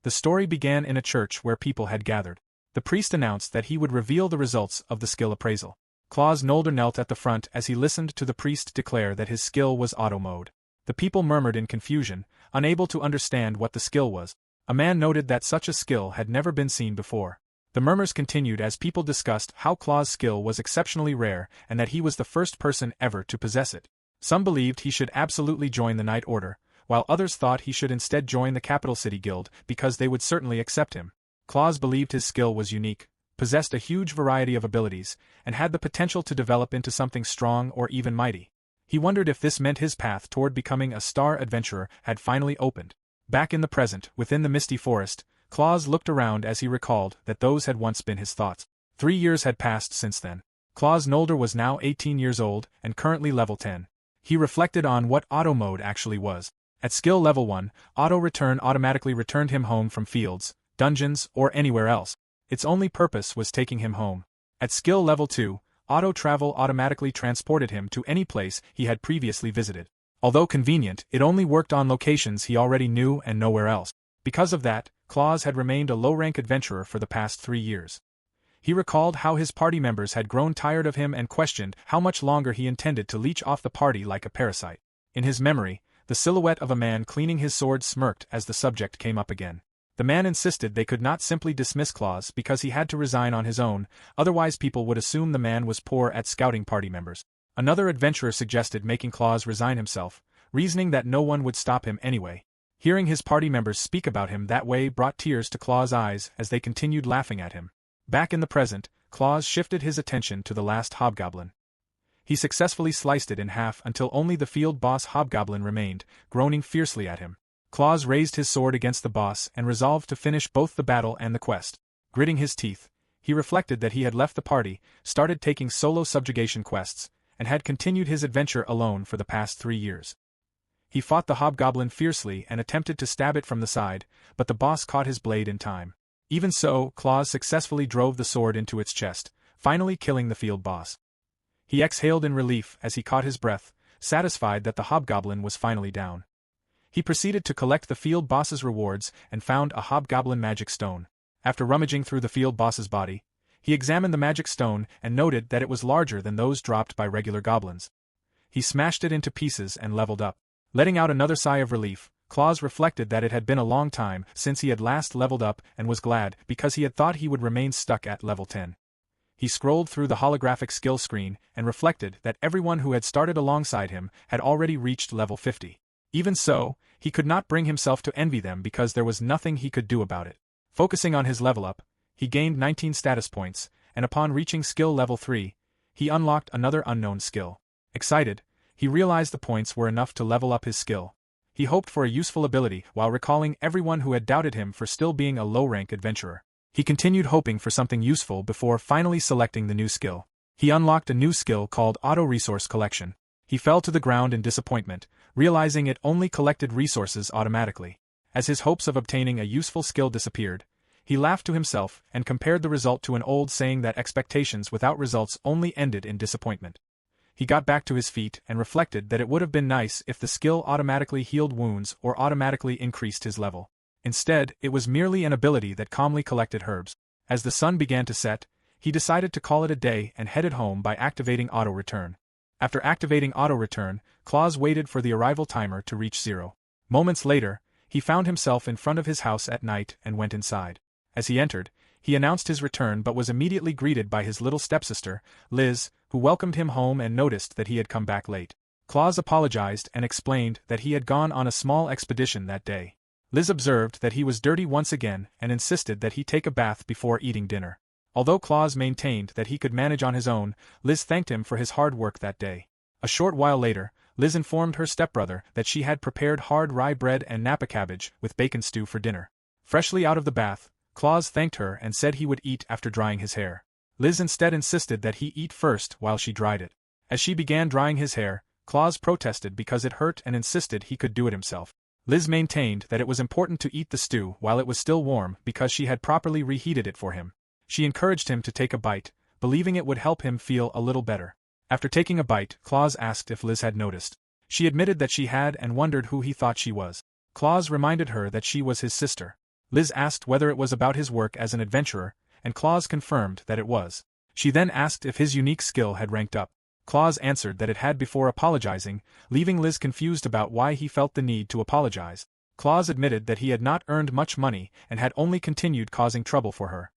The story began in a church where people had gathered. The priest announced that he would reveal the results of the skill appraisal. Claus Nolder knelt at the front as he listened to the priest declare that his skill was auto mode. The people murmured in confusion, unable to understand what the skill was. A man noted that such a skill had never been seen before. The murmurs continued as people discussed how Claus' skill was exceptionally rare and that he was the first person ever to possess it. Some believed he should absolutely join the Knight Order, while others thought he should instead join the Capital City Guild because they would certainly accept him. Claus believed his skill was unique, possessed a huge variety of abilities, and had the potential to develop into something strong or even mighty. He wondered if this meant his path toward becoming a star adventurer had finally opened. Back in the present, within the misty forest, Claus looked around as he recalled that those had once been his thoughts. 3 years had passed since then. Claus Nolder was now 18 years old and currently level 10. He reflected on what auto mode actually was. At skill level 1, auto return automatically returned him home from fields, dungeons, or anywhere else. Its only purpose was taking him home. At skill level 2, auto travel automatically transported him to any place he had previously visited. Although convenient, it only worked on locations he already knew and nowhere else. Because of that, Claus had remained a low-rank adventurer for the past 3 years. He recalled how his party members had grown tired of him and questioned how much longer he intended to leech off the party like a parasite. In his memory, the silhouette of a man cleaning his sword smirked as the subject came up again. The man insisted they could not simply dismiss Claus because he had to resign on his own, otherwise people would assume the man was poor at scouting party members. Another adventurer suggested making Claus resign himself, reasoning that no one would stop him anyway. Hearing his party members speak about him that way brought tears to Claus' eyes as they continued laughing at him. Back in the present, Claus shifted his attention to the last hobgoblin. He successfully sliced it in half until only the field boss hobgoblin remained, groaning fiercely at him. Claus raised his sword against the boss and resolved to finish both the battle and the quest. Gritting his teeth, he reflected that he had left the party, started taking solo subjugation quests, and had continued his adventure alone for the past 3 years. He fought the hobgoblin fiercely and attempted to stab it from the side, but the boss caught his blade in time. Even so, Claus successfully drove the sword into its chest, finally killing the field boss. He exhaled in relief as he caught his breath, satisfied that the hobgoblin was finally down. He proceeded to collect the field boss's rewards and found a hobgoblin magic stone. After rummaging through the field boss's body, he examined the magic stone and noted that it was larger than those dropped by regular goblins. He smashed it into pieces and leveled up. Letting out another sigh of relief, Claus reflected that it had been a long time since he had last leveled up and was glad because he had thought he would remain stuck at level 10. He scrolled through the holographic skill screen and reflected that everyone who had started alongside him had already reached level 50. Even so, he could not bring himself to envy them because there was nothing he could do about it. Focusing on his level up, he gained 19 status points, and upon reaching skill level 3, he unlocked another unknown skill. Excited, he realized the points were enough to level up his skill. He hoped for a useful ability while recalling everyone who had doubted him for still being a low-rank adventurer. He continued hoping for something useful before finally selecting the new skill. He unlocked a new skill called Auto Resource Collection. He fell to the ground in disappointment, realizing it only collected resources automatically. As his hopes of obtaining a useful skill disappeared, he laughed to himself and compared the result to an old saying that expectations without results only ended in disappointment. He got back to his feet and reflected that it would have been nice if the skill automatically healed wounds or automatically increased his level. Instead, it was merely an ability that calmly collected herbs. As the sun began to set, he decided to call it a day and headed home by activating Auto Return. After activating Auto Return, Claus waited for the arrival timer to reach 0. Moments later, he found himself in front of his house at night and went inside. As he entered, he announced his return but was immediately greeted by his little stepsister, Liz, who welcomed him home and noticed that he had come back late. Claus apologized and explained that he had gone on a small expedition that day. Liz observed that he was dirty once again and insisted that he take a bath before eating dinner. Although Claus maintained that he could manage on his own, Liz thanked him for his hard work that day. A short while later, Liz informed her stepbrother that she had prepared hard rye bread and napa cabbage with bacon stew for dinner. Freshly out of the bath, Claus thanked her and said he would eat after drying his hair. Liz instead insisted that he eat first while she dried it. As she began drying his hair, Claus protested because it hurt and insisted he could do it himself. Liz maintained that it was important to eat the stew while it was still warm because she had properly reheated it for him. She encouraged him to take a bite, believing it would help him feel a little better. After taking a bite, Claus asked if Liz had noticed. She admitted that she had and wondered who he thought she was. Claus reminded her that she was his sister. Liz asked whether it was about his work as an adventurer, and Claus confirmed that it was. She then asked if his unique skill had ranked up. Claus answered that it had before apologizing, leaving Liz confused about why he felt the need to apologize. Claus admitted that he had not earned much money and had only continued causing trouble for her.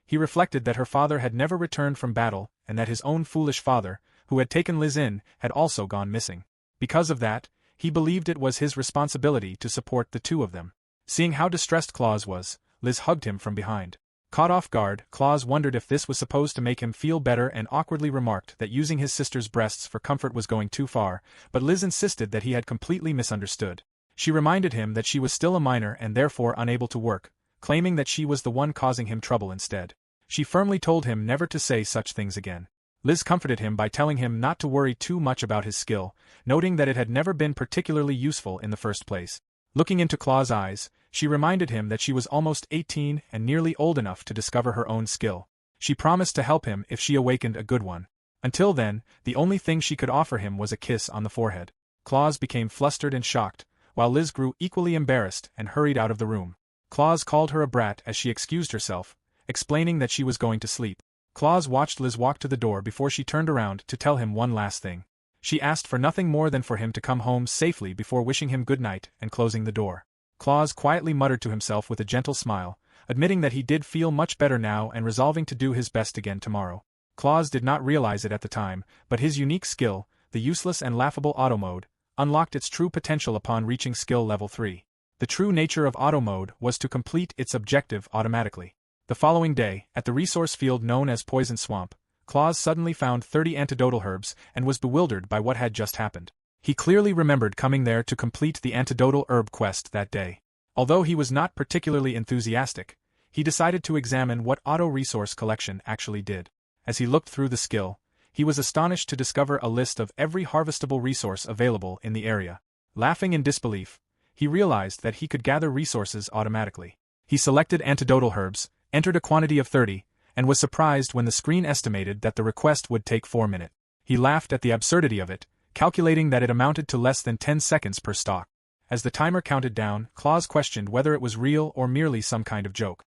He reflected that her father had never returned from battle and that his own foolish father, who had taken Liz in, had also gone missing. Because of that, he believed it was his responsibility to support the two of them. Seeing how distressed Claus was, Liz hugged him from behind. Caught off guard, Claus wondered if this was supposed to make him feel better and awkwardly remarked that using his sister's breasts for comfort was going too far, but Liz insisted that he had completely misunderstood. She reminded him that she was still a minor and therefore unable to work, claiming that she was the one causing him trouble instead. She firmly told him never to say such things again. Liz comforted him by telling him not to worry too much about his skill, noting that it had never been particularly useful in the first place. Looking into Claus' eyes, she reminded him that she was almost 18 and nearly old enough to discover her own skill. She promised to help him if she awakened a good one. Until then, the only thing she could offer him was a kiss on the forehead. Claus became flustered and shocked, while Liz grew equally embarrassed and hurried out of the room. Claus called her a brat as she excused herself, explaining that she was going to sleep. Claus watched Liz walk to the door before she turned around to tell him one last thing. She asked for nothing more than for him to come home safely before wishing him good night and closing the door. Claus quietly muttered to himself with a gentle smile, admitting that he did feel much better now and resolving to do his best again tomorrow. Claus did not realize it at the time, but his unique skill, the useless and laughable auto mode, unlocked its true potential upon reaching skill level 3. The true nature of auto mode was to complete its objective automatically. The following day, at the resource field known as Poison Swamp, Claus suddenly found 30 antidotal herbs and was bewildered by what had just happened. He clearly remembered coming there to complete the antidotal herb quest that day. Although he was not particularly enthusiastic, he decided to examine what auto resource collection actually did. As he looked through the skill, he was astonished to discover a list of every harvestable resource available in the area. Laughing in disbelief, he realized that he could gather resources automatically. He selected antidotal herbs, entered a quantity of 30, and was surprised when the screen estimated that the request would take 4 minutes. He laughed at the absurdity of it, calculating that it amounted to less than 10 seconds per stock. As the timer counted down, Claus questioned whether it was real or merely some kind of joke.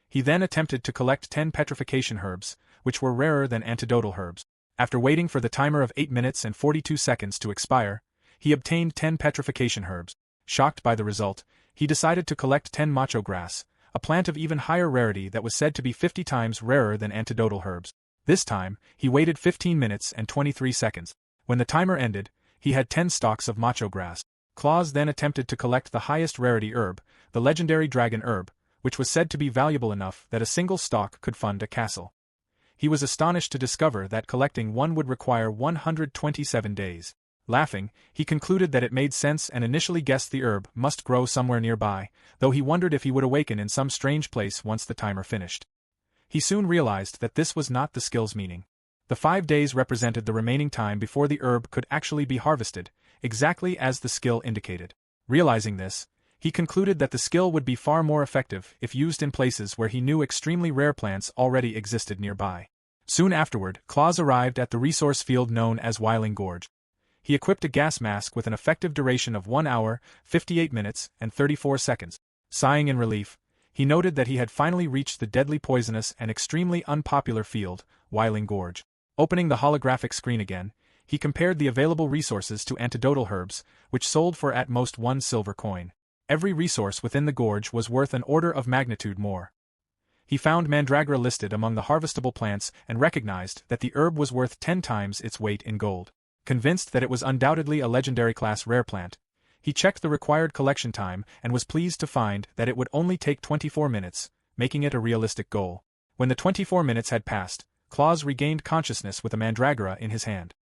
He then attempted to collect 10 petrification herbs, which were rarer than antidotal herbs. After waiting for the timer of 8 minutes and 42 seconds to expire, he obtained 10 petrification herbs. Shocked by the result, he decided to collect 10 macho grass, a plant of even higher rarity that was said to be 50 times rarer than antidotal herbs. This time, he waited 15 minutes and 23 seconds. When the timer ended, he had 10 stalks of macho grass. Claus then attempted to collect the highest rarity herb, the legendary dragon herb, which was said to be valuable enough that a single stalk could fund a castle. He was astonished to discover that collecting one would require 127 days. Laughing, he concluded that it made sense and initially guessed the herb must grow somewhere nearby, though he wondered if he would awaken in some strange place once the timer finished. He soon realized that this was not the skill's meaning. The 5 days represented the remaining time before the herb could actually be harvested, exactly as the skill indicated. Realizing this, he concluded that the skill would be far more effective if used in places where he knew extremely rare plants already existed nearby. Soon afterward, Claus arrived at the resource field known as Wiling Gorge. He equipped a gas mask with an effective duration of 1 hour, 58 minutes, and 34 seconds. Sighing in relief, he noted that he had finally reached the deadly poisonous and extremely unpopular field, Wiling Gorge. Opening the holographic screen again, he compared the available resources to antidotal herbs, which sold for at most 1 silver coin. Every resource within the gorge was worth an order of magnitude more. He found mandragora listed among the harvestable plants and recognized that the herb was worth 10 times its weight in gold. Convinced that it was undoubtedly a legendary class rare plant, he checked the required collection time and was pleased to find that it would only take 24 minutes, making it a realistic goal. When the 24 minutes had passed, Claus regained consciousness with a mandragora in his hand.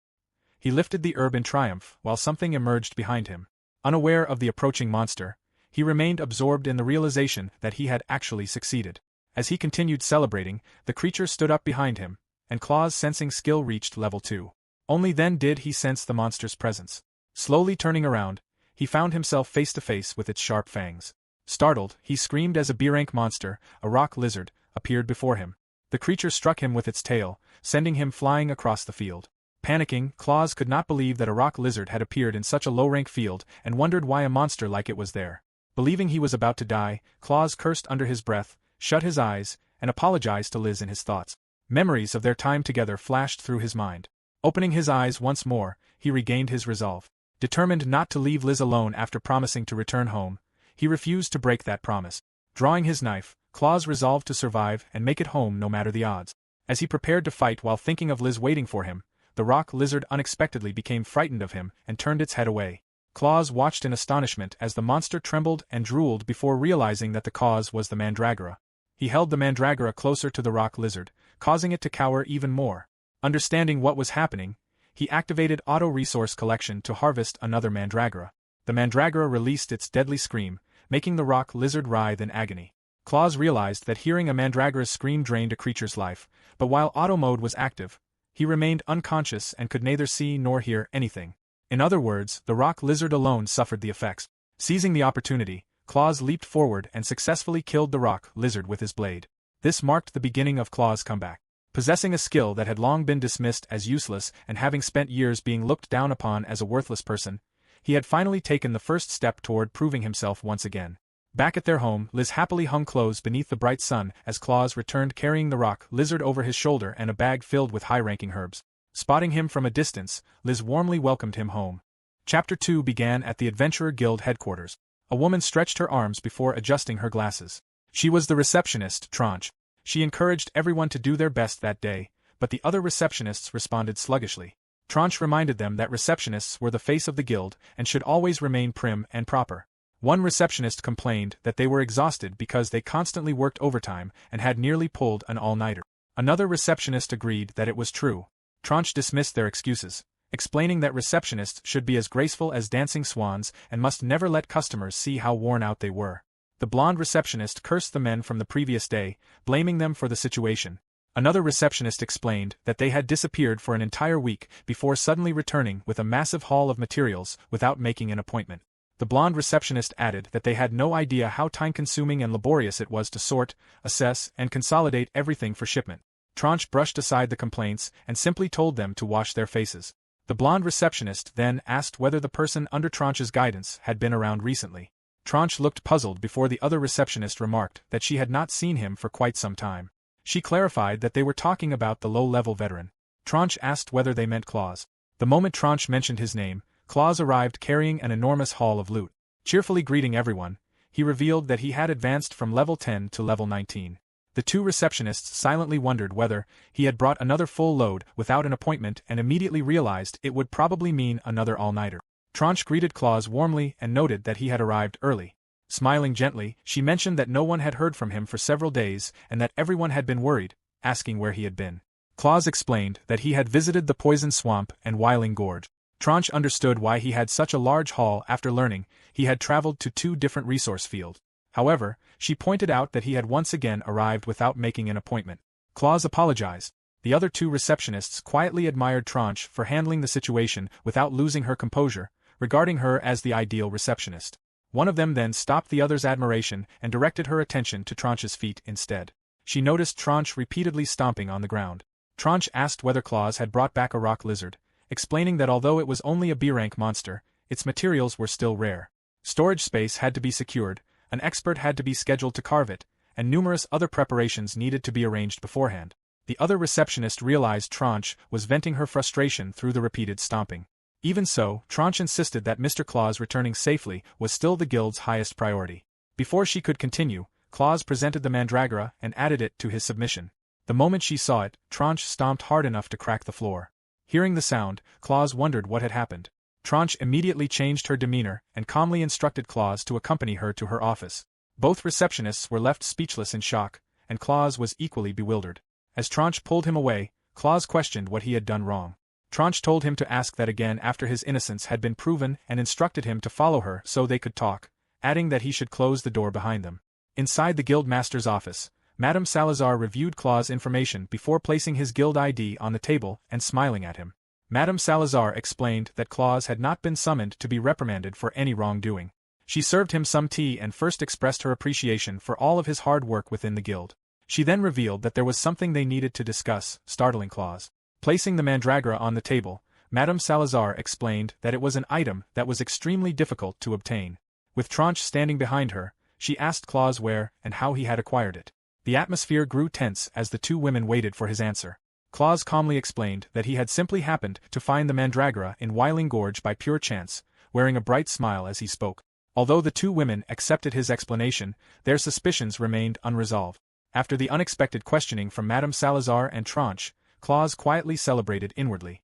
He lifted the herb in triumph while something emerged behind him. Unaware of the approaching monster, he remained absorbed in the realization that he had actually succeeded. As he continued celebrating, the creature stood up behind him, and Claus' sensing skill reached level 2. Only then did he sense the monster's presence. Slowly turning around, he found himself face to face with its sharp fangs. Startled, he screamed as a B-rank monster, a rock lizard, appeared before him. The creature struck him with its tail, sending him flying across the field. Panicking, Claus could not believe that a rock lizard had appeared in such a low-rank field and wondered why a monster like it was there. Believing he was about to die, Claus cursed under his breath, shut his eyes, and apologized to Liz in his thoughts. Memories of their time together flashed through his mind. Opening his eyes once more, he regained his resolve. Determined not to leave Liz alone after promising to return home, he refused to break that promise. Drawing his knife, Claus resolved to survive and make it home no matter the odds. As he prepared to fight while thinking of Liz waiting for him, the rock lizard unexpectedly became frightened of him and turned its head away. Claus watched in astonishment as the monster trembled and drooled before realizing that the cause was the mandragora. He held the mandragora closer to the rock lizard, causing it to cower even more. Understanding what was happening, he activated auto-resource collection to harvest another mandragora. The mandragora released its deadly scream, making the rock lizard writhe in agony. Claus realized that hearing a mandragora's scream drained a creature's life, but while auto mode was active, he remained unconscious and could neither see nor hear anything. In other words, the rock lizard alone suffered the effects. Seizing the opportunity, Claus leaped forward and successfully killed the rock lizard with his blade. This marked the beginning of Claus' comeback. Possessing a skill that had long been dismissed as useless and having spent years being looked down upon as a worthless person, he had finally taken the first step toward proving himself once again. Back at their home, Liz happily hung clothes beneath the bright sun as Claus returned carrying the rock lizard over his shoulder and a bag filled with high-ranking herbs. Spotting him from a distance, Liz warmly welcomed him home. Chapter 2 began at the Adventurer Guild headquarters. A woman stretched her arms before adjusting her glasses. She was the receptionist, Tranche. She encouraged everyone to do their best that day, but the other receptionists responded sluggishly. Tranche reminded them that receptionists were the face of the guild and should always remain prim and proper. One receptionist complained that they were exhausted because they constantly worked overtime and had nearly pulled an all-nighter. Another receptionist agreed that it was true. Tranche dismissed their excuses, explaining that receptionists should be as graceful as dancing swans and must never let customers see how worn out they were. The blonde receptionist cursed the men from the previous day, blaming them for the situation. Another receptionist explained that they had disappeared for an entire week before suddenly returning with a massive haul of materials without making an appointment. The blonde receptionist added that they had no idea how time-consuming and laborious it was to sort, assess, and consolidate everything for shipment. Tranche brushed aside the complaints and simply told them to wash their faces. The blonde receptionist then asked whether the person under Tranche's guidance had been around recently. Tranche looked puzzled before the other receptionist remarked that she had not seen him for quite some time. She clarified that they were talking about the low-level veteran. Tranche asked whether they meant Claus. The moment Tranche mentioned his name, Claus arrived carrying an enormous haul of loot. Cheerfully greeting everyone, he revealed that he had advanced from level 10 to level 19. The two receptionists silently wondered whether he had brought another full load without an appointment and immediately realized it would probably mean another all-nighter. Tranche greeted Claus warmly and noted that he had arrived early. Smiling gently, she mentioned that no one had heard from him for several days and that everyone had been worried, asking where he had been. Claus explained that he had visited the Poison Swamp and Whiling Gorge. Tranche understood why he had such a large haul after learning he had traveled to 2 different resource fields. However, she pointed out that he had once again arrived without making an appointment. Claus apologized. The other 2 receptionists quietly admired Tranche for handling the situation without losing her composure, regarding her as the ideal receptionist. One of them then stopped the other's admiration and directed her attention to Tranche's feet instead. She noticed Tranche repeatedly stomping on the ground. Tranche asked whether Claus had brought back a rock lizard, explaining that although it was only a B-rank monster, its materials were still rare. Storage space had to be secured, an expert had to be scheduled to carve it, and numerous other preparations needed to be arranged beforehand. The other receptionist realized Tranche was venting her frustration through the repeated stomping. Even so, Tranche insisted that Mr. Claus returning safely was still the guild's highest priority. Before she could continue, Claus presented the mandragora and added it to his submission. The moment she saw it, Tranche stomped hard enough to crack the floor. Hearing the sound, Claus wondered what had happened. Tranche immediately changed her demeanor and calmly instructed Claus to accompany her to her office. Both receptionists were left speechless in shock, and Claus was equally bewildered. As Tranche pulled him away, Claus questioned what he had done wrong. Tranche told him to ask that again after his innocence had been proven and instructed him to follow her so they could talk, adding that he should close the door behind them. Inside the guild master's office, Madame Salazar reviewed Claus' information before placing his guild ID on the table and smiling at him. Madame Salazar explained that Claus had not been summoned to be reprimanded for any wrongdoing. She served him some tea and first expressed her appreciation for all of his hard work within the guild. She then revealed that there was something they needed to discuss, startling Claus. Placing the mandragora on the table, Madame Salazar explained that it was an item that was extremely difficult to obtain. With Tranche standing behind her, she asked Claus where and how he had acquired it. The atmosphere grew tense as the two women waited for his answer. Claus calmly explained that he had simply happened to find the mandragora in Wailing Gorge by pure chance, wearing a bright smile as he spoke. Although the two women accepted his explanation, their suspicions remained unresolved. After the unexpected questioning from Madame Salazar and Tranche, Claus quietly celebrated inwardly.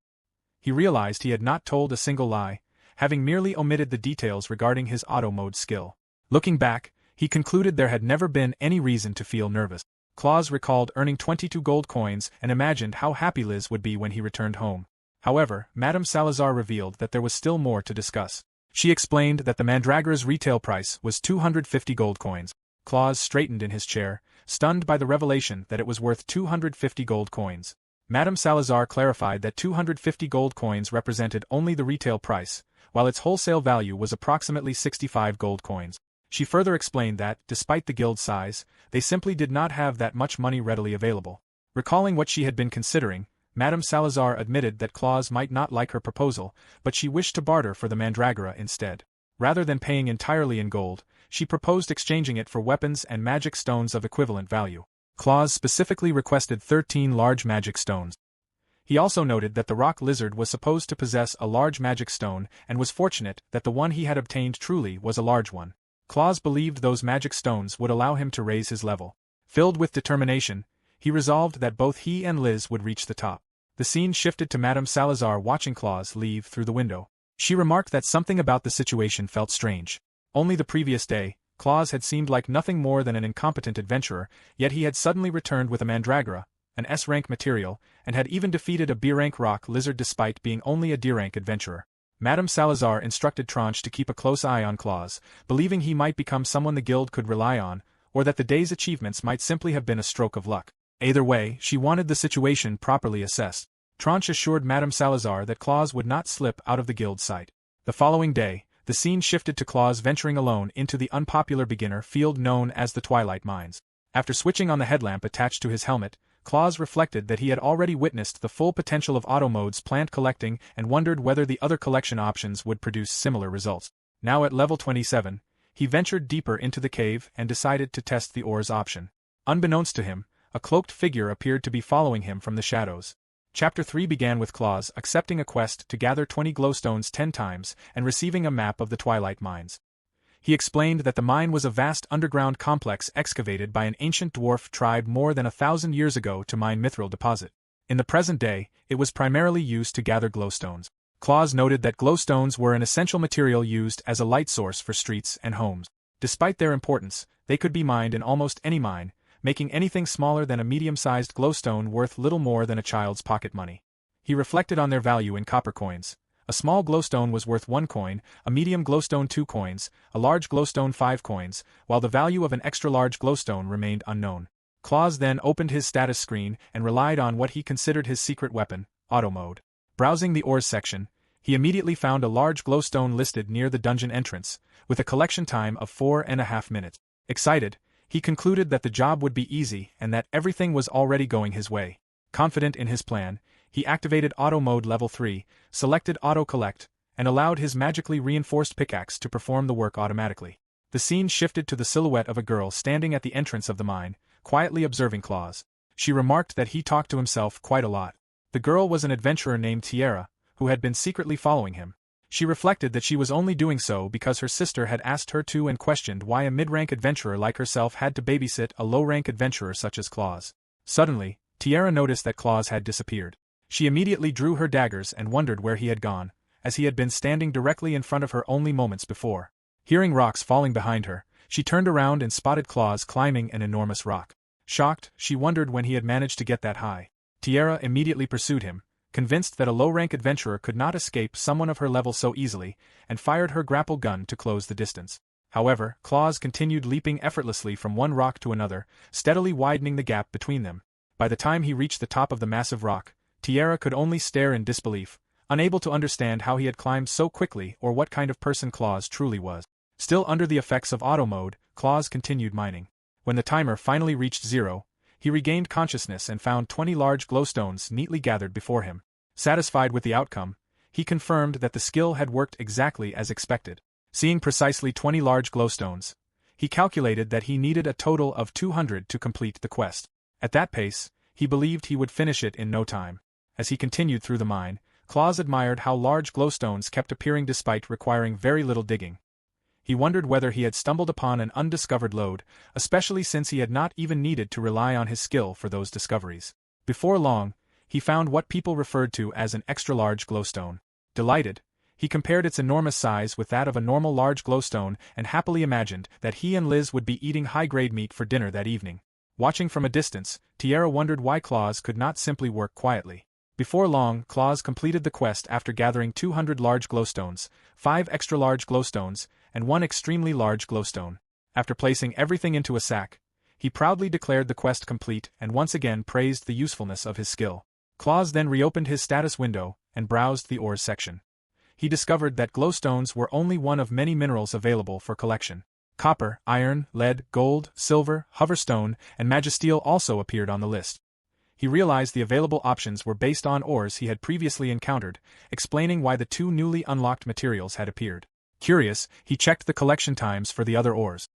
He realized he had not told a single lie, having merely omitted the details regarding his auto mode skill. Looking back, he concluded there had never been any reason to feel nervous. Claus recalled earning 22 gold coins and imagined how happy Liz would be when he returned home. However, Madame Salazar revealed that there was still more to discuss. She explained that the mandragora's retail price was 250 gold coins. Claus straightened in his chair, stunned by the revelation that it was worth 250 gold coins. Madame Salazar clarified that 250 gold coins represented only the retail price, while its wholesale value was approximately 65 gold coins. She further explained that, despite the guild's size, they simply did not have that much money readily available. Recalling what she had been considering, Madame Salazar admitted that Claus might not like her proposal, but she wished to barter for the mandragora instead. Rather than paying entirely in gold, she proposed exchanging it for weapons and magic stones of equivalent value. Claus specifically requested 13 large magic stones. He also noted that the rock lizard was supposed to possess a large magic stone and was fortunate that the one he had obtained truly was a large one. Claus believed those magic stones would allow him to raise his level. Filled with determination, he resolved that both he and Liz would reach the top. The scene shifted to Madame Salazar watching Claus leave through the window. She remarked that something about the situation felt strange. Only the previous day, Claus had seemed like nothing more than an incompetent adventurer, yet he had suddenly returned with a mandragora, an S-rank material, and had even defeated a B-rank rock lizard despite being only a D-rank adventurer. Madame Salazar instructed Tranche to keep a close eye on Claus, believing he might become someone the guild could rely on, or that the day's achievements might simply have been a stroke of luck. Either way, she wanted the situation properly assessed. Tranche assured Madame Salazar that Claus would not slip out of the guild's sight. The following day, the scene shifted to Claus venturing alone into the unpopular beginner field known as the Twilight Mines. After switching on the headlamp attached to his helmet, Claus reflected that he had already witnessed the full potential of auto mode's plant collecting and wondered whether the other collection options would produce similar results. Now at level 27, he ventured deeper into the cave and decided to test the ores option. Unbeknownst to him, a cloaked figure appeared to be following him from the shadows. Chapter 3 began with Claus accepting a quest to gather 20 glowstones 10 times and receiving a map of the Twilight Mines. He explained that the mine was a vast underground complex excavated by an ancient dwarf tribe more than 1,000 years ago to mine mithril deposit. In the present day, it was primarily used to gather glowstones. Claus noted that glowstones were an essential material used as a light source for streets and homes. Despite their importance, they could be mined in almost any mine, making anything smaller than a medium-sized glowstone worth little more than a child's pocket money. He reflected on their value in copper coins. A small glowstone was worth 1 coin, a medium glowstone 2 coins, a large glowstone 5 coins, while the value of an extra-large glowstone remained unknown. Claus then opened his status screen and relied on what he considered his secret weapon, auto mode. Browsing the ores section, he immediately found a large glowstone listed near the dungeon entrance, with a collection time of 4.5 minutes. Excited, he concluded that the job would be easy and that everything was already going his way. Confident in his plan, he activated Auto Mode Level 3, selected Auto Collect, and allowed his magically reinforced pickaxe to perform the work automatically. The scene shifted to the silhouette of a girl standing at the entrance of the mine, quietly observing Claus. She remarked that he talked to himself quite a lot. The girl was an adventurer named Tiara, who had been secretly following him. She reflected that she was only doing so because her sister had asked her to and questioned why a mid-rank adventurer like herself had to babysit a low-rank adventurer such as Claus. Suddenly, Tiara noticed that Claus had disappeared. She immediately drew her daggers and wondered where he had gone, as he had been standing directly in front of her only moments before. Hearing rocks falling behind her, she turned around and spotted Claus climbing an enormous rock. Shocked, she wondered when he had managed to get that high. Tiara immediately pursued him, convinced that a low-rank adventurer could not escape someone of her level so easily, and fired her grapple gun to close the distance. However, Claus continued leaping effortlessly from one rock to another, steadily widening the gap between them. By the time he reached the top of the massive rock, Tiara could only stare in disbelief, unable to understand how he had climbed so quickly or what kind of person Claus truly was. Still under the effects of auto mode, Claus continued mining. When the timer finally reached 0, he regained consciousness and found 20 large glowstones neatly gathered before him. Satisfied with the outcome, he confirmed that the skill had worked exactly as expected. Seeing precisely 20 large glowstones, he calculated that he needed a total of 200 to complete the quest. At that pace, he believed he would finish it in no time. As he continued through the mine, Claus admired how large glowstones kept appearing despite requiring very little digging. He wondered whether he had stumbled upon an undiscovered lode, especially since he had not even needed to rely on his skill for those discoveries. Before long, he found what people referred to as an extra-large glowstone. Delighted, he compared its enormous size with that of a normal large glowstone and happily imagined that he and Liz would be eating high-grade meat for dinner that evening. Watching from a distance, Tiara wondered why Claus could not simply work quietly. Before long, Claus completed the quest after gathering 200 large glowstones, 5 extra-large glowstones, and 1 extremely large glowstone. After placing everything into a sack, he proudly declared the quest complete and once again praised the usefulness of his skill. Claus then reopened his status window and browsed the ores section. He discovered that glowstones were only one of many minerals available for collection. Copper, iron, lead, gold, silver, hoverstone, and magisteel also appeared on the list. He realized the available options were based on ores he had previously encountered, explaining why the 2 newly unlocked materials had appeared. Curious, he checked the collection times for the other ores.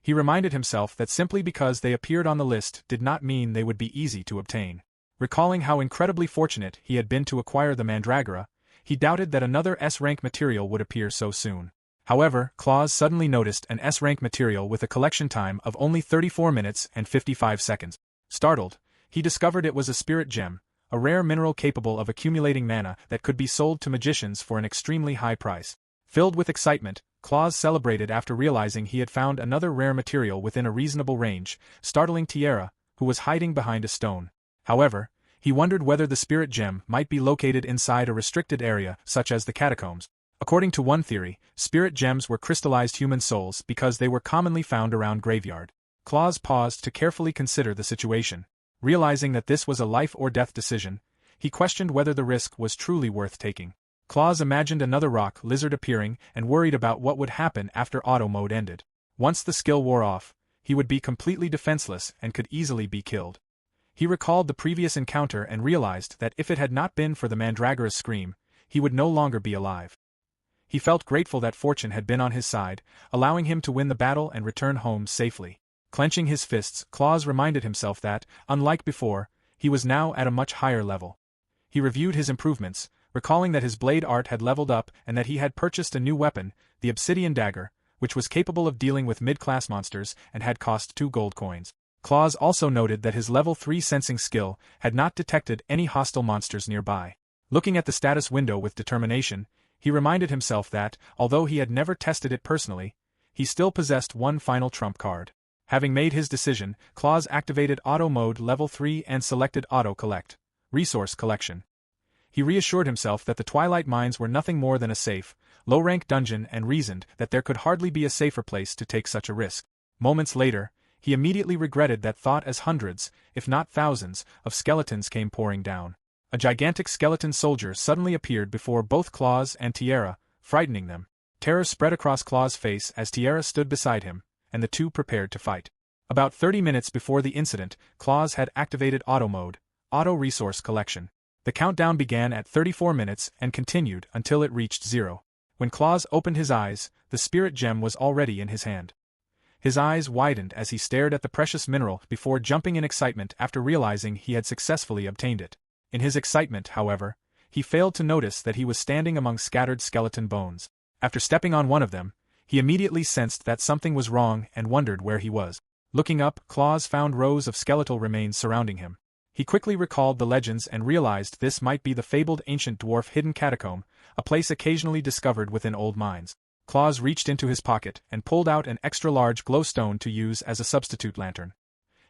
He reminded himself that simply because they appeared on the list did not mean they would be easy to obtain. Recalling how incredibly fortunate he had been to acquire the mandragora, he doubted that another S-rank material would appear so soon. However, Claus suddenly noticed an S-rank material with a collection time of only 34 minutes and 55 seconds. Startled, he discovered it was a spirit gem, a rare mineral capable of accumulating mana that could be sold to magicians for an extremely high price. Filled with excitement, Claus celebrated after realizing he had found another rare material within a reasonable range, startling Tiara, who was hiding behind a stone. However, he wondered whether the spirit gem might be located inside a restricted area such as the catacombs. According to one theory, spirit gems were crystallized human souls because they were commonly found around graveyard. Claus paused to carefully consider the situation. Realizing that this was a life-or-death decision, he questioned whether the risk was truly worth taking. Claus imagined another rock lizard appearing and worried about what would happen after auto mode ended. Once the skill wore off, he would be completely defenseless and could easily be killed. He recalled the previous encounter and realized that if it had not been for the mandragora's scream, he would no longer be alive. He felt grateful that fortune had been on his side, allowing him to win the battle and return home safely. Clenching his fists, Claus reminded himself that, unlike before, he was now at a much higher level. He reviewed his improvements, recalling that his blade art had leveled up and that he had purchased a new weapon, the obsidian dagger, which was capable of dealing with mid-class monsters and had cost 2 gold coins. Claus also noted that his level 3 sensing skill had not detected any hostile monsters nearby. Looking at the status window with determination, he reminded himself that, although he had never tested it personally, he still possessed one final trump card. Having made his decision, Claus activated Auto Mode Level 3 and selected Auto Collect, Resource Collection. He reassured himself that the Twilight Mines were nothing more than a safe, low-rank dungeon and reasoned that there could hardly be a safer place to take such a risk. Moments later, he immediately regretted that thought as hundreds, if not thousands, of skeletons came pouring down. A gigantic skeleton soldier suddenly appeared before both Claus and Tiara, frightening them. Terror spread across Claus' face as Tiara stood beside him, and the two prepared to fight. About 30 minutes before the incident, Claus had activated Auto Mode, Auto Resource Collection. The countdown began at 34 minutes and continued until it reached 0. When Claus opened his eyes, the spirit gem was already in his hand. His eyes widened as he stared at the precious mineral before jumping in excitement after realizing he had successfully obtained it. In his excitement, however, he failed to notice that he was standing among scattered skeleton bones. After stepping on one of them, he immediately sensed that something was wrong and wondered where he was. Looking up, Claus found rows of skeletal remains surrounding him. He quickly recalled the legends and realized this might be the fabled ancient dwarf hidden catacomb, a place occasionally discovered within old mines. Claus reached into his pocket and pulled out an extra-large glowstone to use as a substitute lantern.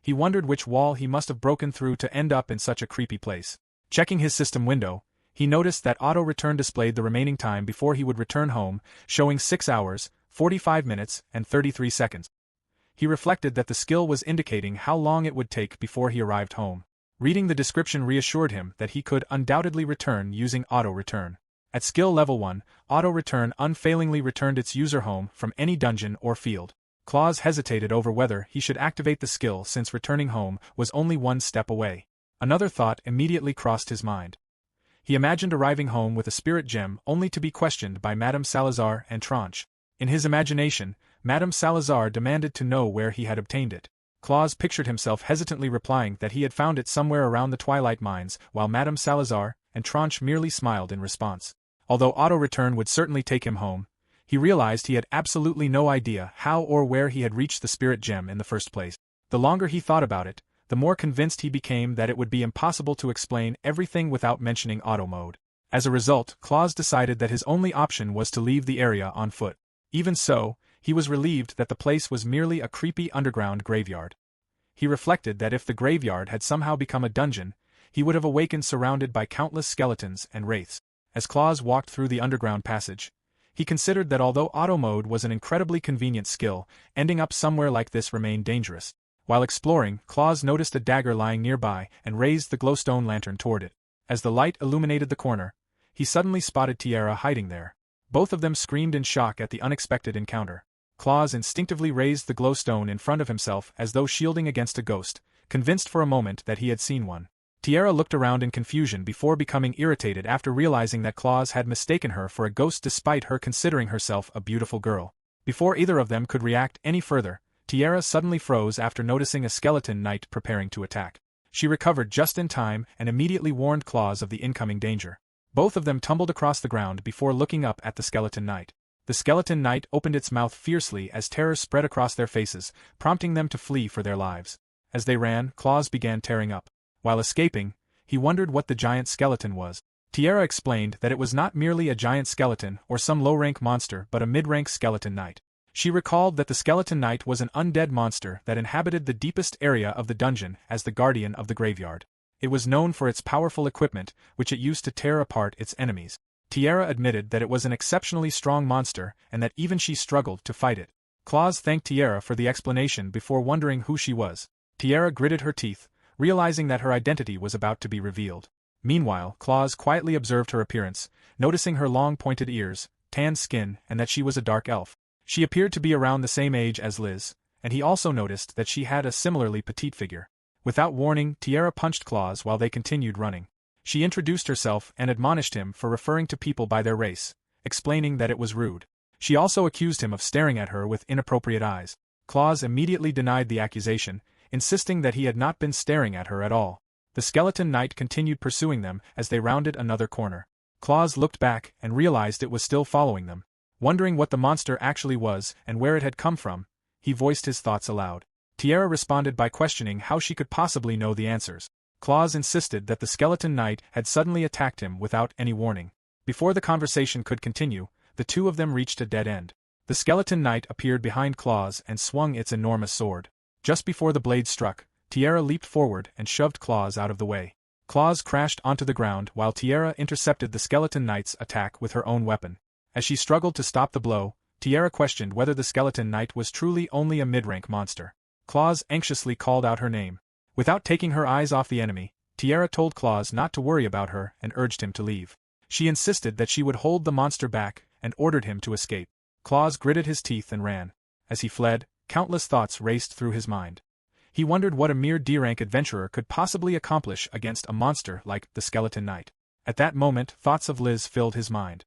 He wondered which wall he must have broken through to end up in such a creepy place. Checking his system window, he noticed that auto-return displayed the remaining time before he would return home, showing 6 hours, 45 minutes, and 33 seconds. He reflected that the skill was indicating how long it would take before he arrived home. Reading the description reassured him that he could undoubtedly return using auto-return. At skill level 1, auto-return unfailingly returned its user home from any dungeon or field. Claus hesitated over whether he should activate the skill since returning home was only one step away. Another thought immediately crossed his mind. He imagined arriving home with a spirit gem only to be questioned by Madame Salazar and Tranche. In his imagination, Madame Salazar demanded to know where he had obtained it. Claus pictured himself hesitantly replying that he had found it somewhere around the Twilight Mines, while Madame Salazar and Tranche merely smiled in response. Although auto-return would certainly take him home, he realized he had absolutely no idea how or where he had reached the spirit gem in the first place. The longer he thought about it, the more convinced he became that it would be impossible to explain everything without mentioning auto mode. As a result, Claus decided that his only option was to leave the area on foot. Even so, he was relieved that the place was merely a creepy underground graveyard. He reflected that if the graveyard had somehow become a dungeon, he would have awakened surrounded by countless skeletons and wraiths. As Claus walked through the underground passage, he considered that although auto mode was an incredibly convenient skill, ending up somewhere like this remained dangerous. While exploring, Claus noticed a dagger lying nearby and raised the glowstone lantern toward it. As the light illuminated the corner, he suddenly spotted Tiara hiding there. Both of them screamed in shock at the unexpected encounter. Claus instinctively raised the glowstone in front of himself as though shielding against a ghost, convinced for a moment that he had seen one. Tiara looked around in confusion before becoming irritated after realizing that Claus had mistaken her for a ghost despite her considering herself a beautiful girl. Before either of them could react any further, Tiara suddenly froze after noticing a skeleton knight preparing to attack. She recovered just in time and immediately warned Claus of the incoming danger. Both of them tumbled across the ground before looking up at the skeleton knight. The skeleton knight opened its mouth fiercely as terror spread across their faces, prompting them to flee for their lives. As they ran, Claus began tearing up. While escaping, he wondered what the giant skeleton was. Tiara explained that it was not merely a giant skeleton or some low-rank monster but a mid-rank skeleton knight. She recalled that the skeleton knight was an undead monster that inhabited the deepest area of the dungeon as the guardian of the graveyard. It was known for its powerful equipment, which it used to tear apart its enemies. Tiara admitted that it was an exceptionally strong monster and that even she struggled to fight it. Claus thanked Tiara for the explanation before wondering who she was. Tiara gritted her teeth, realizing that her identity was about to be revealed. Meanwhile, Claus quietly observed her appearance, noticing her long pointed ears, tan skin, and that she was a dark elf. She appeared to be around the same age as Liz, and he also noticed that she had a similarly petite figure. Without warning, Tiara punched Claus while they continued running. She introduced herself and admonished him for referring to people by their race, explaining that it was rude. She also accused him of staring at her with inappropriate eyes. Claus immediately denied the accusation, insisting that he had not been staring at her at all. The skeleton knight continued pursuing them as they rounded another corner. Claus looked back and realized it was still following them. Wondering what the monster actually was and where it had come from, he voiced his thoughts aloud. Tiara responded by questioning how she could possibly know the answers. Claus insisted that the skeleton knight had suddenly attacked him without any warning. Before the conversation could continue, the two of them reached a dead end. The skeleton knight appeared behind Claus and swung its enormous sword. Just before the blade struck, Tiara leaped forward and shoved Claus out of the way. Claus crashed onto the ground while Tiara intercepted the skeleton knight's attack with her own weapon. As she struggled to stop the blow, Tiara questioned whether the skeleton knight was truly only a mid-rank monster. Claus anxiously called out her name. Without taking her eyes off the enemy, Tiara told Claus not to worry about her and urged him to leave. She insisted that she would hold the monster back and ordered him to escape. Claus gritted his teeth and ran. As he fled, countless thoughts raced through his mind. He wondered what a mere D-rank adventurer could possibly accomplish against a monster like the skeleton knight. At that moment, thoughts of Liz filled his mind.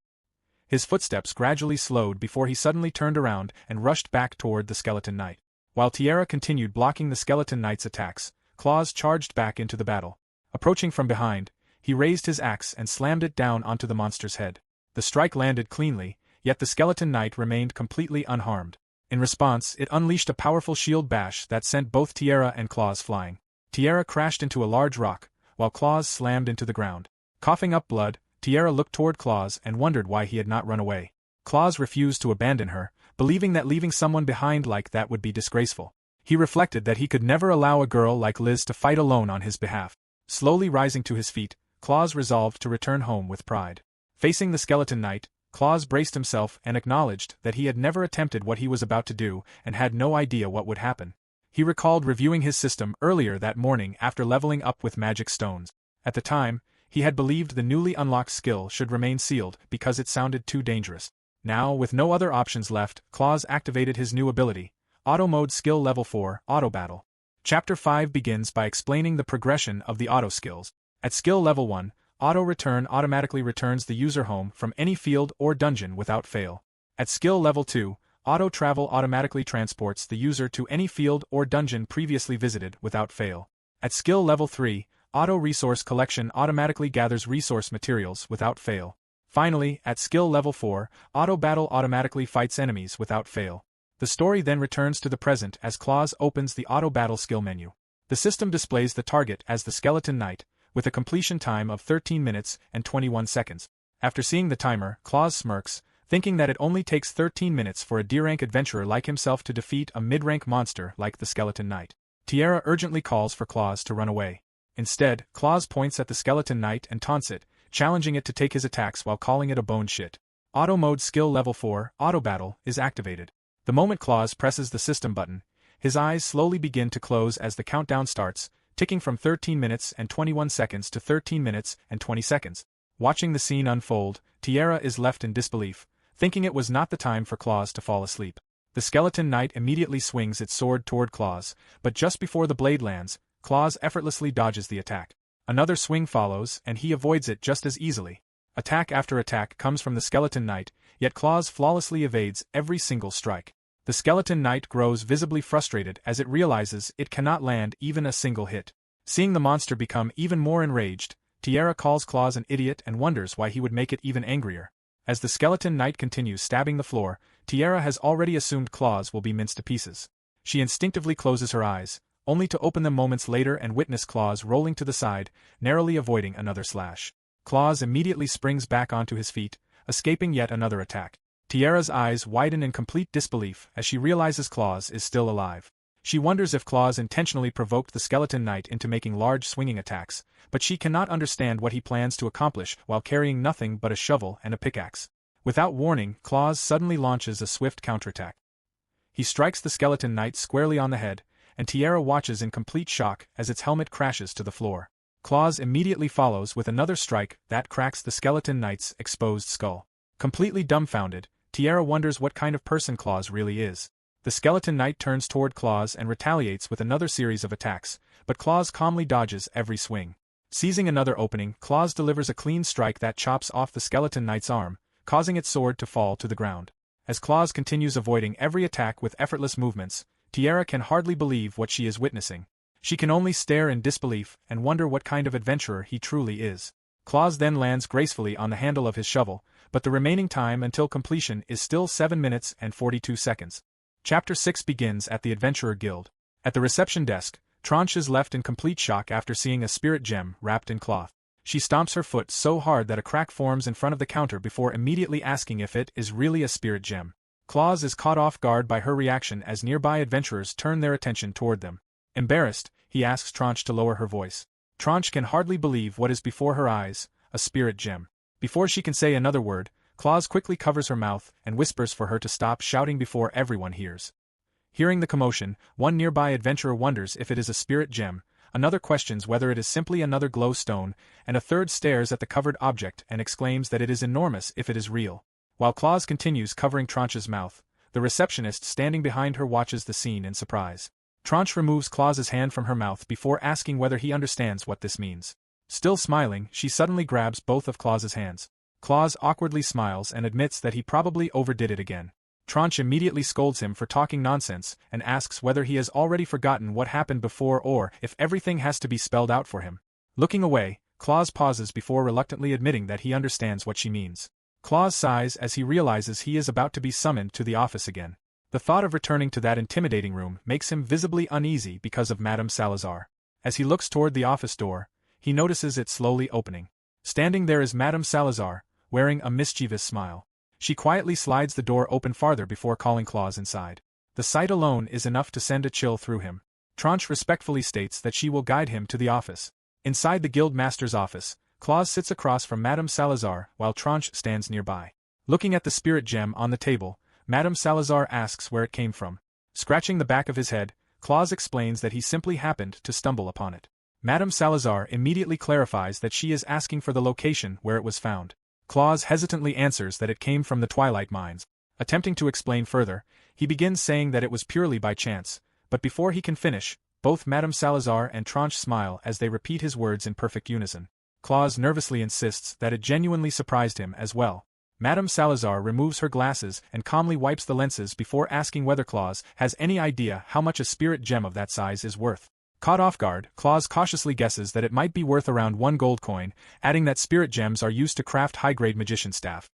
His footsteps gradually slowed before he suddenly turned around and rushed back toward the skeleton knight. While Tiara continued blocking the skeleton knight's attacks, Claus charged back into the battle. Approaching from behind, he raised his axe and slammed it down onto the monster's head. The strike landed cleanly, yet the skeleton knight remained completely unharmed. In response, it unleashed a powerful shield bash that sent both Tiara and Claus flying. Tiara crashed into a large rock, while Claus slammed into the ground. Coughing up blood, Tiara looked toward Claus and wondered why he had not run away. Claus refused to abandon her, believing that leaving someone behind like that would be disgraceful. He reflected that he could never allow a girl like Liz to fight alone on his behalf. Slowly rising to his feet, Claus resolved to return home with pride. Facing the skeleton knight, Claus braced himself and acknowledged that he had never attempted what he was about to do and had no idea what would happen. He recalled reviewing his system earlier that morning after leveling up with magic stones. At the time, he had believed the newly unlocked skill should remain sealed because it sounded too dangerous. Now, with no other options left, Claus activated his new ability, Auto Mode Skill Level 4, Auto Battle. Chapter 5 begins by explaining the progression of the auto skills. At Skill Level 1, Auto Return automatically returns the user home from any field or dungeon without fail. At skill level 2, auto travel automatically transports the user to any field or dungeon previously visited without fail. At skill level 3, auto resource collection automatically gathers resource materials without fail. Finally, at skill level 4, auto battle automatically fights enemies without fail. The story then returns to the present as Claus opens the auto battle skill menu. The system displays the target as the Skeleton Knight, with a completion time of 13 minutes and 21 seconds. After seeing the timer, Claus smirks, thinking that it only takes 13 minutes for a D-rank adventurer like himself to defeat a mid-rank monster like the Skeleton Knight. Tiara urgently calls for Claus to run away. Instead, Claus points at the Skeleton Knight and taunts it, challenging it to take his attacks while calling it a bone shit. Auto mode skill level 4, Auto Battle, is activated. The moment Claus presses the system button, his eyes slowly begin to close as the countdown starts, ticking from 13 minutes and 21 seconds to 13 minutes and 20 seconds. Watching the scene unfold, Tiara is left in disbelief, thinking it was not the time for Claus to fall asleep. The Skeleton Knight immediately swings its sword toward Claus, but just before the blade lands, Claus effortlessly dodges the attack. Another swing follows, and he avoids it just as easily. Attack after attack comes from the Skeleton Knight, yet Claus flawlessly evades every single strike. The Skeleton Knight grows visibly frustrated as it realizes it cannot land even a single hit. Seeing the monster become even more enraged, Tiara calls Claus an idiot and wonders why he would make it even angrier. As the Skeleton Knight continues stabbing the floor, Tiara has already assumed Claus will be minced to pieces. She instinctively closes her eyes, only to open them moments later and witness Claus rolling to the side, narrowly avoiding another slash. Claus immediately springs back onto his feet, escaping yet another attack. Tiara's eyes widen in complete disbelief as she realizes Claus is still alive. She wonders if Claus intentionally provoked the Skeleton Knight into making large swinging attacks, but she cannot understand what he plans to accomplish while carrying nothing but a shovel and a pickaxe. Without warning, Claus suddenly launches a swift counterattack. He strikes the Skeleton Knight squarely on the head, and Tiara watches in complete shock as its helmet crashes to the floor. Claus immediately follows with another strike that cracks the Skeleton Knight's exposed skull. Completely dumbfounded, Tiara wonders what kind of person Claus really is. The Skeleton Knight turns toward Claus and retaliates with another series of attacks, but Claus calmly dodges every swing. Seizing another opening, Claus delivers a clean strike that chops off the Skeleton Knight's arm, causing its sword to fall to the ground. As Claus continues avoiding every attack with effortless movements, Tiara can hardly believe what she is witnessing. She can only stare in disbelief and wonder what kind of adventurer he truly is. Claus then lands gracefully on the handle of his shovel, but the remaining time until completion is still 7 minutes and 42 seconds. Chapter 6 begins at the Adventurer Guild. At the reception desk, Tranche is left in complete shock after seeing a spirit gem wrapped in cloth. She stomps her foot so hard that a crack forms in front of the counter before immediately asking if it is really a spirit gem. Claus is caught off guard by her reaction as nearby adventurers turn their attention toward them. Embarrassed, he asks Tranche to lower her voice. Tranche can hardly believe what is before her eyes, a spirit gem. Before she can say another word, Claus quickly covers her mouth and whispers for her to stop shouting before everyone hears. Hearing the commotion, one nearby adventurer wonders if it is a spirit gem, another questions whether it is simply another glow stone, and a third stares at the covered object and exclaims that it is enormous if it is real. While Claus continues covering Tranche's mouth, the receptionist standing behind her watches the scene in surprise. Tranche removes Claus's hand from her mouth before asking whether he understands what this means. Still smiling, she suddenly grabs both of Claus's hands. Claus awkwardly smiles and admits that he probably overdid it again. Tranche immediately scolds him for talking nonsense and asks whether he has already forgotten what happened before or if everything has to be spelled out for him. Looking away, Claus pauses before reluctantly admitting that he understands what she means. Claus sighs as he realizes he is about to be summoned to the office again. The thought of returning to that intimidating room makes him visibly uneasy because of Madame Salazar. As he looks toward the office door, he notices it slowly opening. Standing there is Madame Salazar, wearing a mischievous smile. She quietly slides the door open farther before calling Claus inside. The sight alone is enough to send a chill through him. Tranche respectfully states that she will guide him to the office. Inside the guild master's office, Claus sits across from Madame Salazar while Tranche stands nearby. Looking at the spirit gem on the table, Madame Salazar asks where it came from. Scratching the back of his head, Claus explains that he simply happened to stumble upon it. Madame Salazar immediately clarifies that she is asking for the location where it was found. Claus hesitantly answers that it came from the Twilight Mines. Attempting to explain further, he begins saying that it was purely by chance, but before he can finish, both Madame Salazar and Tranche smile as they repeat his words in perfect unison. Claus nervously insists that it genuinely surprised him as well. Madame Salazar removes her glasses and calmly wipes the lenses before asking whether Claus has any idea how much a spirit gem of that size is worth. Caught off guard, Claus cautiously guesses that it might be worth around 1 gold coin, adding that spirit gems are used to craft high-grade magician staff.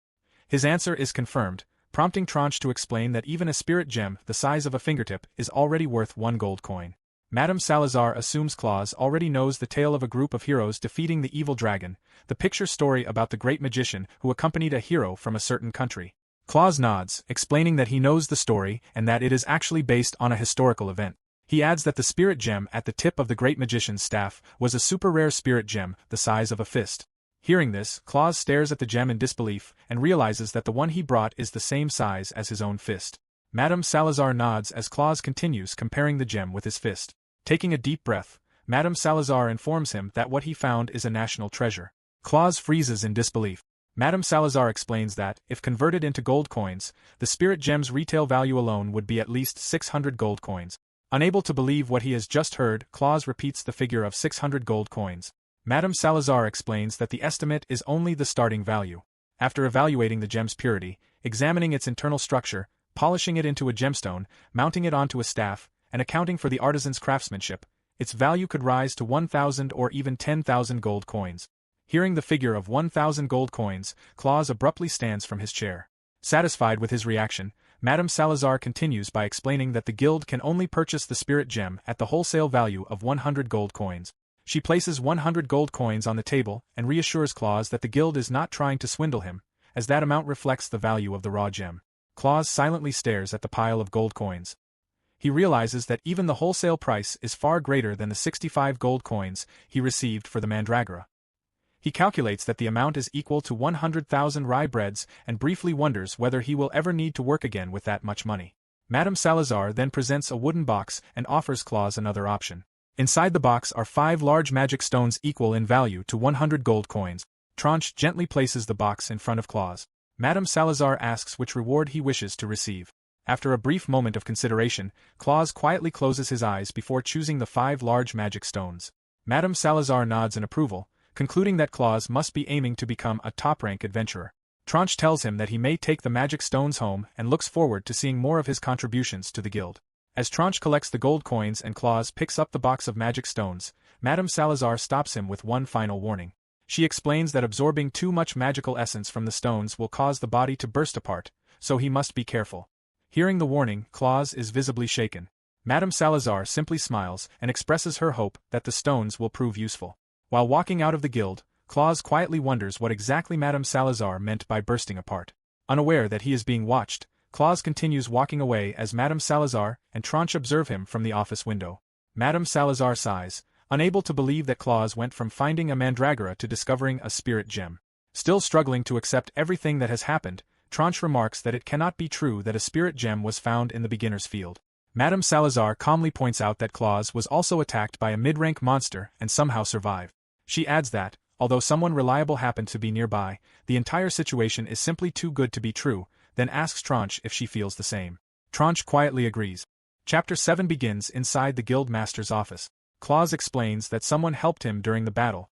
His answer is confirmed, prompting Tranche to explain that even a spirit gem the size of a fingertip is already worth 1 gold coin. Madame Salazar assumes Claus already knows the tale of a group of heroes defeating the evil dragon, the picture story about the great magician who accompanied a hero from a certain country. Claus nods, explaining that he knows the story and that it is actually based on a historical event. He adds that the spirit gem at the tip of the great magician's staff was a super rare spirit gem the size of a fist. Hearing this, Claus stares at the gem in disbelief and realizes that the one he brought is the same size as his own fist. Madame Salazar nods as Claus continues comparing the gem with his fist. Taking a deep breath, Madame Salazar informs him that what he found is a national treasure. Claus freezes in disbelief. Madame Salazar explains that, if converted into gold coins, the spirit gem's retail value alone would be at least 600 gold coins. Unable to believe what he has just heard, Claus repeats the figure of 600 gold coins. Madame Salazar explains that the estimate is only the starting value. After evaluating the gem's purity, examining its internal structure, polishing it into a gemstone, mounting it onto a staff, and accounting for the artisan's craftsmanship, its value could rise to 1,000 or even 10,000 gold coins. Hearing the figure of 1,000 gold coins, Claus abruptly stands from his chair. Satisfied with his reaction, Madame Salazar continues by explaining that the guild can only purchase the spirit gem at the wholesale value of 100 gold coins. She places 100 gold coins on the table and reassures Claus that the guild is not trying to swindle him, as that amount reflects the value of the raw gem. Claus silently stares at the pile of gold coins. He realizes that even the wholesale price is far greater than the 65 gold coins he received for the mandragora. He calculates that the amount is equal to 100,000 rye breads and briefly wonders whether he will ever need to work again with that much money. Madame Salazar then presents a wooden box and offers Claus another option. Inside the box are 5 large magic stones equal in value to 100 gold coins. Tranche gently places the box in front of Claus. Madame Salazar asks which reward he wishes to receive. After a brief moment of consideration, Claus quietly closes his eyes before choosing the 5 large magic stones. Madame Salazar nods in approval, concluding that Claus must be aiming to become a top-rank adventurer. Tranche tells him that he may take the magic stones home and looks forward to seeing more of his contributions to the guild. As Tranche collects the gold coins and Claus picks up the box of magic stones, Madame Salazar stops him with one final warning. She explains that absorbing too much magical essence from the stones will cause the body to burst apart, so he must be careful. Hearing the warning, Claus is visibly shaken. Madame Salazar simply smiles and expresses her hope that the stones will prove useful. While walking out of the guild, Claus quietly wonders what exactly Madame Salazar meant by bursting apart. Unaware that he is being watched, Claus continues walking away as Madame Salazar and Tranche observe him from the office window. Madame Salazar sighs, unable to believe that Claus went from finding a mandragora to discovering a spirit gem. Still struggling to accept everything that has happened, Tranche remarks that it cannot be true that a spirit gem was found in the beginner's field. Madame Salazar calmly points out that Claus was also attacked by a mid-rank monster and somehow survived. She adds that, although someone reliable happened to be nearby, the entire situation is simply too good to be true, then asks Tranche if she feels the same. Tranche quietly agrees. Chapter 7 begins inside the guild master's office. Claus explains that someone helped him during the battle.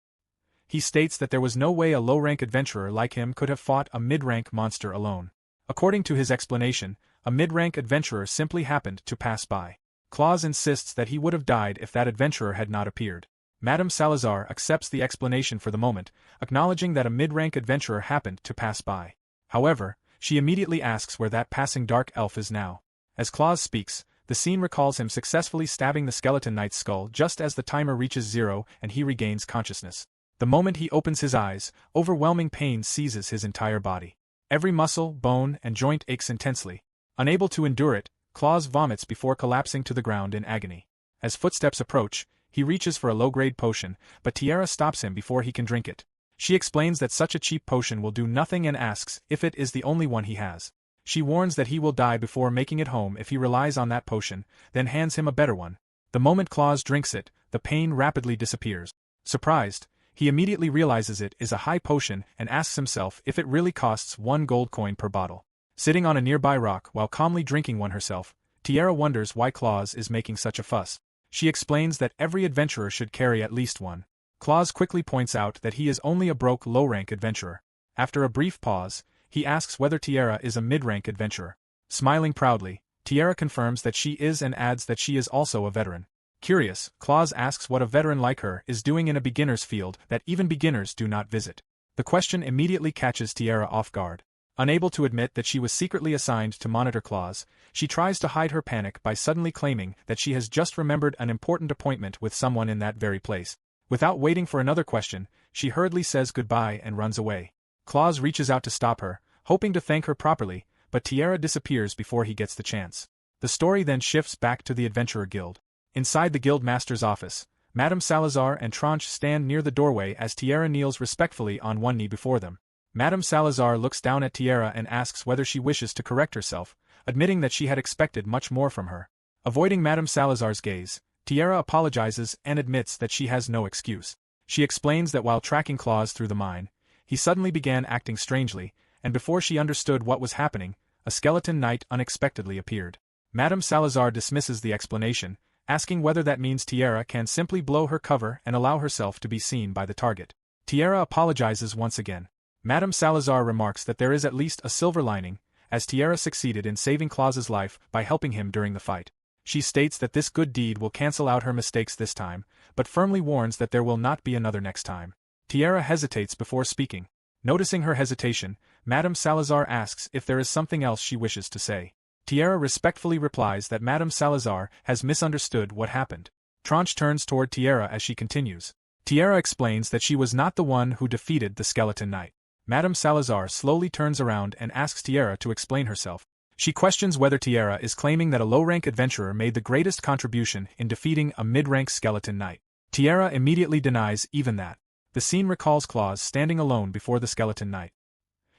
He states that there was no way a low-rank adventurer like him could have fought a mid-rank monster alone. According to his explanation, a mid-rank adventurer simply happened to pass by. Claus insists that he would have died if that adventurer had not appeared. Madame Salazar accepts the explanation for the moment, acknowledging that a mid-rank adventurer happened to pass by. However, she immediately asks where that passing dark elf is now. As Claus speaks, the scene recalls him successfully stabbing the skeleton knight's skull just as the timer reaches 0 and he regains consciousness. The moment he opens his eyes, overwhelming pain seizes his entire body. Every muscle, bone, and joint aches intensely. Unable to endure it, Claus vomits before collapsing to the ground in agony. As footsteps approach, he reaches for a low-grade potion, but Tiara stops him before he can drink it. She explains that such a cheap potion will do nothing and asks if it is the only one he has. She warns that he will die before making it home if he relies on that potion, then hands him a better one. The moment Claus drinks it, the pain rapidly disappears. Surprised, he immediately realizes it is a high potion and asks himself if it really costs 1 gold coin per bottle. Sitting on a nearby rock while calmly drinking one herself, Tiara wonders why Claus is making such a fuss. She explains that every adventurer should carry at least one. Claus quickly points out that he is only a broke low-rank adventurer. After a brief pause, He asks whether Tiara is a mid-rank adventurer. Smiling proudly, Tiara confirms that she is and adds that she is also a veteran. Curious, Claus asks what a veteran like her is doing in a beginner's field that even beginners do not visit. The question immediately catches Tiara off guard. Unable to admit that she was secretly assigned to monitor Claus, she tries to hide her panic by suddenly claiming that she has just remembered an important appointment with someone in that very place. Without waiting for another question, she hurriedly says goodbye and runs away. Claus reaches out to stop her, hoping to thank her properly, but Tiara disappears before he gets the chance. The story then shifts back to the Adventurer Guild. Inside the guild master's office, Madame Salazar and Tranche stand near the doorway as Tiara kneels respectfully on one knee before them. Madame Salazar looks down at Tiara and asks whether she wishes to correct herself, admitting that she had expected much more from her. Avoiding Madame Salazar's gaze, Tiara apologizes and admits that she has no excuse. She explains that while tracking Claus through the mine, he suddenly began acting strangely, and before she understood what was happening, a skeleton knight unexpectedly appeared. Madame Salazar dismisses the explanation, asking whether that means Tiara can simply blow her cover and allow herself to be seen by the target. Tiara apologizes once again. Madame Salazar remarks that there is at least a silver lining, as Tiara succeeded in saving Claus's life by helping him during the fight. She states that this good deed will cancel out her mistakes this time, but firmly warns that there will not be another next time. Tiara hesitates before speaking. Noticing her hesitation, Madame Salazar asks if there is something else she wishes to say. Tiara respectfully replies that Madame Salazar has misunderstood what happened. Tranche turns toward Tiara as she continues. Tiara explains that she was not the one who defeated the skeleton knight. Madame Salazar slowly turns around and asks Tiara to explain herself. She questions whether Tiara is claiming that a low-rank adventurer made the greatest contribution in defeating a mid-rank skeleton knight. Tiara immediately denies even that. The scene recalls Claus standing alone before the skeleton knight.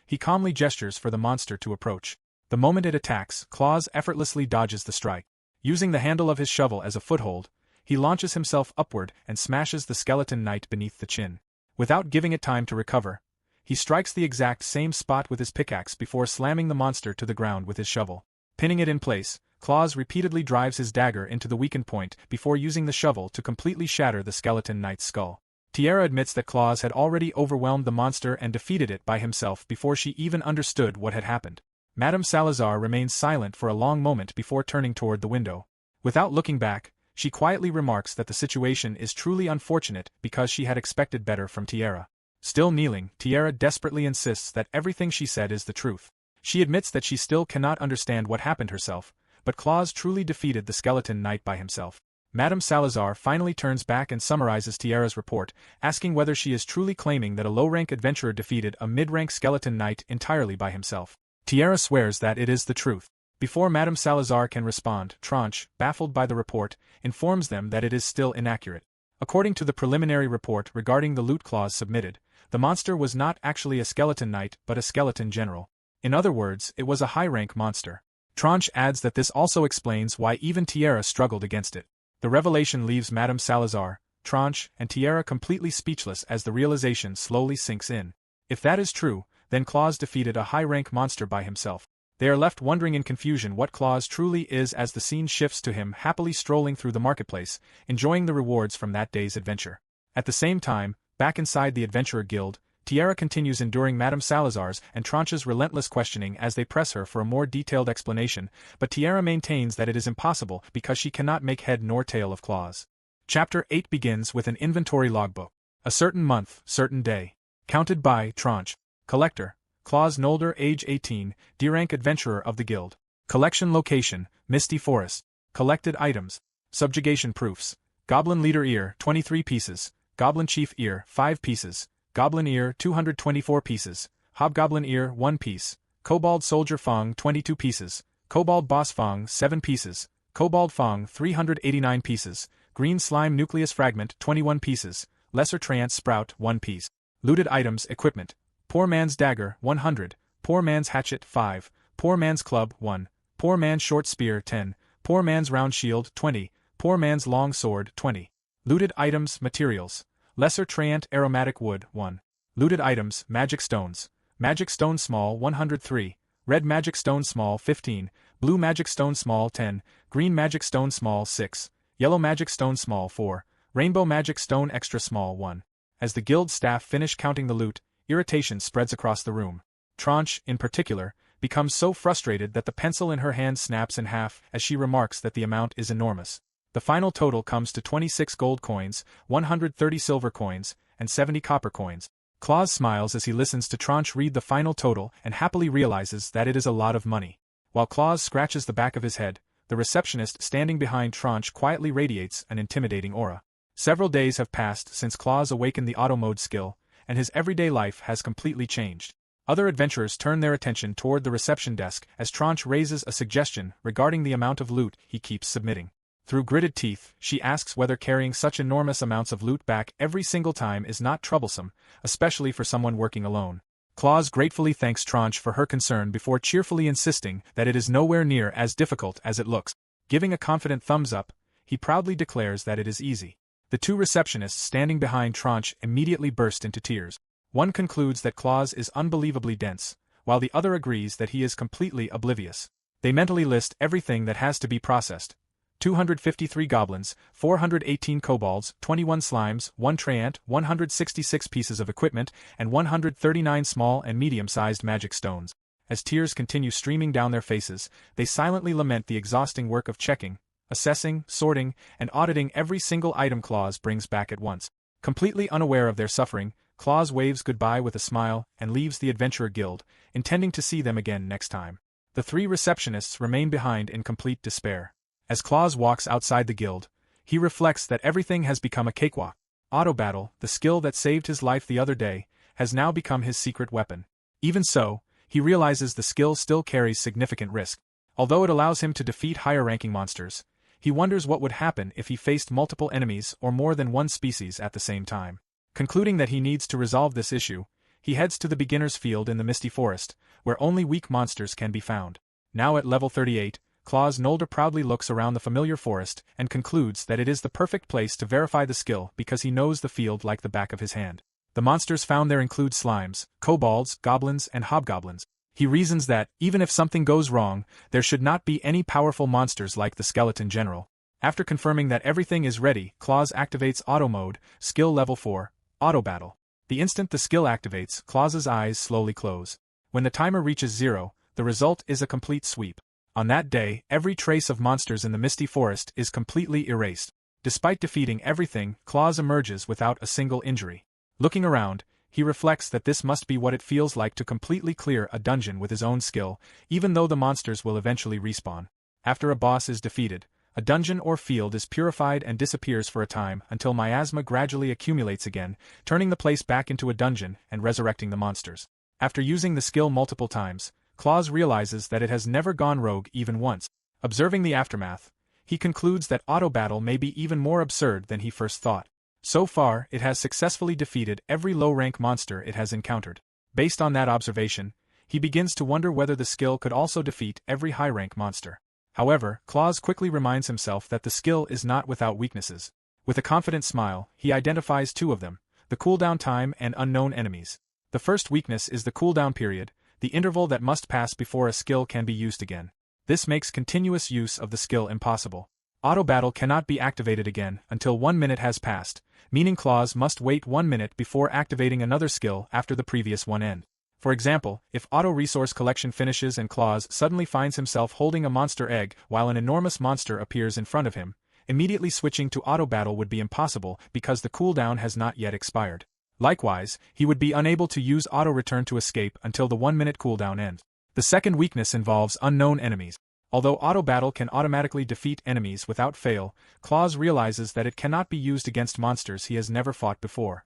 He calmly gestures for the monster to approach. The moment it attacks, Claus effortlessly dodges the strike. Using the handle of his shovel as a foothold, he launches himself upward and smashes the skeleton knight beneath the chin. Without giving it time to recover, he strikes the exact same spot with his pickaxe before slamming the monster to the ground with his shovel. Pinning it in place, Claus repeatedly drives his dagger into the weakened point before using the shovel to completely shatter the skeleton knight's skull. Tiara admits that Claus had already overwhelmed the monster and defeated it by himself before she even understood what had happened. Madame Salazar remains silent for a long moment before turning toward the window. Without looking back, she quietly remarks that the situation is truly unfortunate because she had expected better from Tiara. Still kneeling, Tiara desperately insists that everything she said is the truth. She admits that she still cannot understand what happened herself, but Claus truly defeated the skeleton knight by himself. Madame Salazar finally turns back and summarizes Tiara's report, asking whether she is truly claiming that a low-rank adventurer defeated a mid-rank skeleton knight entirely by himself. Tiara swears that it is the truth. Before Madame Salazar can respond, Tranche, baffled by the report, informs them that it is still inaccurate. According to the preliminary report regarding the loot clause submitted, the monster was not actually a skeleton knight but a skeleton general. In other words, it was a high-rank monster. Tranche adds that this also explains why even Tiara struggled against it. The revelation leaves Madame Salazar, Tranche, and Tiara completely speechless as the realization slowly sinks in. If that is true, then Claus defeated a high-rank monster by himself. They are left wondering in confusion what Claus truly is as the scene shifts to him happily strolling through the marketplace, enjoying the rewards from that day's adventure. At the same time, back inside the Adventurer Guild, Tiara continues enduring Madame Salazar's and Tranche's relentless questioning as they press her for a more detailed explanation, but Tiara maintains that it is impossible because she cannot make head nor tail of Claus. Chapter 8 begins with an inventory logbook. A certain month, certain day. Counted by Tranche. Collector, Claus Nolder, age 18, D-rank adventurer of the guild. Collection location, Misty Forest. Collected items. Subjugation proofs. Goblin leader ear, 23 pieces. Goblin chief ear, 5 pieces. Goblin ear, 224 pieces. Hobgoblin ear, 1 piece. Kobold soldier fang, 22 pieces. Kobold boss fang, 7 pieces. Kobold fang, 389 pieces. Green slime nucleus fragment, 21 pieces. Lesser treant sprout, 1 piece. Looted items, equipment. Poor man's dagger, 100. Poor man's hatchet, 5. Poor man's club, 1. Poor man's short spear, 10. Poor man's round shield, 20. Poor man's long sword, 20. Looted items, materials. Lesser treant aromatic wood, 1. Looted items, magic stones. Magic stone small, 103. Red magic stone small, 15. Blue magic stone small, 10. Green magic stone small, 6. Yellow magic stone small, 4. Rainbow magic stone extra small, 1. As the guild staff finish counting the loot, irritation spreads across the room. Tranche, in particular, becomes so frustrated that the pencil in her hand snaps in half as she remarks that the amount is enormous. The final total comes to 26 gold coins, 130 silver coins, and 70 copper coins. Claus smiles as he listens to Tranche read the final total and happily realizes that it is a lot of money. While Claus scratches the back of his head, the receptionist standing behind Tranche quietly radiates an intimidating aura. Several days have passed since Claus awakened the auto mode skill, and his everyday life has completely changed. Other adventurers turn their attention toward the reception desk as Tranche raises a suggestion regarding the amount of loot he keeps submitting. Through gritted teeth, she asks whether carrying such enormous amounts of loot back every single time is not troublesome, especially for someone working alone. Claus gratefully thanks Tranche for her concern before cheerfully insisting that it is nowhere near as difficult as it looks. Giving a confident thumbs up, he proudly declares that it is easy. The two receptionists standing behind Tranche immediately burst into tears. One concludes that Claus is unbelievably dense, while the other agrees that he is completely oblivious. They mentally list everything that has to be processed. 253 goblins, 418 kobolds, 21 slimes, 1 treant, 166 pieces of equipment, and 139 small and medium-sized magic stones. As tears continue streaming down their faces, they silently lament the exhausting work of checking, assessing, sorting, and auditing every single item Claus brings back at once. Completely unaware of their suffering, Claus waves goodbye with a smile and leaves the Adventurer Guild, intending to see them again next time. The three receptionists remain behind in complete despair. As Claus walks outside the guild, he reflects that everything has become a cakewalk. Auto battle, the skill that saved his life the other day, has now become his secret weapon. Even so, he realizes the skill still carries significant risk. Although it allows him to defeat higher-ranking monsters, he wonders what would happen if he faced multiple enemies or more than one species at the same time. Concluding that he needs to resolve this issue, he heads to the beginner's field in the Misty Forest, where only weak monsters can be found. Now at level 38, Claus Nolder proudly looks around the familiar forest and concludes that it is the perfect place to verify the skill because he knows the field like the back of his hand. The monsters found there include slimes, kobolds, goblins, and hobgoblins. He reasons that, even if something goes wrong, there should not be any powerful monsters like the Skeleton General. After confirming that everything is ready, Claus activates Auto Mode, Skill Level 4, Auto Battle. The instant the skill activates, Claus's eyes slowly close. When the timer reaches 0, the result is a complete sweep. On that day, every trace of monsters in the Misty Forest is completely erased. Despite defeating everything, Claus emerges without a single injury. Looking around, he reflects that this must be what it feels like to completely clear a dungeon with his own skill, even though the monsters will eventually respawn. After a boss is defeated, a dungeon or field is purified and disappears for a time until miasma gradually accumulates again, turning the place back into a dungeon and resurrecting the monsters. After using the skill multiple times, Claus realizes that it has never gone rogue even once. Observing the aftermath, he concludes that auto battle may be even more absurd than he first thought. So far, it has successfully defeated every low-rank monster it has encountered. Based on that observation, he begins to wonder whether the skill could also defeat every high-rank monster. However, Claus quickly reminds himself that the skill is not without weaknesses. With a confident smile, he identifies two of them, the cooldown time and unknown enemies. The first weakness is the cooldown period, the interval that must pass before a skill can be used again. This makes continuous use of the skill impossible. Auto battle cannot be activated again until 1 minute has passed, meaning Claus must wait 1 minute before activating another skill after the previous one ends. For example, if auto resource collection finishes and Claus suddenly finds himself holding a monster egg while an enormous monster appears in front of him, immediately switching to auto battle would be impossible because the cooldown has not yet expired. Likewise, he would be unable to use auto return to escape until the 1 minute cooldown ends. The second weakness involves unknown enemies. Although auto battle can automatically defeat enemies without fail, Claus realizes that it cannot be used against monsters he has never fought before.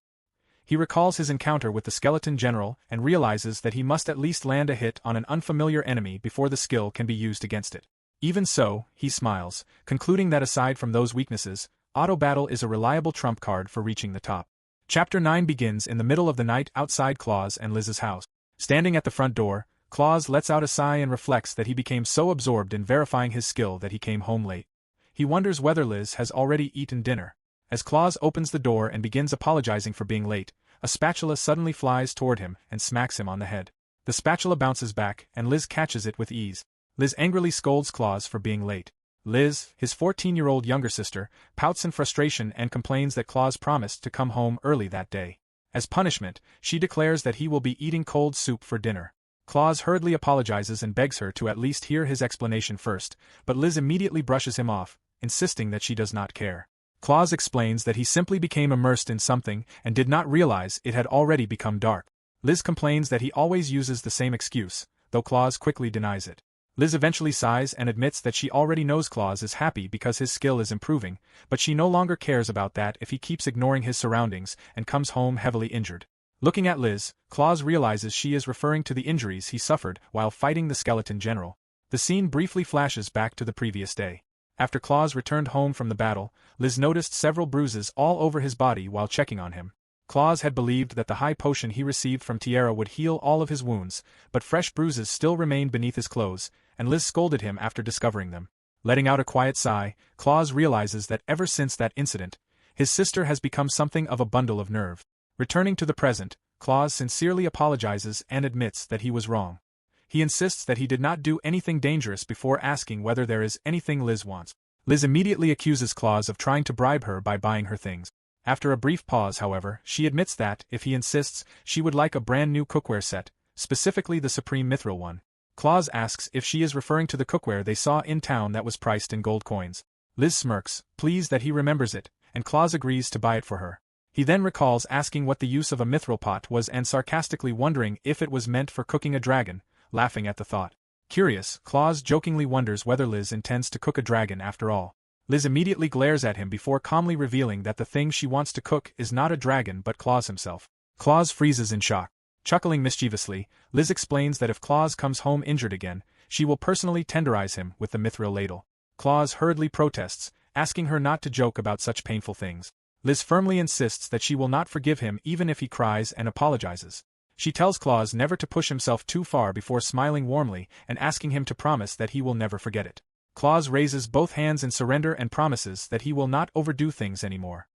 He recalls his encounter with the Skeleton General and realizes that he must at least land a hit on an unfamiliar enemy before the skill can be used against it. Even so, he smiles, concluding that aside from those weaknesses, auto battle is a reliable trump card for reaching the top. Chapter 9 begins in the middle of the night outside Claus and Liz's house. Standing at the front door, Claus lets out a sigh and reflects that he became so absorbed in verifying his skill that he came home late. He wonders whether Liz has already eaten dinner. As Claus opens the door and begins apologizing for being late, a spatula suddenly flies toward him and smacks him on the head. The spatula bounces back and Liz catches it with ease. Liz angrily scolds Claus for being late. Liz, his 14-year-old younger sister, pouts in frustration and complains that Claus promised to come home early that day. As punishment, she declares that he will be eating cold soup for dinner. Claus hurriedly apologizes and begs her to at least hear his explanation first, but Liz immediately brushes him off, insisting that she does not care. Claus explains that he simply became immersed in something and did not realize it had already become dark. Liz complains that he always uses the same excuse, though Claus quickly denies it. Liz eventually sighs and admits that she already knows Claus is happy because his skill is improving, but she no longer cares about that if he keeps ignoring his surroundings and comes home heavily injured. Looking at Liz, Claus realizes she is referring to the injuries he suffered while fighting the skeleton general. The scene briefly flashes back to the previous day. After Claus returned home from the battle, Liz noticed several bruises all over his body while checking on him. Claus had believed that the high potion he received from Tierra would heal all of his wounds, but fresh bruises still remained beneath his clothes, and Liz scolded him after discovering them. Letting out a quiet sigh, Claus realizes that ever since that incident, his sister has become something of a bundle of nerve. Returning to the present, Claus sincerely apologizes and admits that he was wrong. He insists that he did not do anything dangerous before asking whether there is anything Liz wants. Liz immediately accuses Claus of trying to bribe her by buying her things. After a brief pause, however, she admits that, if he insists, she would like a brand new cookware set, specifically the Supreme Mithril one. Claus asks if she is referring to the cookware they saw in town that was priced in gold coins. Liz smirks, pleased that he remembers it, and Claus agrees to buy it for her. He then recalls asking what the use of a mithril pot was and sarcastically wondering if it was meant for cooking a dragon, laughing at the thought. Curious, Claus jokingly wonders whether Liz intends to cook a dragon after all. Liz immediately glares at him before calmly revealing that the thing she wants to cook is not a dragon but Claus himself. Claus freezes in shock. Chuckling mischievously, Liz explains that if Claus comes home injured again, she will personally tenderize him with the mithril ladle. Claus hurriedly protests, asking her not to joke about such painful things. Liz firmly insists that she will not forgive him even if he cries and apologizes. She tells Claus never to push himself too far before smiling warmly and asking him to promise that he will never forget it. Claus raises both hands in surrender and promises that he will not overdo things anymore.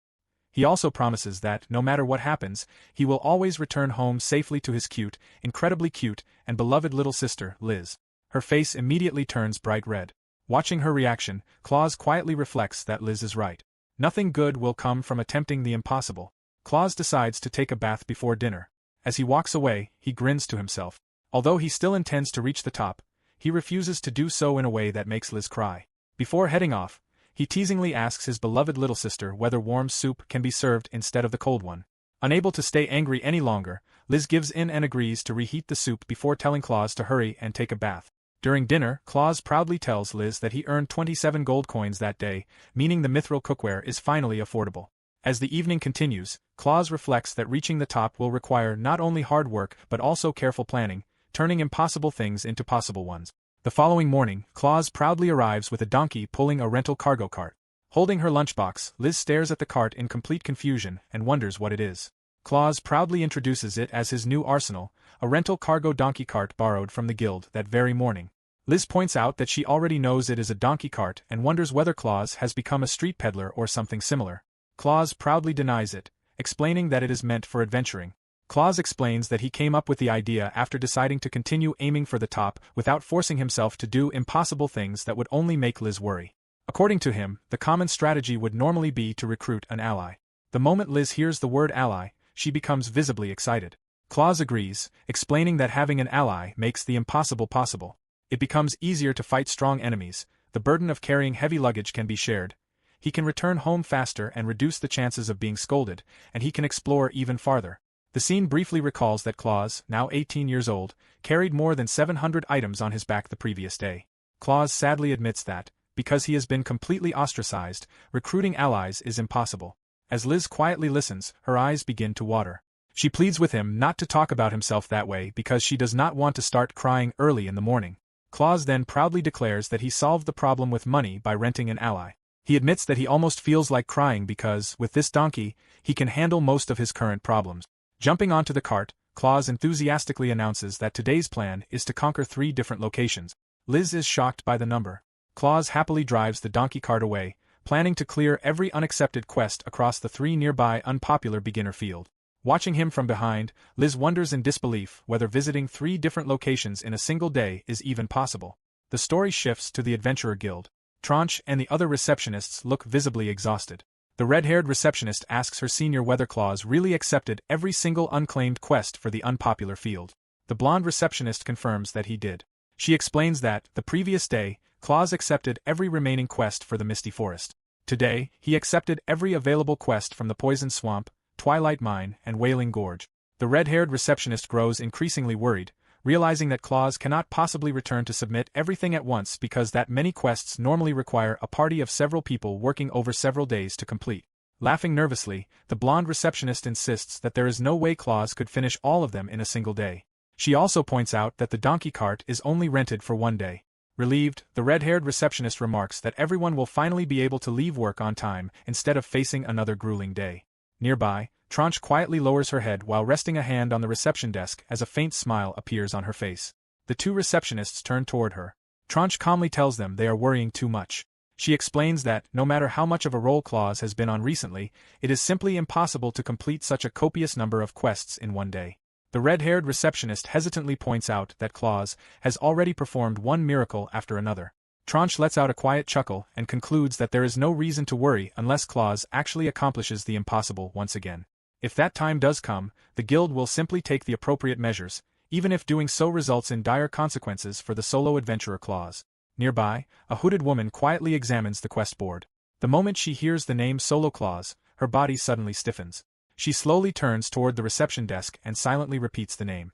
He also promises that, no matter what happens, he will always return home safely to his cute, incredibly cute, and beloved little sister, Liz. Her face immediately turns bright red. Watching her reaction, Claus quietly reflects that Liz is right. Nothing good will come from attempting the impossible. Claus decides to take a bath before dinner. As he walks away, he grins to himself. Although he still intends to reach the top, he refuses to do so in a way that makes Liz cry. Before heading off, he teasingly asks his beloved little sister whether warm soup can be served instead of the cold one. Unable to stay angry any longer, Liz gives in and agrees to reheat the soup before telling Claus to hurry and take a bath. During dinner, Claus proudly tells Liz that he earned 27 gold coins that day, meaning the mithril cookware is finally affordable. As the evening continues, Claus reflects that reaching the top will require not only hard work but also careful planning, turning impossible things into possible ones. The following morning, Claus proudly arrives with a donkey pulling a rental cargo cart. Holding her lunchbox, Liz stares at the cart in complete confusion and wonders what it is. Claus proudly introduces it as his new arsenal, a rental cargo donkey cart borrowed from the guild that very morning. Liz points out that she already knows it is a donkey cart and wonders whether Claus has become a street peddler or something similar. Claus proudly denies it, explaining that it is meant for adventuring. Claus explains that he came up with the idea after deciding to continue aiming for the top without forcing himself to do impossible things that would only make Liz worry. According to him, the common strategy would normally be to recruit an ally. The moment Liz hears the word ally, she becomes visibly excited. Claus agrees, explaining that having an ally makes the impossible possible. It becomes easier to fight strong enemies, the burden of carrying heavy luggage can be shared. He can return home faster and reduce the chances of being scolded, and he can explore even farther. The scene briefly recalls that Claus, now 18 years old, carried more than 700 items on his back the previous day. Claus sadly admits that, because he has been completely ostracized, recruiting allies is impossible. As Liz quietly listens, her eyes begin to water. She pleads with him not to talk about himself that way because she does not want to start crying early in the morning. Claus then proudly declares that he solved the problem with money by renting an ally. He admits that he almost feels like crying because, with this donkey, he can handle most of his current problems. Jumping onto the cart, Claus enthusiastically announces that today's plan is to conquer 3 different locations. Liz is shocked by the number. Claus happily drives the donkey cart away, planning to clear every unaccepted quest across the 3 nearby unpopular beginner field. Watching him from behind, Liz wonders in disbelief whether visiting 3 different locations in a single day is even possible. The story shifts to the Adventurer Guild. Tranche and the other receptionists look visibly exhausted. The red-haired receptionist asks her senior whether Claus really accepted every single unclaimed quest for the unpopular field. The blonde receptionist confirms that he did. She explains that, the previous day, Claus accepted every remaining quest for the Misty Forest. Today, he accepted every available quest from the Poison Swamp, Twilight Mine, and Wailing Gorge. The red-haired receptionist grows increasingly worried, realizing that Claus cannot possibly return to submit everything at once because that many quests normally require a party of several people working over several days to complete. Laughing nervously, the blonde receptionist insists that there is no way Claus could finish all of them in a single day. She also points out that the donkey cart is only rented for 1 day. Relieved, the red-haired receptionist remarks that everyone will finally be able to leave work on time instead of facing another grueling day. Nearby, Tranche quietly lowers her head while resting a hand on the reception desk as a faint smile appears on her face. The two receptionists turn toward her. Tranche calmly tells them they are worrying too much. She explains that, no matter how much of a role Claus has been on recently, it is simply impossible to complete such a copious number of quests in 1 day. The red-haired receptionist hesitantly points out that Claus has already performed one miracle after another. Tranche lets out a quiet chuckle and concludes that there is no reason to worry unless Claus actually accomplishes the impossible once again. If that time does come, the guild will simply take the appropriate measures, even if doing so results in dire consequences for the solo adventurer Claus. Nearby, a hooded woman quietly examines the quest board. The moment she hears the name Solo Claus, her body suddenly stiffens. She slowly turns toward the reception desk and silently repeats the name.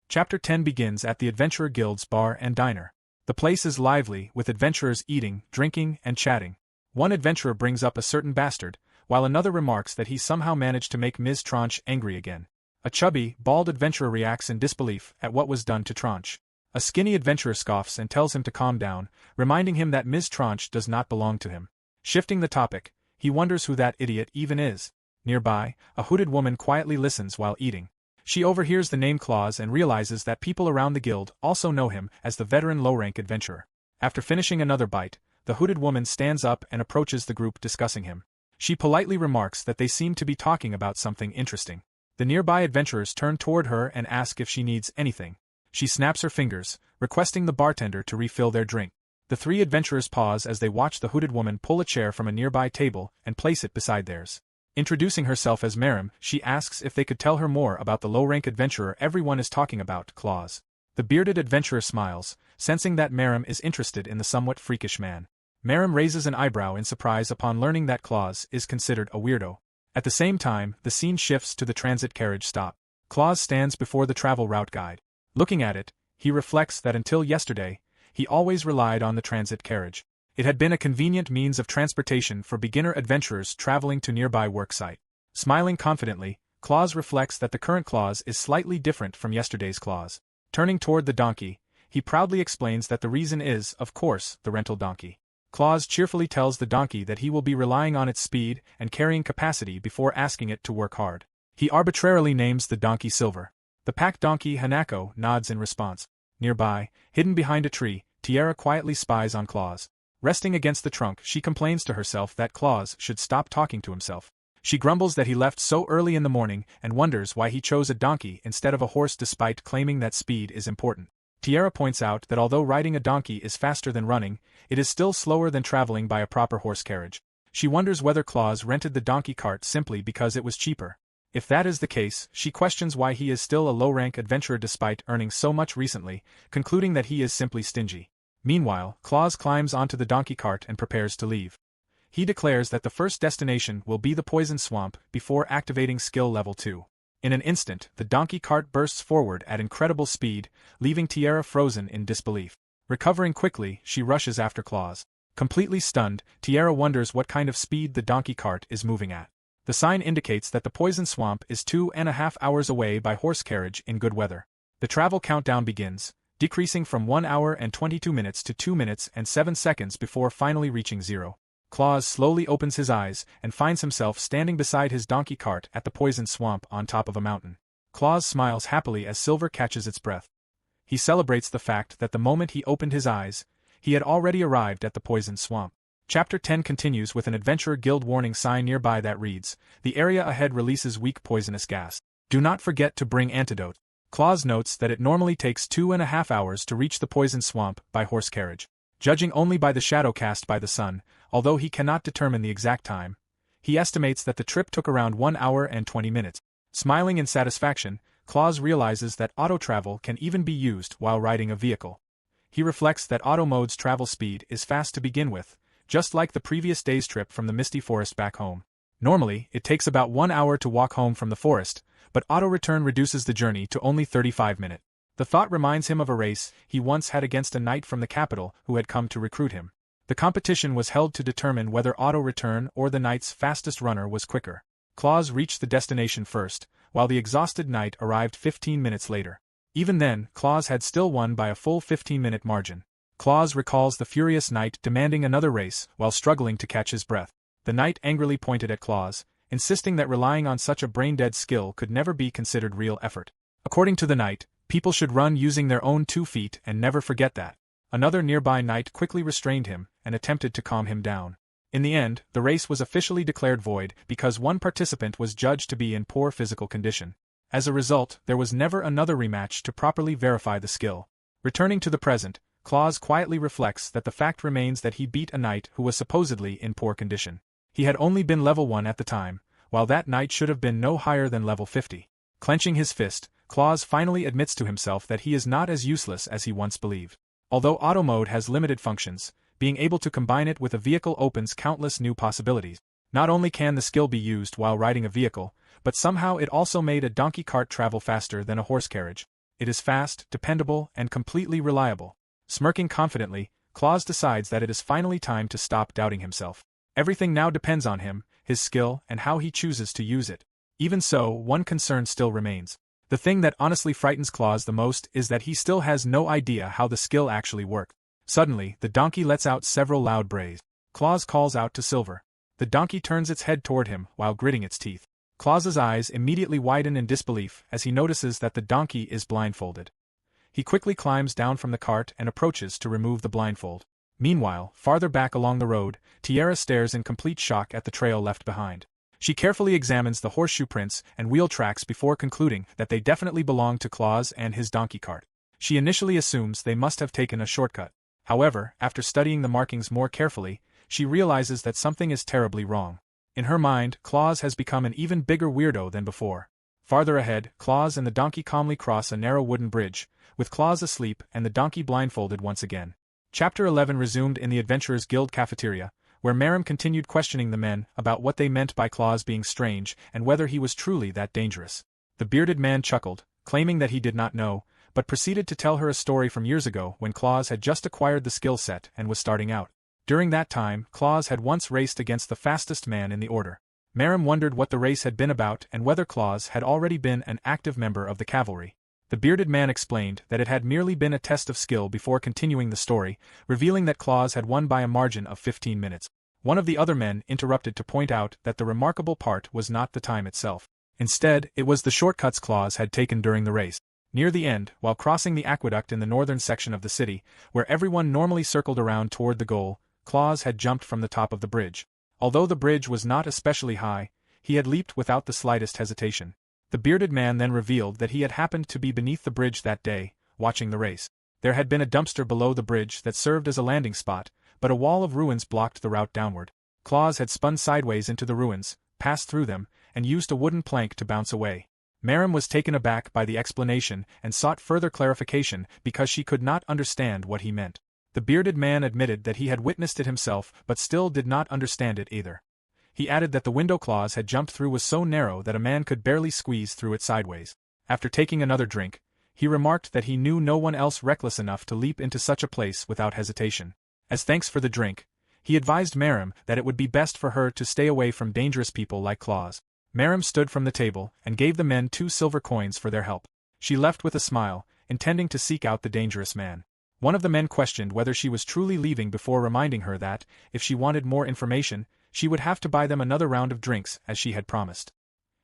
Chapter 10 begins at the Adventurer Guild's bar and diner. The place is lively, with adventurers eating, drinking, and chatting. One adventurer brings up a certain bastard, while another remarks that he somehow managed to make Ms. Tranche angry again. A chubby, bald adventurer reacts in disbelief at what was done to Tranche. A skinny adventurer scoffs and tells him to calm down, reminding him that Ms. Tranche does not belong to him. Shifting the topic, he wonders who that idiot even is. Nearby, a hooded woman quietly listens while eating. She overhears the name Claus and realizes that people around the guild also know him as the veteran low-rank adventurer. After finishing another bite, the hooded woman stands up and approaches the group discussing him. She politely remarks that they seem to be talking about something interesting. The nearby adventurers turn toward her and ask if she needs anything. She snaps her fingers, requesting the bartender to refill their drink. The three adventurers pause as they watch the hooded woman pull a chair from a nearby table and place it beside theirs. Introducing herself as Miemai, she asks if they could tell her more about the low-rank adventurer everyone is talking about, Claus. The bearded adventurer smiles, sensing that Miemai is interested in the somewhat freakish man. Miemai raises an eyebrow in surprise upon learning that Claus is considered a weirdo. At the same time, the scene shifts to the transit carriage stop. Claus stands before the travel route guide. Looking at it, he reflects that until yesterday, he always relied on the transit carriage. It had been a convenient means of transportation for beginner adventurers traveling to nearby worksite. Smiling confidently, Claus reflects that the current Claus is slightly different from yesterday's Claus. Turning toward the donkey, he proudly explains that the reason is, of course, the rental donkey. Claus cheerfully tells the donkey that he will be relying on its speed and carrying capacity before asking it to work hard. He arbitrarily names the donkey Silver. The pack donkey Hanako nods in response. Nearby, hidden behind a tree, Tiara quietly spies on Claus. Resting against the trunk, she complains to herself that Claus should stop talking to himself. She grumbles that he left so early in the morning and wonders why he chose a donkey instead of a horse despite claiming that speed is important. Tiara points out that although riding a donkey is faster than running, it is still slower than traveling by a proper horse carriage. She wonders whether Claus rented the donkey cart simply because it was cheaper. If that is the case, she questions why he is still a low-rank adventurer despite earning so much recently, concluding that he is simply stingy. Meanwhile, Claus climbs onto the donkey cart and prepares to leave. He declares that the first destination will be the Poison Swamp before activating skill level 2. In an instant, the donkey cart bursts forward at incredible speed, leaving Tiara frozen in disbelief. Recovering quickly, she rushes after Claus. Completely stunned, Tiara wonders what kind of speed the donkey cart is moving at. The sign indicates that the Poison Swamp is 2.5 hours away by horse carriage in good weather. The travel countdown begins, decreasing from 1 hour and 22 minutes to 2 minutes and 7 seconds before finally reaching 0. Claus slowly opens his eyes and finds himself standing beside his donkey cart at the Poison Swamp on top of a mountain. Claus smiles happily as Silver catches its breath. He celebrates the fact that the moment he opened his eyes, he had already arrived at the Poison Swamp. Chapter 10 continues with an Adventurer Guild warning sign nearby that reads, "The area ahead releases weak poisonous gas. Do not forget to bring antidote." Claus notes that it normally takes 2.5 hours to reach the Poison Swamp by horse carriage. Judging only by the shadow cast by the sun, although he cannot determine the exact time, he estimates that the trip took around 1 hour and 20 minutes. Smiling in satisfaction, Claus realizes that auto-travel can even be used while riding a vehicle. He reflects that auto mode's travel speed is fast to begin with, just like the previous day's trip from the misty forest back home. Normally, it takes about 1 hour to walk home from the forest, but auto-return reduces the journey to only 35 minutes. The thought reminds him of a race he once had against a knight from the capital who had come to recruit him. The competition was held to determine whether auto-return or the knight's fastest runner was quicker. Claus reached the destination first, while the exhausted knight arrived 15 minutes later. Even then, Claus had still won by a full 15-minute margin. Claus recalls the furious knight demanding another race while struggling to catch his breath. The knight angrily pointed at Claus, insisting that relying on such a brain-dead skill could never be considered real effort. According to the knight, people should run using their own 2 feet and never forget that. Another nearby knight quickly restrained him and attempted to calm him down. In the end, the race was officially declared void because one participant was judged to be in poor physical condition. As a result, there was never another rematch to properly verify the skill. Returning to the present, Claus quietly reflects that the fact remains that he beat a knight who was supposedly in poor condition. He had only been level 1 at the time, while that knight should have been no higher than level 50. Clenching his fist, Claus finally admits to himself that he is not as useless as he once believed. Although auto mode has limited functions, being able to combine it with a vehicle opens countless new possibilities. Not only can the skill be used while riding a vehicle, but somehow it also made a donkey cart travel faster than a horse carriage. It is fast, dependable, and completely reliable. Smirking confidently, Claus decides that it is finally time to stop doubting himself. Everything now depends on him, his skill, and how he chooses to use it. Even so, one concern still remains. The thing that honestly frightens Claus the most is that he still has no idea how the skill actually works. Suddenly, the donkey lets out several loud brays. Claus calls out to Silver. The donkey turns its head toward him while gritting its teeth. Claus's eyes immediately widen in disbelief as he notices that the donkey is blindfolded. He quickly climbs down from the cart and approaches to remove the blindfold. Meanwhile, farther back along the road, Tiara stares in complete shock at the trail left behind. She carefully examines the horseshoe prints and wheel tracks before concluding that they definitely belong to Claus and his donkey cart. She initially assumes they must have taken a shortcut. However, after studying the markings more carefully, she realizes that something is terribly wrong. In her mind, Claus has become an even bigger weirdo than before. Farther ahead, Claus and the donkey calmly cross a narrow wooden bridge, with Claus asleep and the donkey blindfolded once again. Chapter 11 resumed in the Adventurers Guild cafeteria, where Miemai continued questioning the men about what they meant by Claus being strange and whether he was truly that dangerous. The bearded man chuckled, claiming that he did not know, but proceeded to tell her a story from years ago when Claus had just acquired the skill set and was starting out. During that time, Claus had once raced against the fastest man in the order. Miemai wondered what the race had been about and whether Claus had already been an active member of the cavalry. The bearded man explained that it had merely been a test of skill before continuing the story, revealing that Claus had won by a margin of 15 minutes. One of the other men interrupted to point out that the remarkable part was not the time itself. Instead, it was the shortcuts Claus had taken during the race. Near the end, while crossing the aqueduct in the northern section of the city, where everyone normally circled around toward the goal, Claus had jumped from the top of the bridge. Although the bridge was not especially high, he had leaped without the slightest hesitation. The bearded man then revealed that he had happened to be beneath the bridge that day, watching the race. There had been a dumpster below the bridge that served as a landing spot, but a wall of ruins blocked the route downward. Claus had spun sideways into the ruins, passed through them, and used a wooden plank to bounce away. Miemai was taken aback by the explanation and sought further clarification because she could not understand what he meant. The bearded man admitted that he had witnessed it himself but still did not understand it either. He added that the window Claus had jumped through was so narrow that a man could barely squeeze through it sideways. After taking another drink, he remarked that he knew no one else reckless enough to leap into such a place without hesitation. As thanks for the drink, he advised Miemai that it would be best for her to stay away from dangerous people like Claus. Miemai stood from the table and gave the men 2 silver coins for their help. She left with a smile, intending to seek out the dangerous man. One of the men questioned whether she was truly leaving before reminding her that, if she wanted more information, she would have to buy them another round of drinks as she had promised.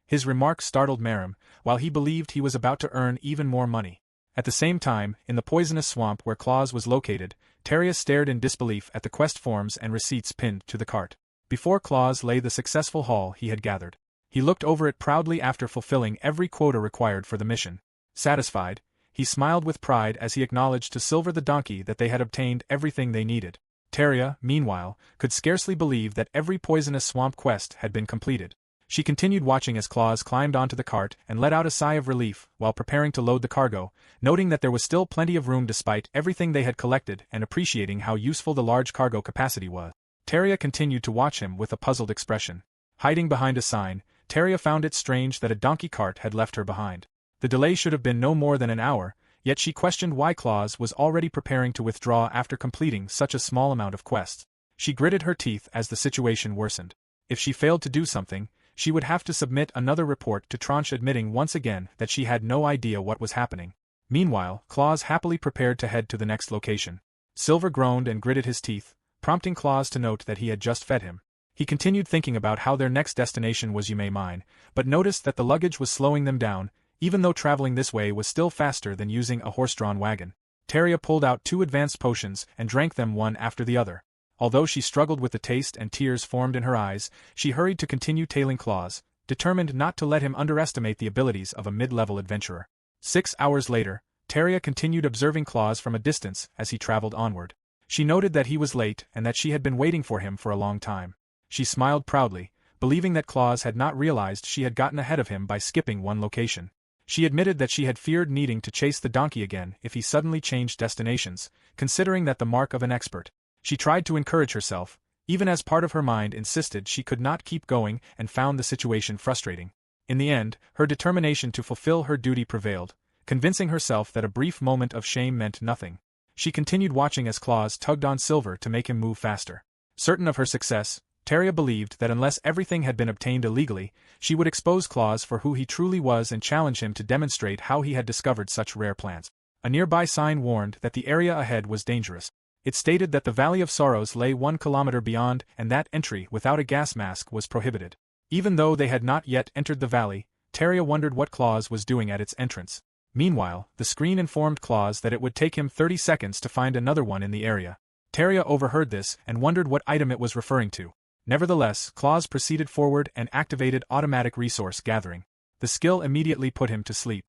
His remark startled Miemai, while he believed he was about to earn even more money. At the same time, in the poisonous swamp where Claus was located, Teria stared in disbelief at the quest forms and receipts pinned to the cart. Before Claus lay the successful haul he had gathered. He looked over it proudly after fulfilling every quota required for the mission. Satisfied, he smiled with pride as he acknowledged to Silver the donkey that they had obtained everything they needed. Teria, meanwhile, could scarcely believe that every poisonous swamp quest had been completed. She continued watching as Claus climbed onto the cart and let out a sigh of relief while preparing to load the cargo, noting that there was still plenty of room despite everything they had collected and appreciating how useful the large cargo capacity was. Teria continued to watch him with a puzzled expression. Hiding behind a sign, Teria found it strange that a donkey cart had left her behind. The delay should have been no more than an hour, yet she questioned why Claus was already preparing to withdraw after completing such a small amount of quests. She gritted her teeth as the situation worsened. If she failed to do something, she would have to submit another report to Tranche admitting once again that she had no idea what was happening. Meanwhile, Claus happily prepared to head to the next location. Silver groaned and gritted his teeth, prompting Claus to note that he had just fed him. He continued thinking about how their next destination was Miemai-chan, but noticed that the luggage was slowing them down, even though traveling this way was still faster than using a horse-drawn wagon. Teria pulled out 2 advanced potions and drank them one after the other. Although she struggled with the taste and tears formed in her eyes, she hurried to continue tailing Claus, determined not to let him underestimate the abilities of a mid-level adventurer. 6 hours later, Teria continued observing Claus from a distance as he traveled onward. She noted that he was late and that she had been waiting for him for a long time. She smiled proudly, believing that Claus had not realized she had gotten ahead of him by skipping one location. She admitted that she had feared needing to chase the donkey again if he suddenly changed destinations, considering that the mark of an expert. She tried to encourage herself, even as part of her mind insisted she could not keep going and found the situation frustrating. In the end, her determination to fulfill her duty prevailed, convincing herself that a brief moment of shame meant nothing. She continued watching as Claus tugged on Silver to make him move faster. Certain of her success, Teria believed that unless everything had been obtained illegally, she would expose Claus for who he truly was and challenge him to demonstrate how he had discovered such rare plants. A nearby sign warned that the area ahead was dangerous. It stated that the Valley of Sorrows lay 1 kilometer beyond and that entry without a gas mask was prohibited. Even though they had not yet entered the valley, Teria wondered what Claus was doing at its entrance. Meanwhile, the screen informed Claus that it would take him 30 seconds to find another one in the area. Teria overheard this and wondered what item it was referring to. Nevertheless, Claus proceeded forward and activated automatic resource gathering. The skill immediately put him to sleep.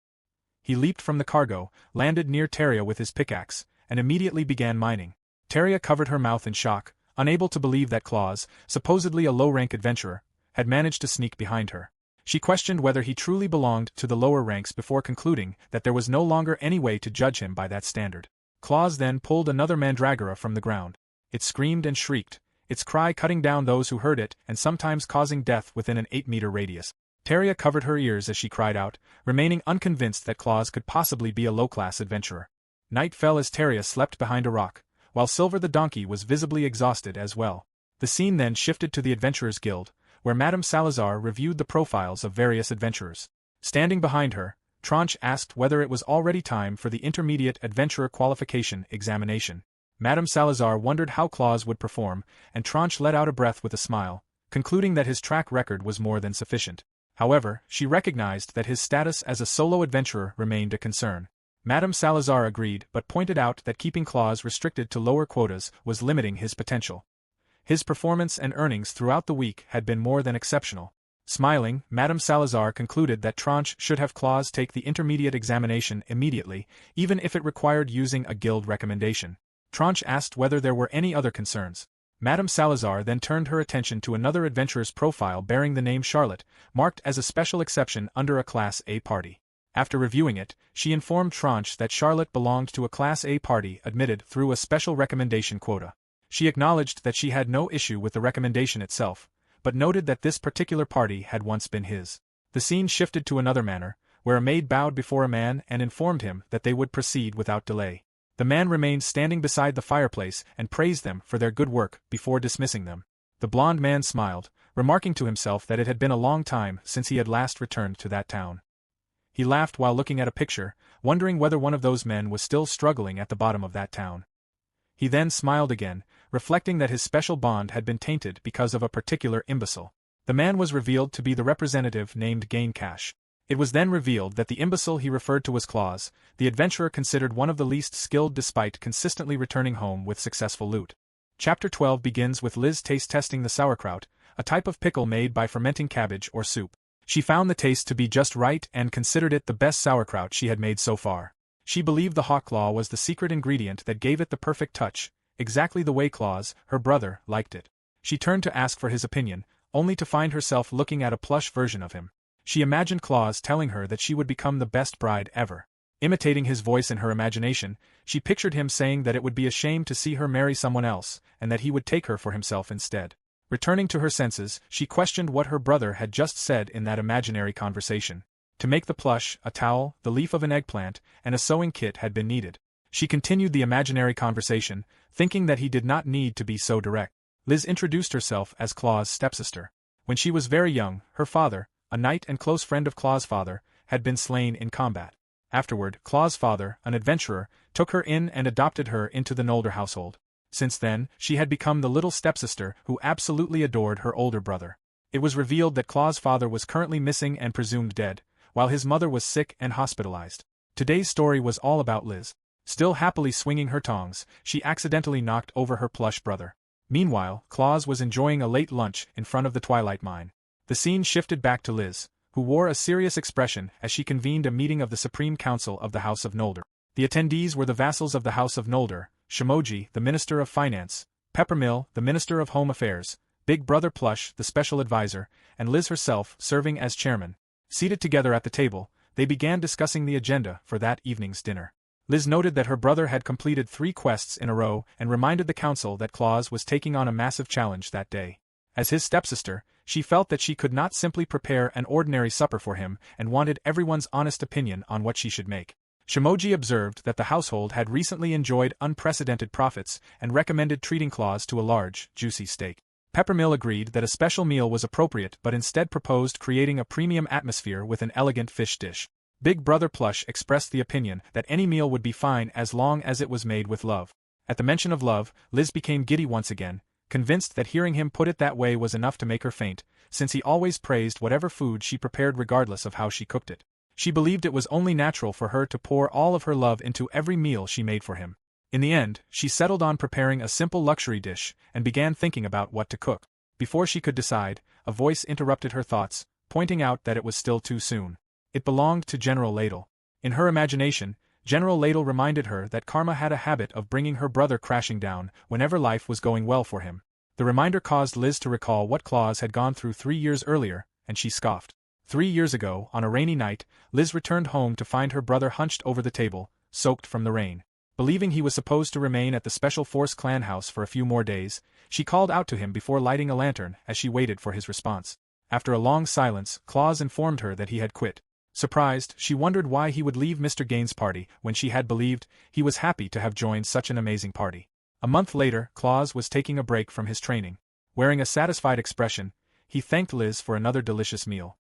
He leaped from the cargo, landed near Teria with his pickaxe, and immediately began mining. Teria covered her mouth in shock, unable to believe that Claus, supposedly a low-rank adventurer, had managed to sneak behind her. She questioned whether he truly belonged to the lower ranks before concluding that there was no longer any way to judge him by that standard. Claus then pulled another mandragora from the ground. It screamed and shrieked, its cry cutting down those who heard it and sometimes causing death within an 8-meter radius. Teria covered her ears as she cried out, remaining unconvinced that Claus could possibly be a low-class adventurer. Night fell as Teria slept behind a rock, while Silver the donkey was visibly exhausted as well. The scene then shifted to the Adventurers Guild, where Madame Salazar reviewed the profiles of various adventurers. Standing behind her, Tranche asked whether it was already time for the Intermediate Adventurer Qualification examination. Madame Salazar wondered how Claus would perform, and Tranche let out a breath with a smile, concluding that his track record was more than sufficient. However, she recognized that his status as a solo adventurer remained a concern. Madame Salazar agreed but pointed out that keeping Claus restricted to lower quotas was limiting his potential. His performance and earnings throughout the week had been more than exceptional. Smiling, Madame Salazar concluded that Tranche should have Claus take the intermediate examination immediately, even if it required using a guild recommendation. Tranche asked whether there were any other concerns. Madame Salazar then turned her attention to another adventurer's profile bearing the name Charlotte, marked as a special exception under a Class A party. After reviewing it, she informed Tranche that Charlotte belonged to a Class A party admitted through a special recommendation quota. She acknowledged that she had no issue with the recommendation itself, but noted that this particular party had once been his. The scene shifted to another manor, where a maid bowed before a man and informed him that they would proceed without delay. The man remained standing beside the fireplace and praised them for their good work before dismissing them. The blond man smiled, remarking to himself that it had been a long time since he had last returned to that town. He laughed while looking at a picture, wondering whether one of those men was still struggling at the bottom of that town. He then smiled again, reflecting that his special bond had been tainted because of a particular imbecile. The man was revealed to be the representative named Gain Cash. It was then revealed that the imbecile he referred to was Claus, the adventurer considered one of the least skilled despite consistently returning home with successful loot. Chapter 12 begins with Liz taste testing the sauerkraut, a type of pickle made by fermenting cabbage or soup. She found the taste to be just right and considered it the best sauerkraut she had made so far. She believed the hawk claw was the secret ingredient that gave it the perfect touch, exactly the way Claus, her brother, liked it. She turned to ask for his opinion, only to find herself looking at a plush version of him. She imagined Claus telling her that she would become the best bride ever. Imitating his voice in her imagination, she pictured him saying that it would be a shame to see her marry someone else, and that he would take her for himself instead. Returning to her senses, she questioned what her brother had just said in that imaginary conversation. To make the plush, a towel, the leaf of an eggplant, and a sewing kit had been needed. She continued the imaginary conversation, thinking that he did not need to be so direct. Liz introduced herself as Claus' stepsister. When she was very young, her father, a knight and close friend of Claus' father, had been slain in combat. Afterward, Claus' father, an adventurer, took her in and adopted her into the Nolder household. Since then, she had become the little stepsister who absolutely adored her older brother. It was revealed that Claus' father was currently missing and presumed dead, while his mother was sick and hospitalized. Today's story was all about Liz. Still happily swinging her tongs, she accidentally knocked over her plush brother. Meanwhile, Claus was enjoying a late lunch in front of the Twilight Mine. The scene shifted back to Liz, who wore a serious expression as she convened a meeting of the Supreme Council of the House of Nolder. The attendees were the vassals of the House of Nolder, Shimoji, the Minister of Finance, Peppermill, the Minister of Home Affairs, Big Brother Plush, the Special Advisor, and Liz herself serving as chairman. Seated together at the table, they began discussing the agenda for that evening's dinner. Liz noted that her brother had completed 3 quests in a row and reminded the council that Claus was taking on a massive challenge that day. As his stepsister, she felt that she could not simply prepare an ordinary supper for him and wanted everyone's honest opinion on what she should make. Shimoji observed that the household had recently enjoyed unprecedented profits and recommended treating Claus to a large, juicy steak. Peppermill agreed that a special meal was appropriate but instead proposed creating a premium atmosphere with an elegant fish dish. Big Brother Plush expressed the opinion that any meal would be fine as long as it was made with love. At the mention of love, Liz became giddy once again, convinced that hearing him put it that way was enough to make her faint, since he always praised whatever food she prepared regardless of how she cooked it. She believed it was only natural for her to pour all of her love into every meal she made for him. In the end, she settled on preparing a simple luxury dish and began thinking about what to cook. Before she could decide, a voice interrupted her thoughts, pointing out that it was still too soon. It belonged to General Ladle. In her imagination, General Ladle reminded her that karma had a habit of bringing her brother crashing down whenever life was going well for him. The reminder caused Liz to recall what Claus had gone through 3 years earlier, and she scoffed. 3 years ago, on a rainy night, Liz returned home to find her brother hunched over the table, soaked from the rain. Believing he was supposed to remain at the Special Force clan house for a few more days, she called out to him before lighting a lantern as she waited for his response. After a long silence, Claus informed her that he had quit. Surprised, she wondered why he would leave Mr. Gaines' party when she had believed he was happy to have joined such an amazing party. A month later, Claus was taking a break from his training. Wearing a satisfied expression, he thanked Liz for another delicious meal.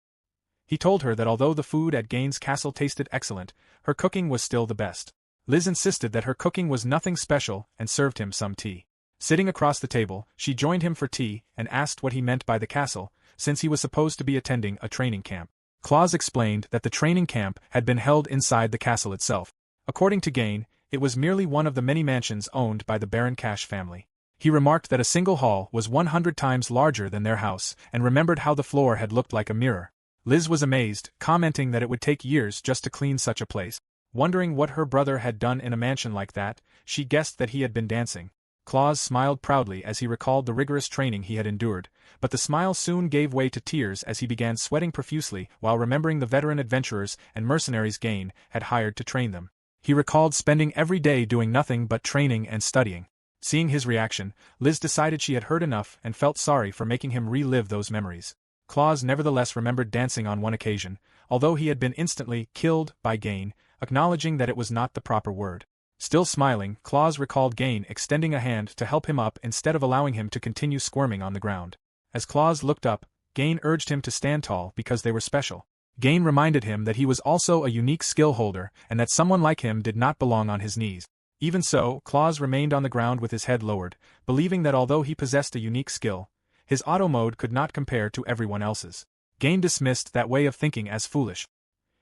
He told her that although the food at Gaines' castle tasted excellent, her cooking was still the best. Liz insisted that her cooking was nothing special and served him some tea. Sitting across the table, she joined him for tea and asked what he meant by the castle, since he was supposed to be attending a training camp. Claus explained that the training camp had been held inside the castle itself. According to Gain, it was merely one of the many mansions owned by the Baron Cash family. He remarked that a single hall was 100 times larger than their house and remembered how the floor had looked like a mirror. Liz was amazed, commenting that it would take years just to clean such a place. Wondering what her brother had done in a mansion like that, she guessed that he had been dancing. Claus smiled proudly as he recalled the rigorous training he had endured, but the smile soon gave way to tears as he began sweating profusely while remembering the veteran adventurers and mercenaries Gain had hired to train them. He recalled spending every day doing nothing but training and studying. Seeing his reaction, Liz decided she had heard enough and felt sorry for making him relive those memories. Claus nevertheless remembered dancing on one occasion, although he had been instantly killed by Gain, acknowledging that it was not the proper word. Still smiling, Claus recalled Gain extending a hand to help him up instead of allowing him to continue squirming on the ground. As Claus looked up, Gain urged him to stand tall because they were special. Gain reminded him that he was also a unique skill holder and that someone like him did not belong on his knees. Even so, Claus remained on the ground with his head lowered, believing that although he possessed a unique skill, his auto mode could not compare to everyone else's. Gain dismissed that way of thinking as foolish.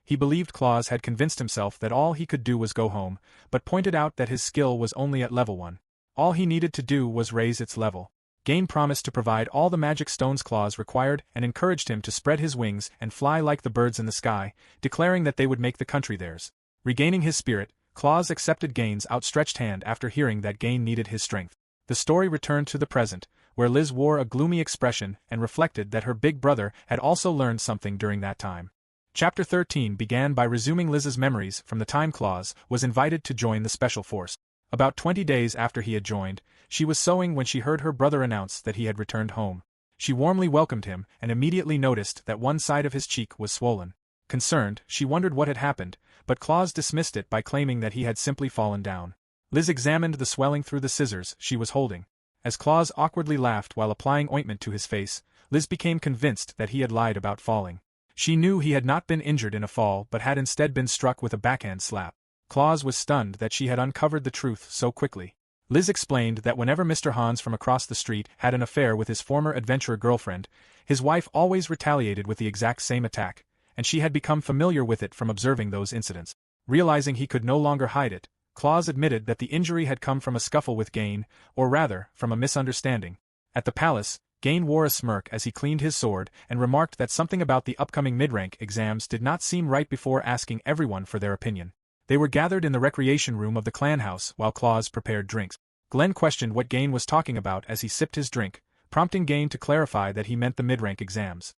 He believed Claus had convinced himself that all he could do was go home, but pointed out that his skill was only at level 1. All he needed to do was raise its level. Gain promised to provide all the magic stones Claus required and encouraged him to spread his wings and fly like the birds in the sky, declaring that they would make the country theirs. Regaining his spirit, Claus accepted Gain's outstretched hand after hearing that Gain needed his strength. The story returned to the present, where Liz wore a gloomy expression and reflected that her big brother had also learned something during that time. Chapter 13 began by resuming Liz's memories from the time Claus was invited to join the Special Force. About 20 days after he had joined, she was sewing when she heard her brother announce that he had returned home. She warmly welcomed him and immediately noticed that one side of his cheek was swollen. Concerned, she wondered what had happened, but Claus dismissed it by claiming that he had simply fallen down. Liz examined the swelling through the scissors she was holding. As Claus awkwardly laughed while applying ointment to his face, Liz became convinced that he had lied about falling. She knew he had not been injured in a fall but had instead been struck with a backhand slap. Claus was stunned that she had uncovered the truth so quickly. Liz explained that whenever Mr. Hans from across the street had an affair with his former adventurer girlfriend, his wife always retaliated with the exact same attack, and she had become familiar with it from observing those incidents. Realizing he could no longer hide it, Claus admitted that the injury had come from a scuffle with Gain, or rather, from a misunderstanding. At the palace, Gain wore a smirk as he cleaned his sword and remarked that something about the upcoming mid-rank exams did not seem right before asking everyone for their opinion. They were gathered in the recreation room of the clan house while Claus prepared drinks. Glenn questioned what Gain was talking about as he sipped his drink, prompting Gain to clarify that he meant the mid-rank exams.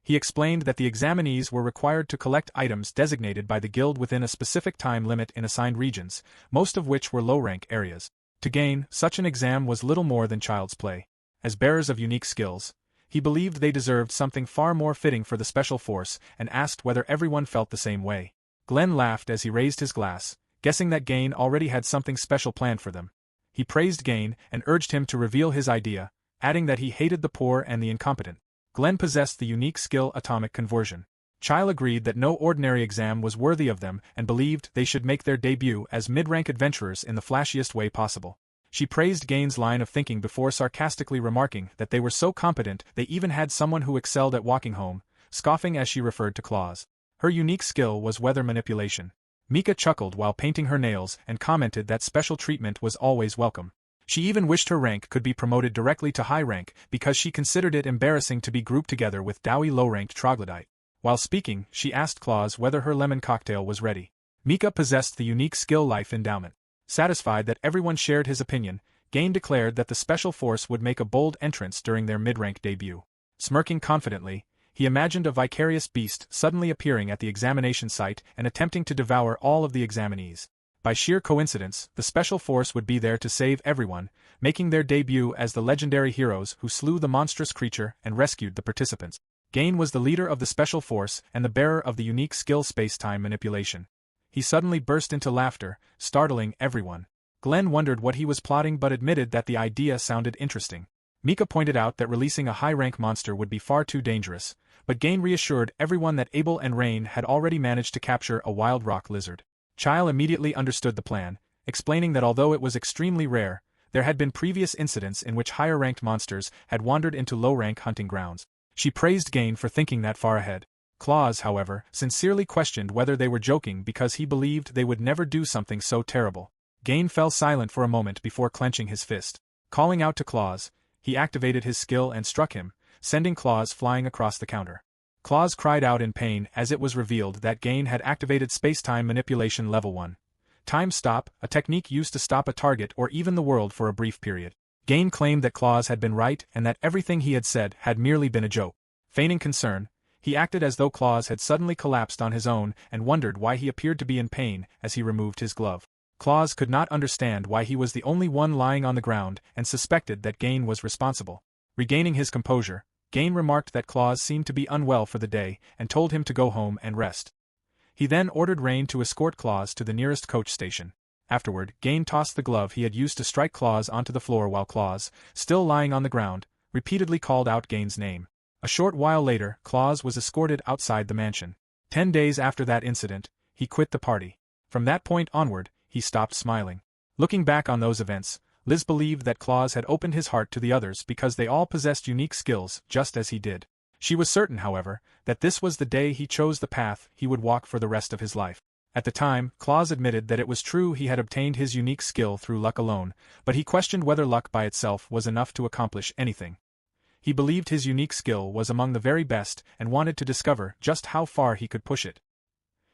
He explained that the examinees were required to collect items designated by the guild within a specific time limit in assigned regions, most of which were low-rank areas. To Gain, such an exam was little more than child's play. As bearers of unique skills, he believed they deserved something far more fitting for the Special Force and asked whether everyone felt the same way. Glenn laughed as he raised his glass, guessing that Gain already had something special planned for them. He praised Gain and urged him to reveal his idea, adding that he hated the poor and the incompetent. Glenn possessed the unique skill Atomic Conversion. Chile agreed that no ordinary exam was worthy of them and believed they should make their debut as mid-rank adventurers in the flashiest way possible. She praised Gain's line of thinking before sarcastically remarking that they were so competent they even had someone who excelled at walking home, scoffing as she referred to Claus. Her unique skill was weather manipulation. Mika chuckled while painting her nails and commented that special treatment was always welcome. She even wished her rank could be promoted directly to high rank because she considered it embarrassing to be grouped together with doughy low-ranked troglodyte. While speaking, she asked Claus whether her lemon cocktail was ready. Mika possessed the unique skill Life Endowment. Satisfied that everyone shared his opinion, Gain declared that the Special Force would make a bold entrance during their mid-rank debut. Smirking confidently, he imagined a vicarious beast suddenly appearing at the examination site and attempting to devour all of the examinees. By sheer coincidence, the Special Force would be there to save everyone, making their debut as the legendary heroes who slew the monstrous creature and rescued the participants. Gain was the leader of the Special Force and the bearer of the unique skill space-time manipulation. He suddenly burst into laughter, startling everyone. Glenn wondered what he was plotting but admitted that the idea sounded interesting. Mika pointed out that releasing a high-rank monster would be far too dangerous, but Gain reassured everyone that Abel and Rain had already managed to capture a wild rock lizard. Chile immediately understood the plan, explaining that although it was extremely rare, there had been previous incidents in which higher-ranked monsters had wandered into low-rank hunting grounds. She praised Gain for thinking that far ahead. Claus, however, sincerely questioned whether they were joking because he believed they would never do something so terrible. Gain fell silent for a moment before clenching his fist. Calling out to Claus, he activated his skill and struck him, sending Claus flying across the counter. Claus cried out in pain as it was revealed that Gain had activated Space-Time Manipulation Level 1. Time Stop, a technique used to stop a target or even the world for a brief period. Gain claimed that Claus had been right and that everything he had said had merely been a joke. Feigning concern, he acted as though Claus had suddenly collapsed on his own and wondered why he appeared to be in pain as he removed his glove. Claus could not understand why he was the only one lying on the ground and suspected that Gain was responsible. Regaining his composure, Gain remarked that Claus seemed to be unwell for the day and told him to go home and rest. He then ordered Rain to escort Claus to the nearest coach station. Afterward, Gain tossed the glove he had used to strike Claus onto the floor while Claus, still lying on the ground, repeatedly called out Gain's name. A short while later, Claus was escorted outside the mansion. 10 days after that incident, he quit the party. From that point onward, he stopped smiling. Looking back on those events, Liz believed that Claus had opened his heart to the others because they all possessed unique skills just as he did. She was certain, however, that this was the day he chose the path he would walk for the rest of his life. At the time, Claus admitted that it was true he had obtained his unique skill through luck alone, but he questioned whether luck by itself was enough to accomplish anything. He believed his unique skill was among the very best and wanted to discover just how far he could push it.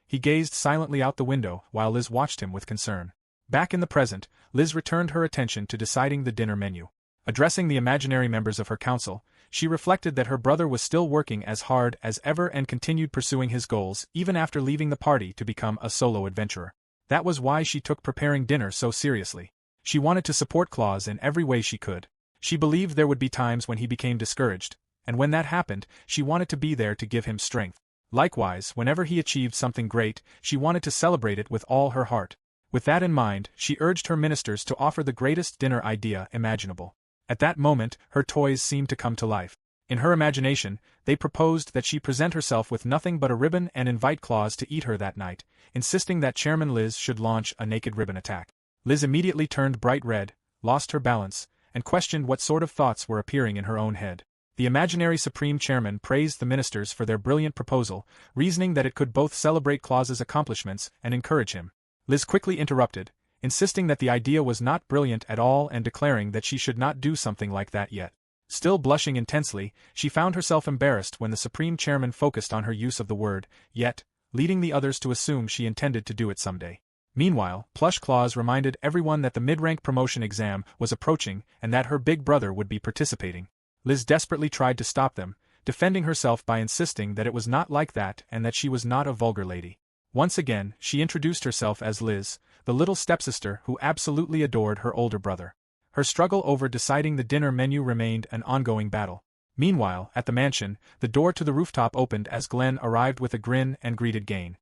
He gazed silently out the window while Liz watched him with concern. Back in the present, Liz returned her attention to deciding the dinner menu. Addressing the imaginary members of her council, she reflected that her brother was still working as hard as ever and continued pursuing his goals even after leaving the party to become a solo adventurer. That was why she took preparing dinner so seriously. She wanted to support Claus in every way she could. She believed there would be times when he became discouraged, and when that happened, she wanted to be there to give him strength. Likewise, whenever he achieved something great, she wanted to celebrate it with all her heart. With that in mind, she urged her ministers to offer the greatest dinner idea imaginable. At that moment, her toys seemed to come to life. In her imagination, they proposed that she present herself with nothing but a ribbon and invite Claus to eat her that night, insisting that Chairman Liz should launch a naked ribbon attack. Liz immediately turned bright red, lost her balance, and questioned what sort of thoughts were appearing in her own head. The imaginary Supreme Chairman praised the ministers for their brilliant proposal, reasoning that it could both celebrate Claus's accomplishments and encourage him. Liz quickly interrupted, insisting that the idea was not brilliant at all and declaring that she should not do something like that yet. Still blushing intensely, she found herself embarrassed when the Supreme Chairman focused on her use of the word yet, leading the others to assume she intended to do it someday. Meanwhile, Plush Claus reminded everyone that the mid-rank promotion exam was approaching and that her big brother would be participating. Liz desperately tried to stop them, defending herself by insisting that it was not like that and that she was not a vulgar lady. Once again, she introduced herself as Liz, the little stepsister who absolutely adored her older brother. Her struggle over deciding the dinner menu remained an ongoing battle. Meanwhile, at the mansion, the door to the rooftop opened as Glenn arrived with a grin and greeted Gain.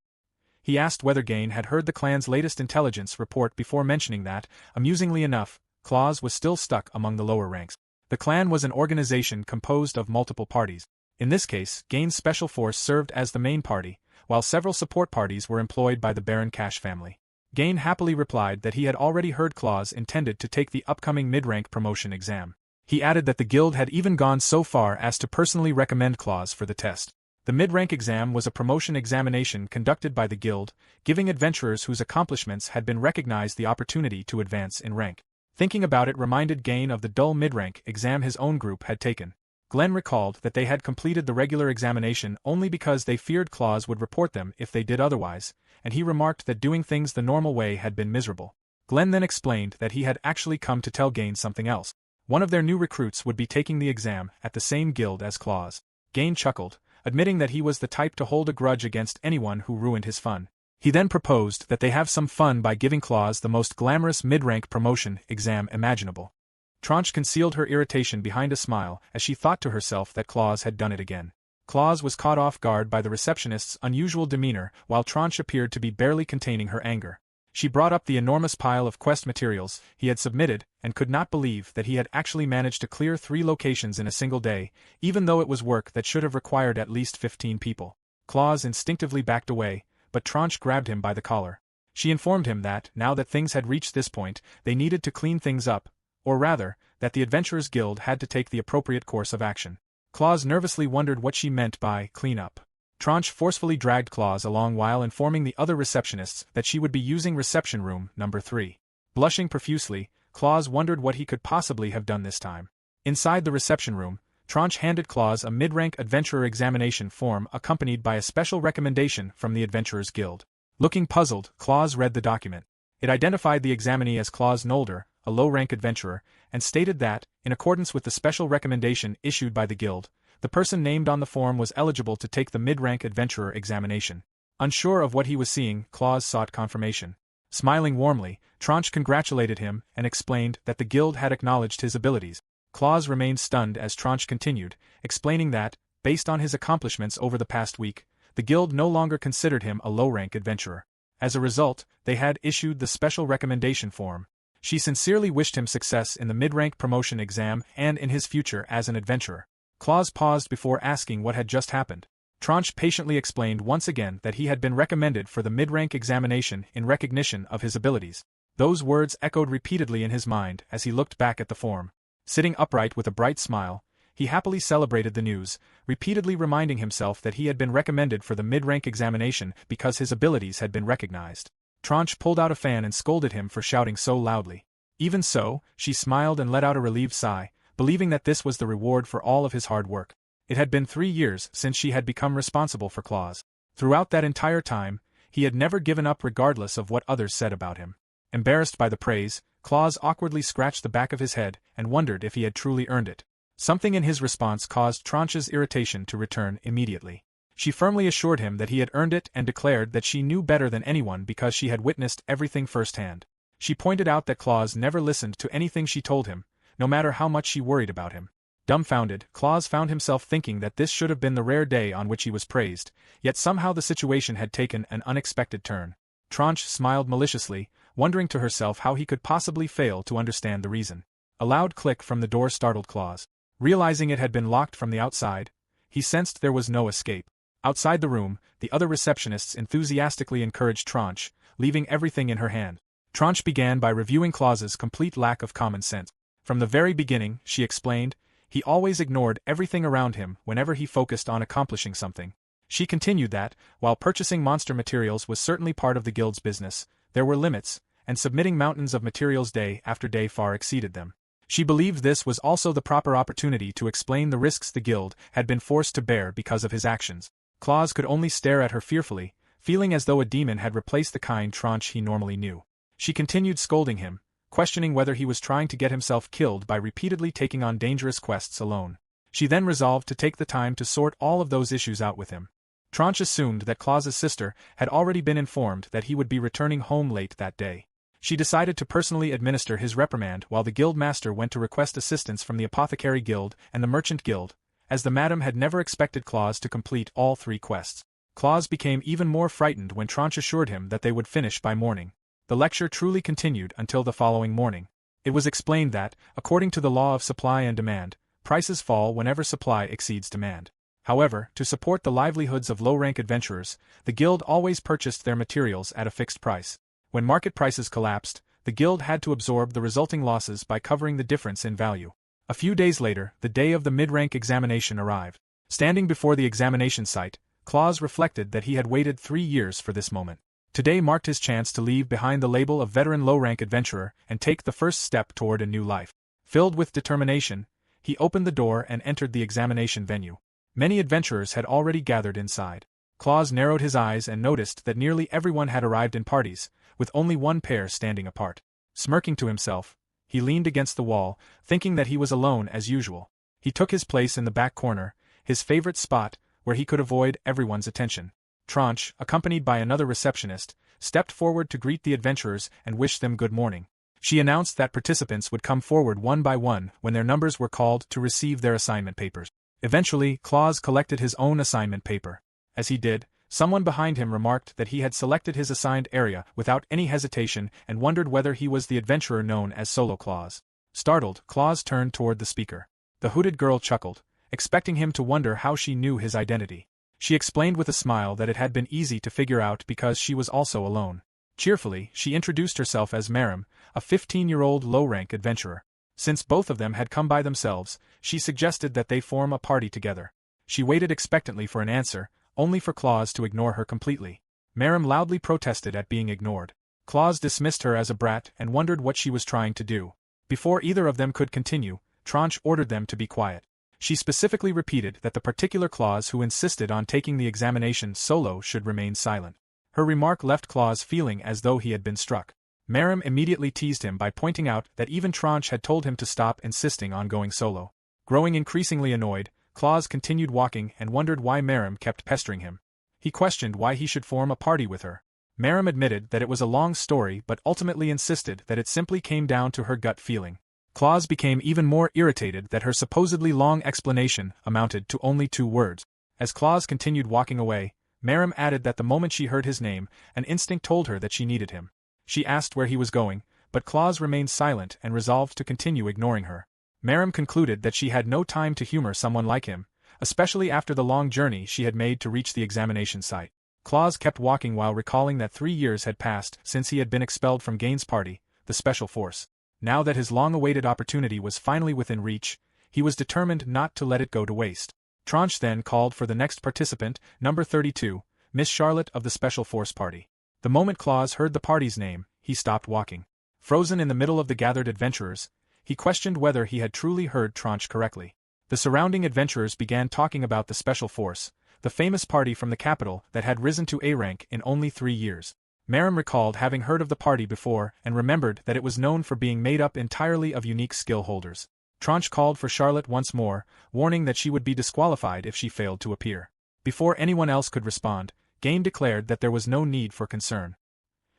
He asked whether Gain had heard the clan's latest intelligence report before mentioning that, amusingly enough, Claus was still stuck among the lower ranks. The clan was an organization composed of multiple parties. In this case, Gain's special force served as the main party, while several support parties were employed by the Baron Cash family. Gain happily replied that he had already heard Claus intended to take the upcoming mid-rank promotion exam. He added that the guild had even gone so far as to personally recommend Claus for the test. The mid-rank exam was a promotion examination conducted by the guild, giving adventurers whose accomplishments had been recognized the opportunity to advance in rank. Thinking about it reminded Gain of the dull mid-rank exam his own group had taken. Glenn recalled that they had completed the regular examination only because they feared Claus would report them if they did otherwise, and he remarked that doing things the normal way had been miserable. Glenn then explained that he had actually come to tell Gain something else. One of their new recruits would be taking the exam at the same guild as Claus. Gain chuckled, admitting that he was the type to hold a grudge against anyone who ruined his fun. He then proposed that they have some fun by giving Claus the most glamorous mid-rank promotion exam imaginable. Tranche concealed her irritation behind a smile as she thought to herself that Claus had done it again. Claus was caught off guard by the receptionist's unusual demeanor while Tranche appeared to be barely containing her anger. She brought up the enormous pile of quest materials he had submitted and could not believe that he had actually managed to clear 3 locations in a single day, even though it was work that should have required at least 15 people. Claus instinctively backed away, but Tranche grabbed him by the collar. She informed him that, now that things had reached this point, they needed to clean things up, or rather, that the Adventurers Guild had to take the appropriate course of action. Claus nervously wondered what she meant by clean up. Tranche forcefully dragged Claus along while informing the other receptionists that she would be using reception room number 3. Blushing profusely, Claus wondered what he could possibly have done this time. Inside the reception room, Tranche handed Claus a mid-rank adventurer examination form accompanied by a special recommendation from the Adventurers Guild. Looking puzzled, Claus read the document. It identified the examinee as Claus Nolder, a low-rank adventurer, and stated that, in accordance with the special recommendation issued by the guild, the person named on the form was eligible to take the mid-rank adventurer examination. Unsure of what he was seeing, Claus sought confirmation. Smiling warmly, Tranche congratulated him and explained that the guild had acknowledged his abilities. Claus remained stunned as Tranche continued, explaining that, based on his accomplishments over the past week, the guild no longer considered him a low-rank adventurer. As a result, they had issued the special recommendation form. She sincerely wished him success in the mid-rank promotion exam and in his future as an adventurer. Claus paused before asking what had just happened. Tranche patiently explained once again that he had been recommended for the mid-rank examination in recognition of his abilities. Those words echoed repeatedly in his mind as he looked back at the form. Sitting upright with a bright smile, he happily celebrated the news, repeatedly reminding himself that he had been recommended for the mid-rank examination because his abilities had been recognized. Tranche pulled out a fan and scolded him for shouting so loudly. Even so, she smiled and let out a relieved sigh, believing that this was the reward for all of his hard work. It had been 3 years since she had become responsible for Claus. Throughout that entire time, he had never given up regardless of what others said about him. Embarrassed by the praise, Claus awkwardly scratched the back of his head and wondered if he had truly earned it. Something in his response caused Tranche's irritation to return immediately. She firmly assured him that he had earned it and declared that she knew better than anyone because she had witnessed everything firsthand. She pointed out that Claus never listened to anything she told him, no matter how much she worried about him. Dumbfounded, Claus found himself thinking that this should have been the rare day on which he was praised, yet somehow the situation had taken an unexpected turn. Tranche smiled maliciously, wondering to herself how he could possibly fail to understand the reason. A loud click from the door startled Claus. Realizing it had been locked from the outside, he sensed there was no escape. Outside the room, the other receptionists enthusiastically encouraged Tranche, leaving everything in her hand. Tranche began by reviewing Claus's complete lack of common sense. From the very beginning, she explained, he always ignored everything around him whenever he focused on accomplishing something. She continued that, while purchasing monster materials was certainly part of the guild's business, there were limits, and submitting mountains of materials day after day far exceeded them. She believed this was also the proper opportunity to explain the risks the guild had been forced to bear because of his actions. Claus could only stare at her fearfully, feeling as though a demon had replaced the kind Tranche he normally knew. She continued scolding him, questioning whether he was trying to get himself killed by repeatedly taking on dangerous quests alone. She then resolved to take the time to sort all of those issues out with him. Tranche assumed that Claus's sister had already been informed that he would be returning home late that day. She decided to personally administer his reprimand while the guild master went to request assistance from the Apothecary Guild and the Merchant Guild, as the madam had never expected Claus to complete all 3 quests. Claus became even more frightened when Tranche assured him that they would finish by morning. The lecture truly continued until the following morning. It was explained that, according to the law of supply and demand, prices fall whenever supply exceeds demand. However, to support the livelihoods of low-rank adventurers, the guild always purchased their materials at a fixed price. When market prices collapsed, the guild had to absorb the resulting losses by covering the difference in value. A few days later, the day of the mid-rank examination arrived. Standing before the examination site, Claus reflected that he had waited 3 years for this moment. Today marked his chance to leave behind the label of veteran low-rank adventurer and take the first step toward a new life. Filled with determination, he opened the door and entered the examination venue. Many adventurers had already gathered inside. Claus narrowed his eyes and noticed that nearly everyone had arrived in parties, with only one pair standing apart. Smirking to himself, he leaned against the wall, thinking that he was alone as usual. He took his place in the back corner, his favorite spot, where he could avoid everyone's attention. Tranche, accompanied by another receptionist, stepped forward to greet the adventurers and wish them good morning. She announced that participants would come forward one by one when their numbers were called to receive their assignment papers. Eventually, Claus collected his own assignment paper. As he did, someone behind him remarked that he had selected his assigned area without any hesitation and wondered whether he was the adventurer known as Solo Claus. Startled, Claus turned toward the speaker. The hooded girl chuckled, expecting him to wonder how she knew his identity. She explained with a smile that it had been easy to figure out because she was also alone. Cheerfully, she introduced herself as Merim, a 15-year-old low-rank adventurer. Since both of them had come by themselves, she suggested that they form a party together. She waited expectantly for an answer, only for Claus to ignore her completely. Merim loudly protested at being ignored. Claus dismissed her as a brat and wondered what she was trying to do. Before either of them could continue, Tranche ordered them to be quiet. She specifically repeated that the particular Claus who insisted on taking the examination solo should remain silent. Her remark left Claus feeling as though he had been struck. Merim immediately teased him by pointing out that even Tranche had told him to stop insisting on going solo. Growing increasingly annoyed, Claus continued walking and wondered why Merim kept pestering him. He questioned why he should form a party with her. Merim admitted that it was a long story but ultimately insisted that it simply came down to her gut feeling. Claus became even more irritated that her supposedly long explanation amounted to only 2 words. As Claus continued walking away, Merim added that the moment she heard his name, an instinct told her that she needed him. She asked where he was going, but Claus remained silent and resolved to continue ignoring her. Merim concluded that she had no time to humor someone like him, especially after the long journey she had made to reach the examination site. Claus kept walking while recalling that 3 years had passed since he had been expelled from Gaines' party, the Special Force. Now that his long-awaited opportunity was finally within reach, he was determined not to let it go to waste. Tranche then called for the next participant, number 32, Miss Charlotte of the Special Force Party. The moment Claus heard the party's name, he stopped walking. Frozen in the middle of the gathered adventurers, he questioned whether he had truly heard Tranche correctly. The surrounding adventurers began talking about the Special Force, the famous party from the capital that had risen to A rank in only 3 years. Miemai recalled having heard of the party before and remembered that it was known for being made up entirely of unique skill holders. Tranche called for Charlotte once more, warning that she would be disqualified if she failed to appear. Before anyone else could respond, Gain declared that there was no need for concern.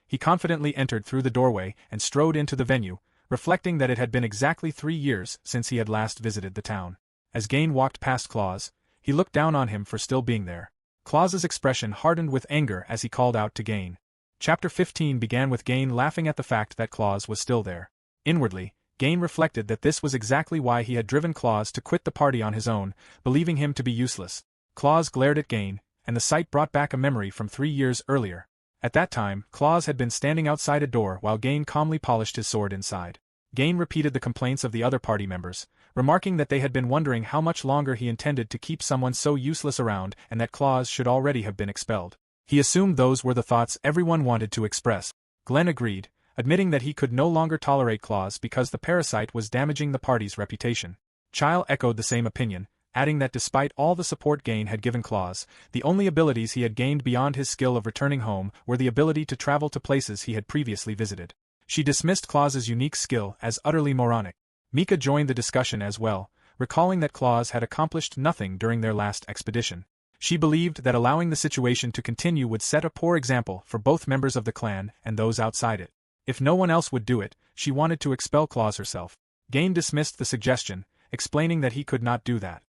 He confidently entered through the doorway and strode into the venue, reflecting that it had been exactly 3 years since he had last visited the town. As Gain walked past Claus, he looked down on him for still being there. Claus's expression hardened with anger as he called out to Gain. Chapter 15 began with Gain laughing at the fact that Claus was still there. Inwardly, Gain reflected that this was exactly why he had driven Claus to quit the party on his own, believing him to be useless. Claus glared at Gain, and the sight brought back a memory from 3 years earlier. At that time, Claus had been standing outside a door while Gain calmly polished his sword inside. Gain repeated the complaints of the other party members, remarking that they had been wondering how much longer he intended to keep someone so useless around and that Claus should already have been expelled. He assumed those were the thoughts everyone wanted to express. Glenn agreed, admitting that he could no longer tolerate Claus because the parasite was damaging the party's reputation. Chile echoed the same opinion, adding that despite all the support Gain had given Claus, the only abilities he had gained beyond his skill of returning home were the ability to travel to places he had previously visited. She dismissed Claus's unique skill as utterly moronic. Mika joined the discussion as well, recalling that Claus had accomplished nothing during their last expedition. She believed that allowing the situation to continue would set a poor example for both members of the clan and those outside it. If no one else would do it, she wanted to expel Claus herself. Gain dismissed the suggestion, explaining that he could not do that.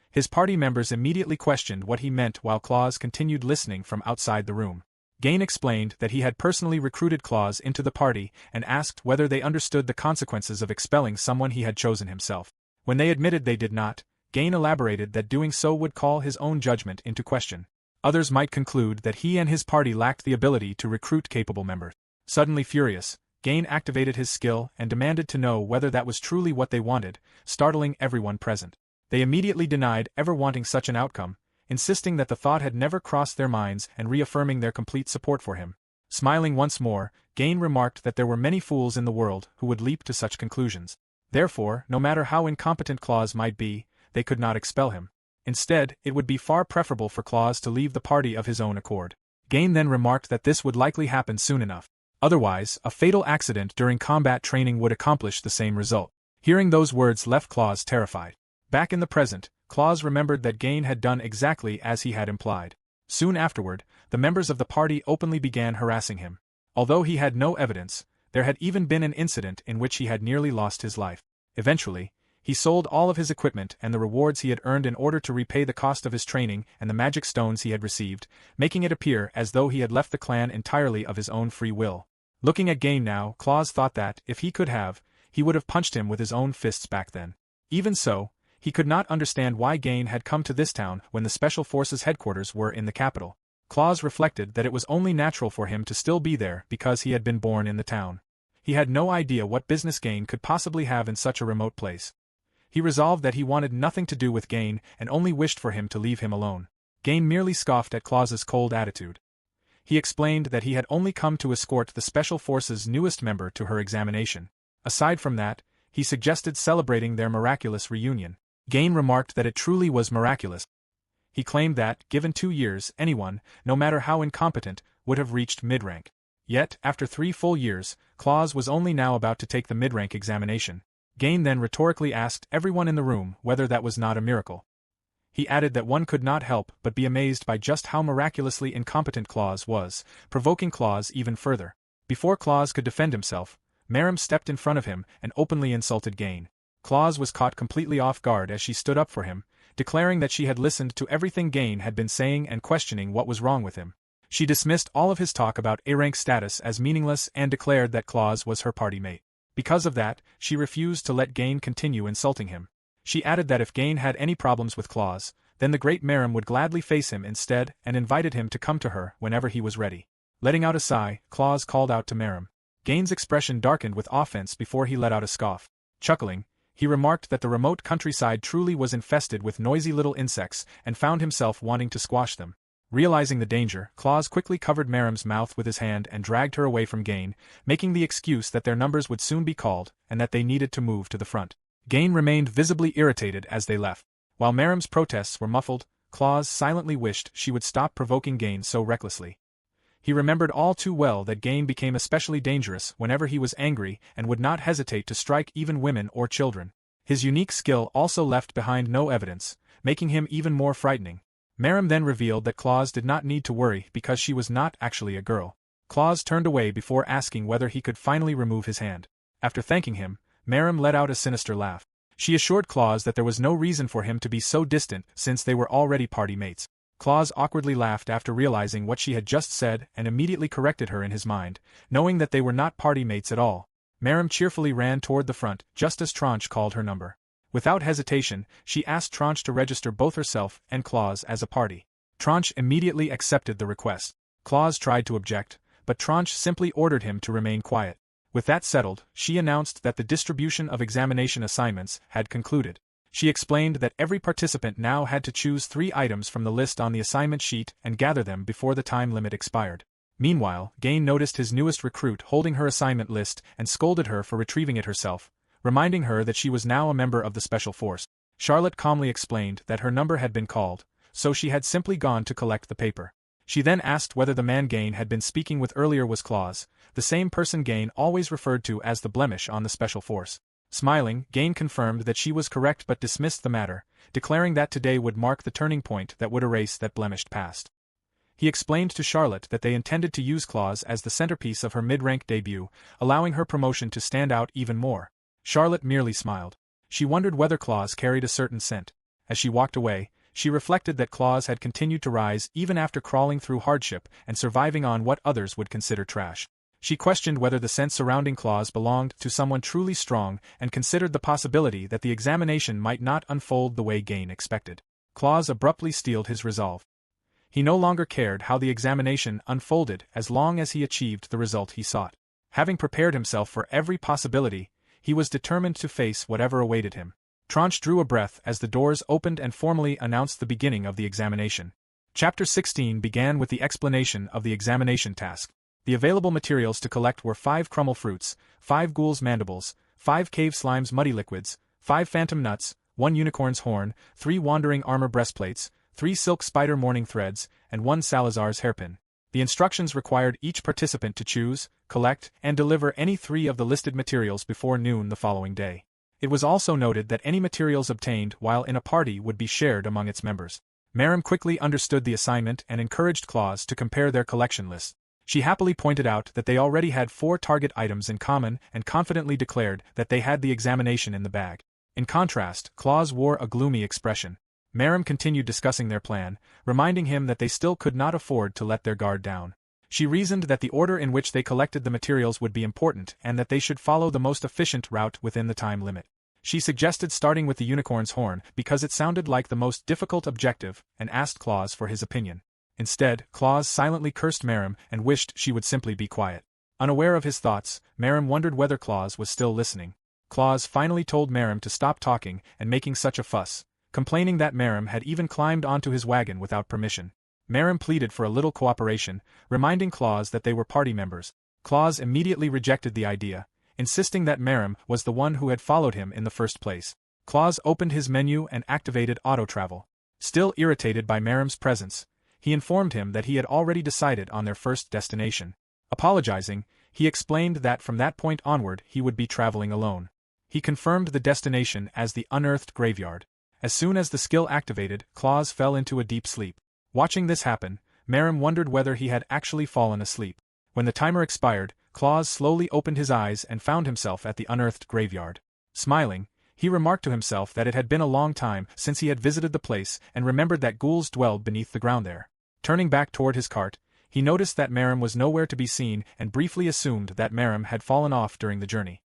His party members immediately questioned what he meant while Claus continued listening from outside the room. Gain explained that he had personally recruited Claus into the party and asked whether they understood the consequences of expelling someone he had chosen himself. When they admitted they did not, Gain elaborated that doing so would call his own judgment into question. Others might conclude that he and his party lacked the ability to recruit capable members. Suddenly furious, Gain activated his skill and demanded to know whether that was truly what they wanted, startling everyone present. They immediately denied ever wanting such an outcome, insisting that the thought had never crossed their minds and reaffirming their complete support for him. Smiling once more, Gain remarked that there were many fools in the world who would leap to such conclusions. Therefore, no matter how incompetent Claus might be, they could not expel him. Instead, it would be far preferable for Claus to leave the party of his own accord. Gain then remarked that this would likely happen soon enough. Otherwise, a fatal accident during combat training would accomplish the same result. Hearing those words left Claus terrified. Back in the present, Claus remembered that Gain had done exactly as he had implied. Soon afterward, the members of the party openly began harassing him. Although he had no evidence, there had even been an incident in which he had nearly lost his life. Eventually, he sold all of his equipment and the rewards he had earned in order to repay the cost of his training and the magic stones he had received, making it appear as though he had left the clan entirely of his own free will. Looking at Gain now, Claus thought that, if he could have, he would have punched him with his own fists back then. Even so, he could not understand why Gain had come to this town when the Special Forces headquarters were in the capital. Claus reflected that it was only natural for him to still be there because he had been born in the town. He had no idea what business Gain could possibly have in such a remote place. He resolved that he wanted nothing to do with Gain and only wished for him to leave him alone. Gain merely scoffed at Claus's cold attitude. He explained that he had only come to escort the Special Forces' newest member to her examination. Aside from that, he suggested celebrating their miraculous reunion. Gain remarked that it truly was miraculous. He claimed that, given 2 years, anyone, no matter how incompetent, would have reached mid-rank. Yet, after 3 full years, Claus was only now about to take the mid-rank examination. Gain then rhetorically asked everyone in the room whether that was not a miracle. He added that one could not help but be amazed by just how miraculously incompetent Claus was, provoking Claus even further. Before Claus could defend himself, Miemai stepped in front of him and openly insulted Gain. Claus was caught completely off guard as she stood up for him, declaring that she had listened to everything Gain had been saying and questioning what was wrong with him. She dismissed all of his talk about A-rank status as meaningless and declared that Claus was her party mate. Because of that, she refused to let Gain continue insulting him. She added that if Gain had any problems with Claus, then the great Miemai would gladly face him instead and invited him to come to her whenever he was ready. Letting out a sigh, Claus called out to Miemai. Gain's expression darkened with offense before he let out a scoff. Chuckling, he remarked that the remote countryside truly was infested with noisy little insects and found himself wanting to squash them. Realizing the danger, Claus quickly covered Miemai's mouth with his hand and dragged her away from Gain, making the excuse that their numbers would soon be called and that they needed to move to the front. Gain remained visibly irritated as they left. While Miemai's protests were muffled, Claus silently wished she would stop provoking Gain so recklessly. He remembered all too well that Gain became especially dangerous whenever he was angry and would not hesitate to strike even women or children. His unique skill also left behind no evidence, making him even more frightening. Miemai then revealed that Claus did not need to worry because she was not actually a girl. Claus turned away before asking whether he could finally remove his hand. After thanking him, Miemai let out a sinister laugh. She assured Claus that there was no reason for him to be so distant since they were already party mates. Claus awkwardly laughed after realizing what she had just said and immediately corrected her in his mind, knowing that they were not party mates at all. Miemai cheerfully ran toward the front just as Tranche called her number. Without hesitation, she asked Tranche to register both herself and Claus as a party. Tranche immediately accepted the request. Claus tried to object, but Tranche simply ordered him to remain quiet. With that settled, she announced that the distribution of examination assignments had concluded. She explained that every participant now had to choose 3 items from the list on the assignment sheet and gather them before the time limit expired. Meanwhile, Gain noticed his newest recruit holding her assignment list and scolded her for retrieving it herself, reminding her that she was now a member of the Special Force. Charlotte calmly explained that her number had been called, so she had simply gone to collect the paper. She then asked whether the man Gain had been speaking with earlier was Claus, the same person Gain always referred to as the blemish on the Special Force. Smiling, Gain confirmed that she was correct but dismissed the matter, declaring that today would mark the turning point that would erase that blemished past. He explained to Charlotte that they intended to use Claus as the centerpiece of her mid-rank debut, allowing her promotion to stand out even more. Charlotte merely smiled. She wondered whether Claus carried a certain scent. As she walked away, she reflected that Claus had continued to rise even after crawling through hardship and surviving on what others would consider trash. She questioned whether the scent surrounding Claus belonged to someone truly strong and considered the possibility that the examination might not unfold the way Gain expected. Claus abruptly steeled his resolve. He no longer cared how the examination unfolded as long as he achieved the result he sought. Having prepared himself for every possibility, he was determined to face whatever awaited him. Tranche drew a breath as the doors opened and formally announced the beginning of the examination. Chapter 16 began with the explanation of the examination task. The available materials to collect were 5 Krummel fruits, 5 Ghoul's mandibles, 5 Cave Slime's muddy liquids, 5 Phantom nuts, 1 Unicorn's horn, 3 Wandering armor breastplates, 3 Silk Spider mourning threads, and 1 Salazar's hairpin. The instructions required each participant to choose, collect, and deliver any 3 of the listed materials before noon the following day. It was also noted that any materials obtained while in a party would be shared among its members. Miemai quickly understood the assignment and encouraged Claus to compare their collection lists. She happily pointed out that they already had 4 target items in common and confidently declared that they had the examination in the bag. In contrast, Claus wore a gloomy expression. Miemai continued discussing their plan, reminding him that they still could not afford to let their guard down. She reasoned that the order in which they collected the materials would be important and that they should follow the most efficient route within the time limit. She suggested starting with the unicorn's horn because it sounded like the most difficult objective and asked Claus for his opinion. Instead, Claus silently cursed Miemai and wished she would simply be quiet. Unaware of his thoughts, Miemai wondered whether Claus was still listening. Claus finally told Miemai to stop talking and making such a fuss, complaining that Miemai had even climbed onto his wagon without permission. Miemai pleaded for a little cooperation, reminding Claus that they were party members. Claus immediately rejected the idea, insisting that Miemai was the one who had followed him in the first place. Claus opened his menu and activated auto-travel. Still irritated by Miemai's presence, he informed him that he had already decided on their first destination. Apologizing, he explained that from that point onward he would be traveling alone. He confirmed the destination as the unearthed graveyard. As soon as the skill activated, Claus fell into a deep sleep. Watching this happen, Miemai wondered whether he had actually fallen asleep. When the timer expired, Claus slowly opened his eyes and found himself at the unearthed graveyard. Smiling, he remarked to himself that it had been a long time since he had visited the place and remembered that ghouls dwelled beneath the ground there. Turning back toward his cart, he noticed that Miemai was nowhere to be seen and briefly assumed that Miemai had fallen off during the journey.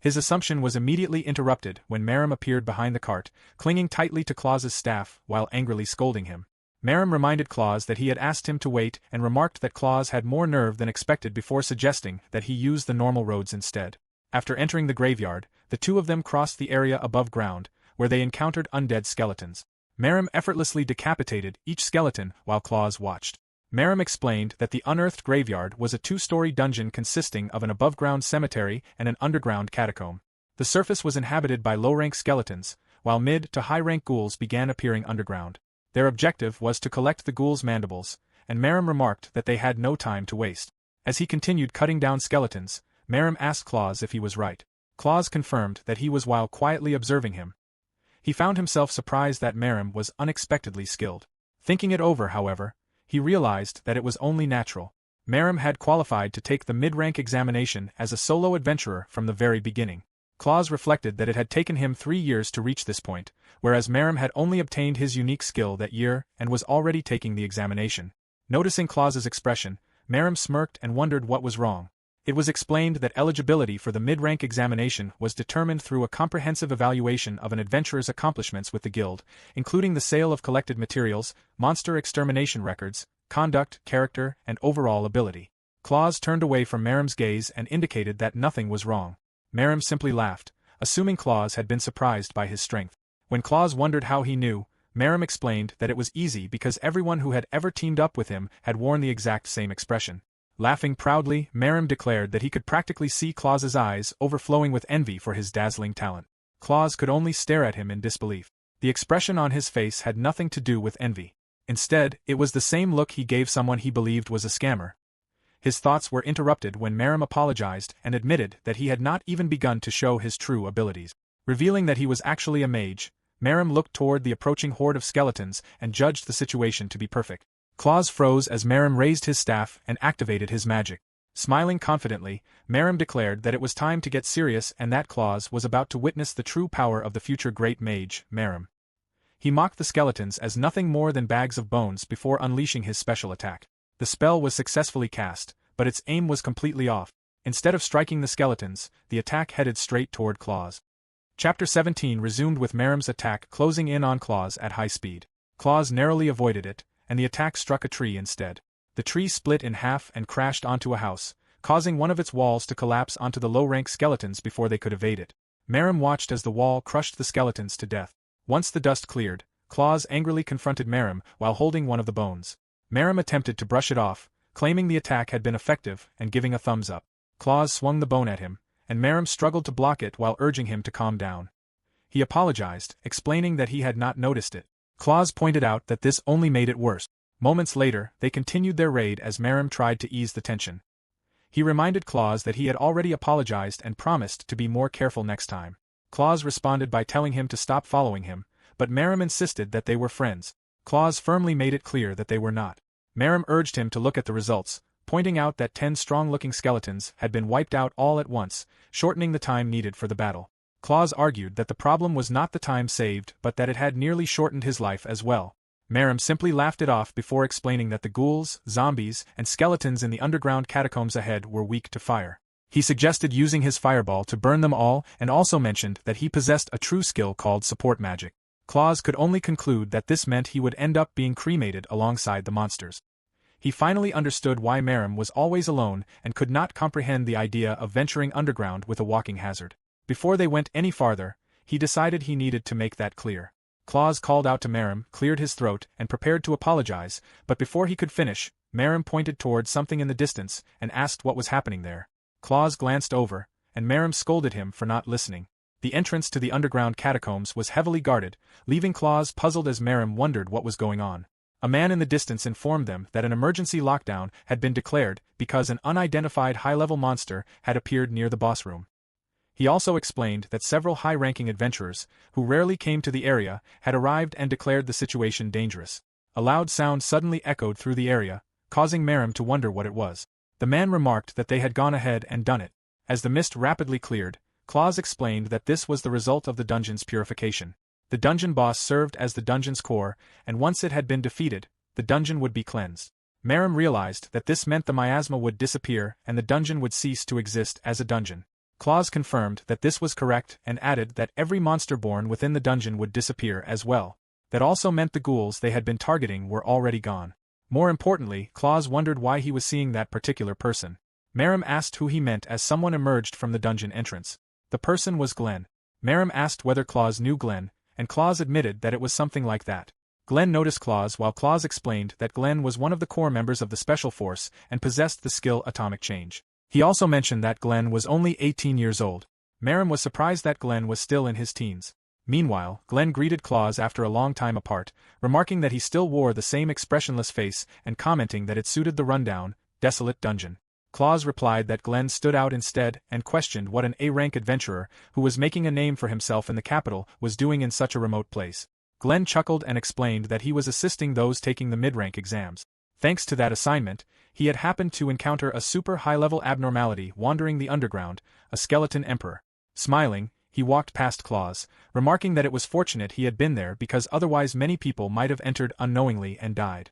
His assumption was immediately interrupted when Miemai appeared behind the cart, clinging tightly to Claus's staff while angrily scolding him. Miemai reminded Claus that he had asked him to wait and remarked that Claus had more nerve than expected before suggesting that he use the normal roads instead. After entering the graveyard, the two of them crossed the area above ground, where they encountered undead skeletons. Miemai effortlessly decapitated each skeleton while Claus watched. Miemai explained that the unearthed graveyard was a 2-story dungeon consisting of an above-ground cemetery and an underground catacomb. The surface was inhabited by low-rank skeletons, while mid to high-rank ghouls began appearing underground. Their objective was to collect the ghouls' mandibles, and Merim remarked that they had no time to waste. As he continued cutting down skeletons, Merim asked Claus if he was right. Claus confirmed that he was while quietly observing him. He found himself surprised that Merim was unexpectedly skilled. Thinking it over, however, he realized that it was only natural. Merim had qualified to take the mid-rank examination as a solo adventurer from the very beginning. Claus reflected that it had taken him 3 years to reach this point, whereas Merim had only obtained his unique skill that year and was already taking the examination. Noticing Claus's expression, Merim smirked and wondered what was wrong. It was explained that eligibility for the mid-rank examination was determined through a comprehensive evaluation of an adventurer's accomplishments with the guild, including the sale of collected materials, monster extermination records, conduct, character, and overall ability. Claus turned away from Merim's gaze and indicated that nothing was wrong. Merim simply laughed, assuming Claus had been surprised by his strength. When Claus wondered how he knew, Merim explained that it was easy because everyone who had ever teamed up with him had worn the exact same expression. Laughing proudly, Merim declared that he could practically see Claus's eyes overflowing with envy for his dazzling talent. Claus could only stare at him in disbelief. The expression on his face had nothing to do with envy. Instead, it was the same look he gave someone he believed was a scammer. His thoughts were interrupted when Merim apologized and admitted that he had not even begun to show his true abilities. Revealing that he was actually a mage, Merim looked toward the approaching horde of skeletons and judged the situation to be perfect. Claus froze as Merim raised his staff and activated his magic. Smiling confidently, Merim declared that it was time to get serious and that Claus was about to witness the true power of the future great mage, Merim. He mocked the skeletons as nothing more than bags of bones before unleashing his special attack. The spell was successfully cast, but its aim was completely off. Instead of striking the skeletons, the attack headed straight toward Claus. Chapter 17 resumed with Merim's attack closing in on Claus at high speed. Claus narrowly avoided it, and the attack struck a tree instead. The tree split in half and crashed onto a house, causing one of its walls to collapse onto the low-rank skeletons before they could evade it. Merim watched as the wall crushed the skeletons to death. Once the dust cleared, Claus angrily confronted Merim while holding one of the bones. Merim attempted to brush it off, claiming the attack had been effective and giving a thumbs up. Claus swung the bone at him, and Merim struggled to block it while urging him to calm down. He apologized, explaining that he had not noticed it. Claus pointed out that this only made it worse. Moments later, they continued their raid as Merim tried to ease the tension. He reminded Claus that he had already apologized and promised to be more careful next time. Claus responded by telling him to stop following him, but Merim insisted that they were friends. Claus firmly made it clear that they were not. Merim urged him to look at the results, pointing out that 10 strong-looking skeletons had been wiped out all at once, shortening the time needed for the battle. Claus argued that the problem was not the time saved but that it had nearly shortened his life as well. Merim simply laughed it off before explaining that the ghouls, zombies, and skeletons in the underground catacombs ahead were weak to fire. He suggested using his fireball to burn them all and also mentioned that he possessed a true skill called support magic. Claus could only conclude that this meant he would end up being cremated alongside the monsters. He finally understood why Merim was always alone and could not comprehend the idea of venturing underground with a walking hazard. Before they went any farther, he decided he needed to make that clear. Claus called out to Merim, cleared his throat, and prepared to apologize, but before he could finish, Merim pointed toward something in the distance and asked what was happening there. Claus glanced over, and Merim scolded him for not listening. The entrance to the underground catacombs was heavily guarded, leaving Claus puzzled as Merim wondered what was going on. A man in the distance informed them that an emergency lockdown had been declared because an unidentified high-level monster had appeared near the boss room. He also explained that several high-ranking adventurers, who rarely came to the area, had arrived and declared the situation dangerous. A loud sound suddenly echoed through the area, causing Merim to wonder what it was. The man remarked that they had gone ahead and done it. As the mist rapidly cleared, Claus explained that this was the result of the dungeon's purification. The dungeon boss served as the dungeon's core, and once it had been defeated, the dungeon would be cleansed. Merim realized that this meant the miasma would disappear and the dungeon would cease to exist as a dungeon. Claus confirmed that this was correct and added that every monster born within the dungeon would disappear as well. That also meant the ghouls they had been targeting were already gone. More importantly, Claus wondered why he was seeing that particular person. Merim asked who he meant as someone emerged from the dungeon entrance. The person was Glenn. Merim asked whether Claus knew Glenn, and Claus admitted that it was something like that. Glenn noticed Claus while Claus explained that Glenn was one of the core members of the Special Force and possessed the skill Atomic Change. He also mentioned that Glenn was only 18 years old. Merim was surprised that Glenn was still in his teens. Meanwhile, Glenn greeted Claus after a long time apart, remarking that he still wore the same expressionless face and commenting that it suited the rundown, desolate dungeon. Claus replied that Glenn stood out instead and questioned what an A-rank adventurer, who was making a name for himself in the capital, was doing in such a remote place. Glenn chuckled and explained that he was assisting those taking the mid-rank exams. Thanks to that assignment, he had happened to encounter a super high-level abnormality wandering the underground, a skeleton emperor. Smiling, he walked past Claus, remarking that it was fortunate he had been there because otherwise many people might have entered unknowingly and died.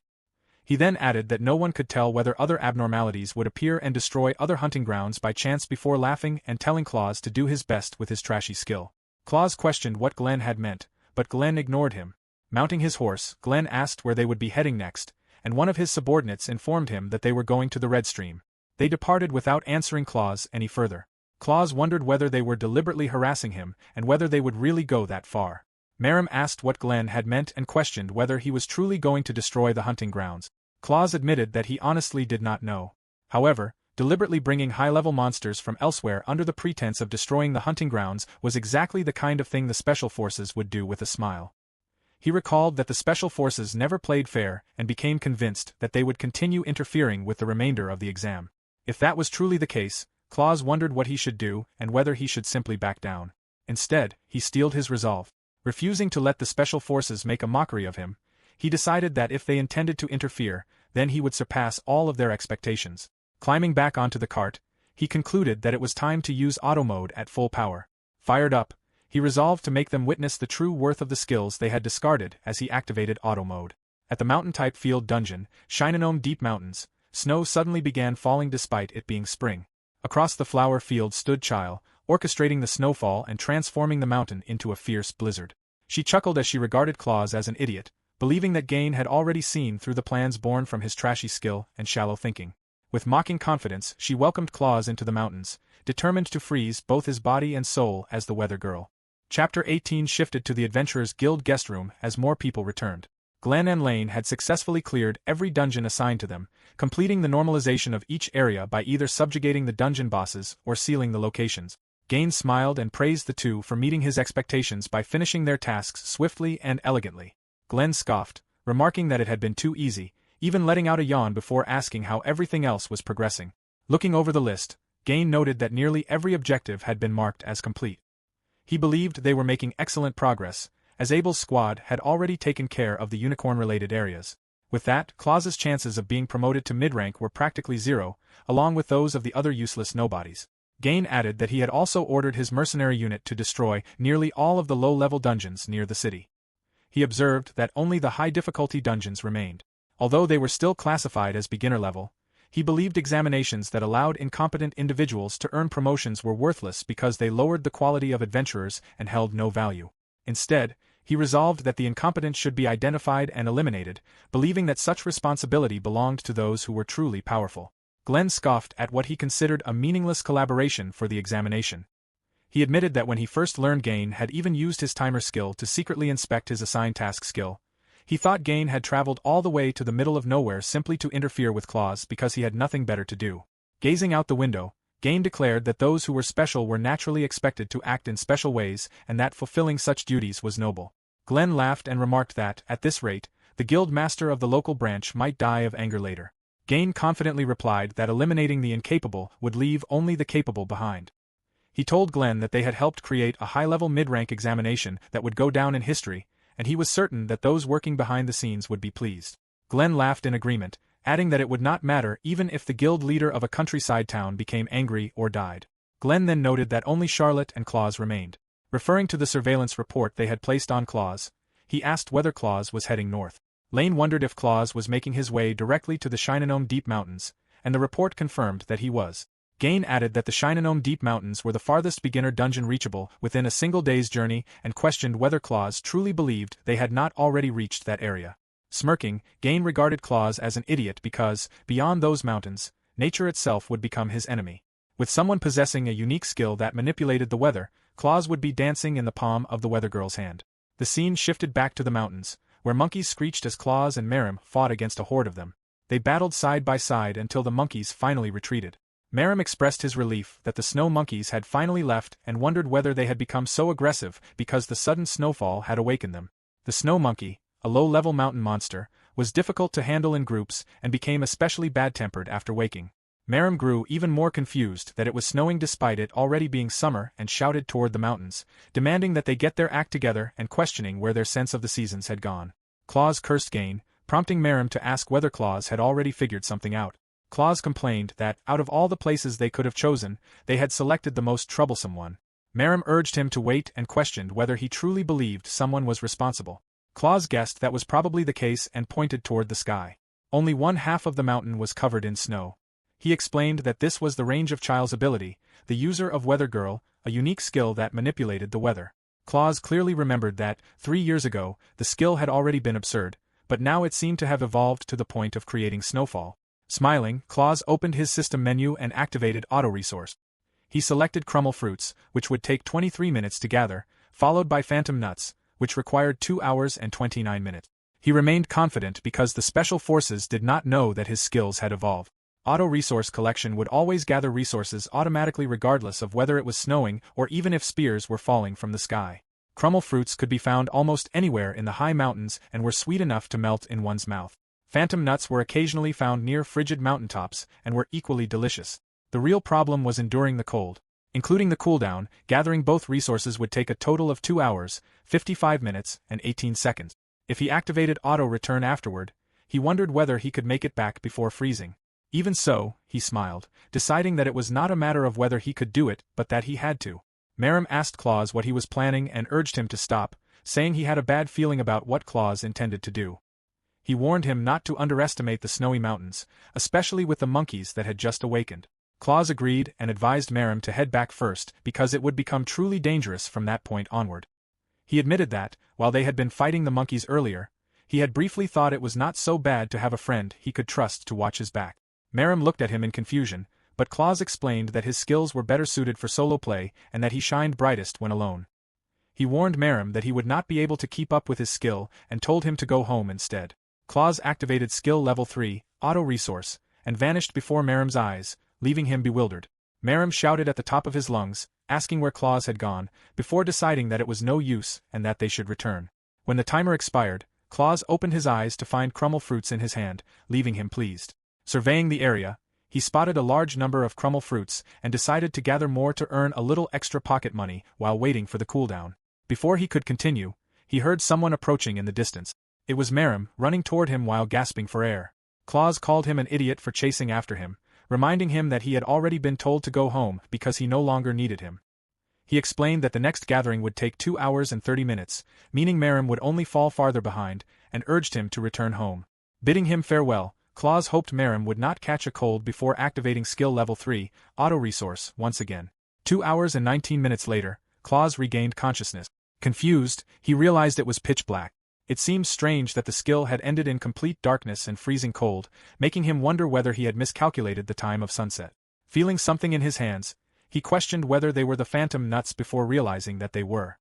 He then added that no one could tell whether other abnormalities would appear and destroy other hunting grounds by chance before laughing and telling Claus to do his best with his trashy skill. Claus questioned what Glenn had meant, but Glenn ignored him. Mounting his horse, Glenn asked where they would be heading next, and one of his subordinates informed him that they were going to the Red Stream. They departed without answering Claus any further. Claus wondered whether they were deliberately harassing him and whether they would really go that far. Miemai asked what Glenn had meant and questioned whether he was truly going to destroy the hunting grounds. Claus admitted that he honestly did not know. However, deliberately bringing high-level monsters from elsewhere under the pretense of destroying the hunting grounds was exactly the kind of thing the Special Forces would do with a smile. He recalled that the Special Forces never played fair and became convinced that they would continue interfering with the remainder of the exam. If that was truly the case, Claus wondered what he should do and whether he should simply back down. Instead, he steeled his resolve. Refusing to let the Special Forces make a mockery of him, he decided that if they intended to interfere, then he would surpass all of their expectations. Climbing back onto the cart, he concluded that it was time to use auto mode at full power. Fired up, he resolved to make them witness the true worth of the skills they had discarded as he activated auto mode. At the mountain-type field dungeon, Shinonome Deep Mountains, snow suddenly began falling despite it being spring. Across the flower field stood Chile, orchestrating the snowfall and transforming the mountain into a fierce blizzard. She chuckled as she regarded Claus as an idiot, believing that Gain had already seen through the plans born from his trashy skill and shallow thinking. With mocking confidence, she welcomed Claus into the mountains, determined to freeze both his body and soul as the weather girl. Chapter 18 shifted to the Adventurers Guild guest room as more people returned. Glenn and Lane had successfully cleared every dungeon assigned to them, completing the normalization of each area by either subjugating the dungeon bosses or sealing the locations. Gain smiled and praised the two for meeting his expectations by finishing their tasks swiftly and elegantly. Glenn scoffed, remarking that it had been too easy, even letting out a yawn before asking how everything else was progressing. Looking over the list, Gain noted that nearly every objective had been marked as complete. He believed they were making excellent progress, as Abel's squad had already taken care of the unicorn-related areas. With that, Claus's chances of being promoted to mid-rank were practically zero, along with those of the other useless nobodies. Gain added that he had also ordered his mercenary unit to destroy nearly all of the low-level dungeons near the city. He observed that only the high-difficulty dungeons remained. Although they were still classified as beginner level, he believed examinations that allowed incompetent individuals to earn promotions were worthless because they lowered the quality of adventurers and held no value. Instead, he resolved that the incompetent should be identified and eliminated, believing that such responsibility belonged to those who were truly powerful. Glenn scoffed at what he considered a meaningless collaboration for the examination. He admitted that when he first learned Gain had even used his timer skill to secretly inspect his assigned task skill, he thought Gain had traveled all the way to the middle of nowhere simply to interfere with Claus because he had nothing better to do. Gazing out the window, Gain declared that those who were special were naturally expected to act in special ways and that fulfilling such duties was noble. Glenn laughed and remarked that, at this rate, the guild master of the local branch might die of anger later. Gain confidently replied that eliminating the incapable would leave only the capable behind. He told Glenn that they had helped create a high-level mid-rank examination that would go down in history, and he was certain that those working behind the scenes would be pleased. Glenn laughed in agreement, adding that it would not matter even if the guild leader of a countryside town became angry or died. Glenn then noted that only Charlotte and Claus remained. Referring to the surveillance report they had placed on Claus, he asked whether Claus was heading north. Lane wondered if Claus was making his way directly to the Shinonome Deep Mountains, and the report confirmed that he was. Gain added that the Shinonome Deep Mountains were the farthest beginner dungeon reachable within a single day's journey and questioned whether Claus truly believed they had not already reached that area. Smirking, Gain regarded Claus as an idiot because, beyond those mountains, nature itself would become his enemy. With someone possessing a unique skill that manipulated the weather, Claus would be dancing in the palm of the weather girl's hand. The scene shifted back to the mountains, where monkeys screeched as Claus and Miemai fought against a horde of them. They battled side by side until the monkeys finally retreated. Merim expressed his relief that the snow monkeys had finally left and wondered whether they had become so aggressive because the sudden snowfall had awakened them. The snow monkey, a low-level mountain monster, was difficult to handle in groups and became especially bad-tempered after waking. Merim grew even more confused that it was snowing despite it already being summer and shouted toward the mountains, demanding that they get their act together and questioning where their sense of the seasons had gone. Claus cursed Gain, prompting Merim to ask whether Claus had already figured something out. Claus complained that, out of all the places they could have chosen, they had selected the most troublesome one. Merim urged him to wait and questioned whether he truly believed someone was responsible. Claus guessed that was probably the case and pointed toward the sky. Only one half of the mountain was covered in snow. He explained that this was the range of Child's ability, the user of Weather Girl, a unique skill that manipulated the weather. Claus clearly remembered that, 3 years ago, the skill had already been absurd, but now it seemed to have evolved to the point of creating snowfall. Smiling, Claus opened his system menu and activated auto-resource. He selected Crumble Fruits, which would take 23 minutes to gather, followed by Phantom Nuts, which required 2 hours and 29 minutes. He remained confident because the Special Forces did not know that his skills had evolved. Auto-resource collection would always gather resources automatically regardless of whether it was snowing or even if spears were falling from the sky. Crumble Fruits could be found almost anywhere in the high mountains and were sweet enough to melt in one's mouth. Phantom Nuts were occasionally found near frigid mountaintops and were equally delicious. The real problem was enduring the cold. Including the cooldown, gathering both resources would take a total of 2 hours, 55 minutes, and 18 seconds. If he activated auto-return afterward, he wondered whether he could make it back before freezing. Even so, he smiled, deciding that it was not a matter of whether he could do it, but that he had to. Merim asked Claus what he was planning and urged him to stop, saying he had a bad feeling about what Claus intended to do. He warned him not to underestimate the snowy mountains, especially with the monkeys that had just awakened. Claus agreed and advised Merim to head back first because it would become truly dangerous from that point onward. He admitted that, while they had been fighting the monkeys earlier, he had briefly thought it was not so bad to have a friend he could trust to watch his back. Merim looked at him in confusion, but Claus explained that his skills were better suited for solo play and that he shined brightest when alone. He warned Merim that he would not be able to keep up with his skill and told him to go home instead. Claus activated skill level 3, auto-resource, and vanished before Merim's eyes, leaving him bewildered. Merim shouted at the top of his lungs, asking where Claus had gone, before deciding that it was no use and that they should return. When the timer expired, Claus opened his eyes to find Crumble Fruits in his hand, leaving him pleased. Surveying the area, he spotted a large number of Crumble Fruits and decided to gather more to earn a little extra pocket money while waiting for the cooldown. Before he could continue, he heard someone approaching in the distance. It was Merim, running toward him while gasping for air. Claus called him an idiot for chasing after him, reminding him that he had already been told to go home because he no longer needed him. He explained that the next gathering would take 2 hours and 30 minutes, meaning Merim would only fall farther behind, and urged him to return home. Bidding him farewell, Claus hoped Merim would not catch a cold before activating skill level 3, auto-resource, once again. 2 hours and 19 minutes later, Claus regained consciousness. Confused, he realized it was pitch black. It seemed strange that the skill had ended in complete darkness and freezing cold, making him wonder whether he had miscalculated the time of sunset. Feeling something in his hands, he questioned whether they were the Phantom Nuts before realizing that they were.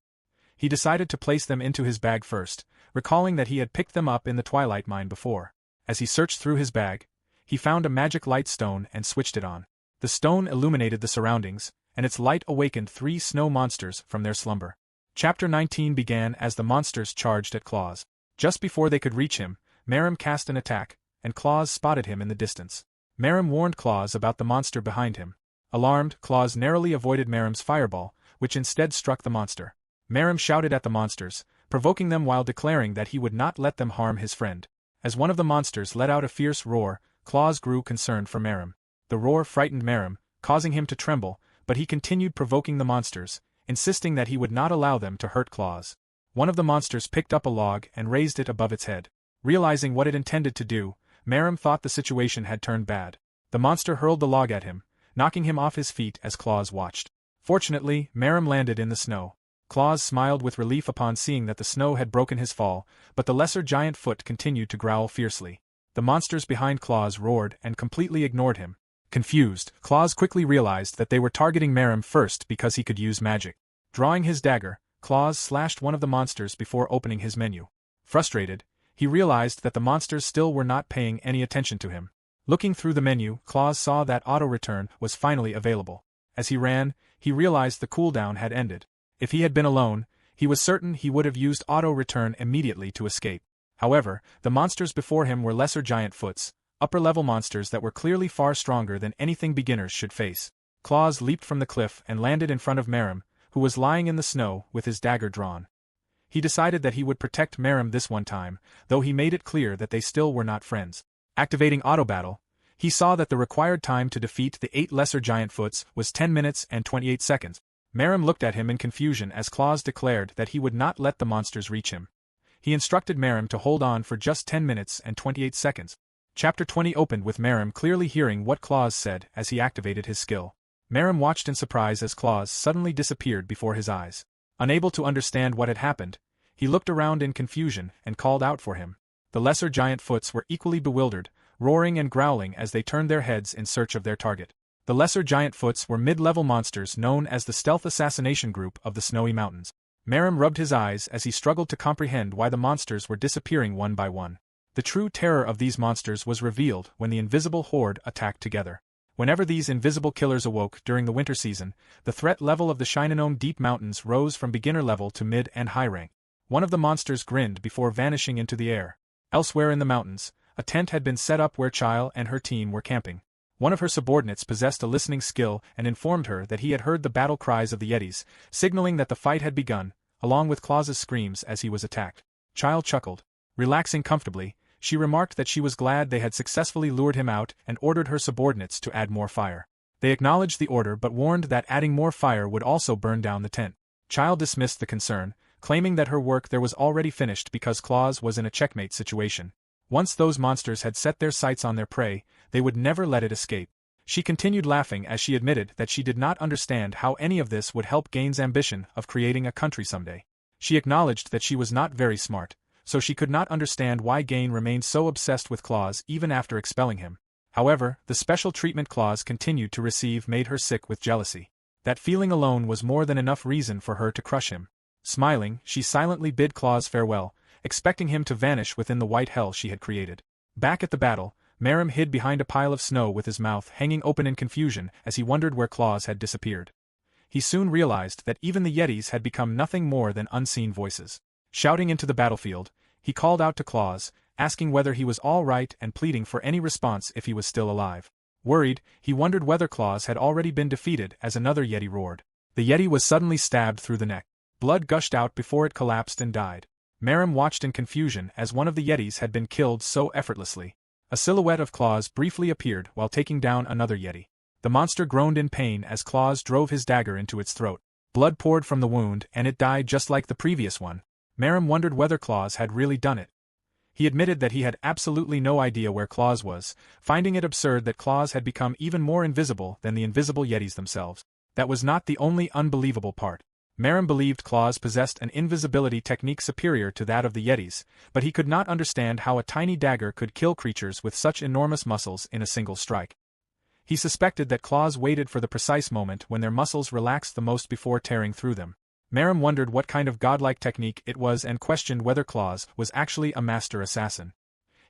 He decided to place them into his bag first, recalling that he had picked them up in the Twilight Mine before. As he searched through his bag, he found a magic light stone and switched it on. The stone illuminated the surroundings, and its light awakened 3 snow monsters from their slumber. Chapter 19 began as the monsters charged at Claus. Just before they could reach him, Merim cast an attack, and Claus spotted him in the distance. Merim warned Claus about the monster behind him. Alarmed, Claus narrowly avoided Merim's fireball, which instead struck the monster. Merim shouted at the monsters, provoking them while declaring that he would not let them harm his friend. As one of the monsters let out a fierce roar, Claus grew concerned for Merim. The roar frightened Merim, causing him to tremble, but he continued provoking the monsters, insisting that he would not allow them to hurt Claus. One of the monsters picked up a log and raised it above its head. Realizing what it intended to do, Merim thought the situation had turned bad. The monster hurled the log at him, knocking him off his feet as Claus watched. Fortunately, Merim landed in the snow. Claus smiled with relief upon seeing that the snow had broken his fall, but the lesser giant foot continued to growl fiercely. The monsters behind Claus roared and completely ignored him. Confused, Claus quickly realized that they were targeting Merim first because he could use magic. Drawing his dagger, Claus slashed one of the monsters before opening his menu. Frustrated, he realized that the monsters still were not paying any attention to him. Looking through the menu, Claus saw that auto-return was finally available. As he ran, he realized the cooldown had ended. If he had been alone, he was certain he would have used auto-return immediately to escape. However, the monsters before him were lesser giant foots, upper-level monsters that were clearly far stronger than anything beginners should face. Claus leaped from the cliff and landed in front of Miemai, who was lying in the snow with his dagger drawn. He decided that he would protect Miemai this one time, though he made it clear that they still were not friends. Activating auto-battle, he saw that the required time to defeat the 8 lesser giant foots was 10 minutes and 28 seconds. Miemai looked at him in confusion as Claus declared that he would not let the monsters reach him. He instructed Miemai to hold on for just 10 minutes and 28 seconds. Chapter 20 opened with Miemai clearly hearing what Claus said as he activated his skill. Miemai watched in surprise as Claus suddenly disappeared before his eyes. Unable to understand what had happened, he looked around in confusion and called out for him. The lesser giant foots were equally bewildered, roaring and growling as they turned their heads in search of their target. The lesser giant foots were mid-level monsters known as the Stealth Assassination Group of the Snowy Mountains. Miemai rubbed his eyes as he struggled to comprehend why the monsters were disappearing one by one. The true terror of these monsters was revealed when the invisible horde attacked together. Whenever these invisible killers awoke during the winter season, the threat level of the Shinonome Deep Mountains rose from beginner level to mid and high rank. One of the monsters grinned before vanishing into the air. Elsewhere in the mountains, a tent had been set up where Chile and her team were camping. One of her subordinates possessed a listening skill and informed her that he had heard the battle cries of the Yetis, signaling that the fight had begun, along with Claus's screams as he was attacked. Chile chuckled. Relaxing comfortably, she remarked that she was glad they had successfully lured him out and ordered her subordinates to add more fire. They acknowledged the order but warned that adding more fire would also burn down the tent. Chile dismissed the concern, claiming that her work there was already finished because Claus was in a checkmate situation. Once those monsters had set their sights on their prey, they would never let it escape. She continued laughing as she admitted that she did not understand how any of this would help Gain's ambition of creating a country someday. She acknowledged that she was not very smart, so she could not understand why Gain remained so obsessed with Claus even after expelling him. However, the special treatment Claus continued to receive made her sick with jealousy. That feeling alone was more than enough reason for her to crush him. Smiling, she silently bid Claus farewell, expecting him to vanish within the white hell she had created. Back at the battle, Miemai hid behind a pile of snow with his mouth hanging open in confusion as he wondered where Claus had disappeared. He soon realized that even the Yetis had become nothing more than unseen voices. Shouting into the battlefield, he called out to Claus, asking whether he was all right and pleading for any response if he was still alive. Worried, he wondered whether Claus had already been defeated as another Yeti roared. The Yeti was suddenly stabbed through the neck. Blood gushed out before it collapsed and died. Miemai watched in confusion as one of the Yetis had been killed so effortlessly. A silhouette of Claus briefly appeared while taking down another Yeti. The monster groaned in pain as Claus drove his dagger into its throat. Blood poured from the wound and it died just like the previous one. Miemai wondered whether Claus had really done it. He admitted that he had absolutely no idea where Claus was, finding it absurd that Claus had become even more invisible than the invisible Yetis themselves. That was not the only unbelievable part. Miemai believed Claus possessed an invisibility technique superior to that of the Yetis, but he could not understand how a tiny dagger could kill creatures with such enormous muscles in a single strike. He suspected that Claus waited for the precise moment when their muscles relaxed the most before tearing through them. Miemai wondered what kind of godlike technique it was and questioned whether Claus was actually a master assassin.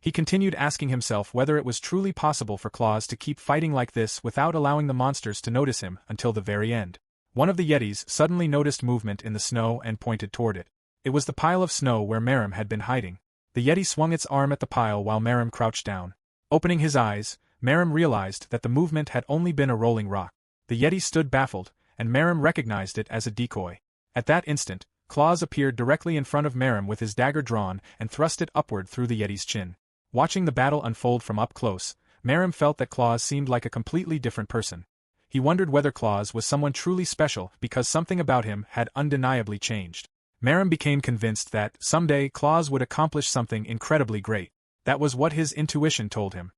He continued asking himself whether it was truly possible for Claus to keep fighting like this without allowing the monsters to notice him until the very end. One of the Yetis suddenly noticed movement in the snow and pointed toward it. It was the pile of snow where Miemai had been hiding. The Yeti swung its arm at the pile while Miemai crouched down. Opening his eyes, Miemai realized that the movement had only been a rolling rock. The Yeti stood baffled, and Miemai recognized it as a decoy. At that instant, Claus appeared directly in front of Miemai with his dagger drawn and thrust it upward through the Yeti's chin. Watching the battle unfold from up close, Miemai felt that Claus seemed like a completely different person. He wondered whether Claus was someone truly special because something about him had undeniably changed. Miemai became convinced that, someday, Claus would accomplish something incredibly great. That was what his intuition told him.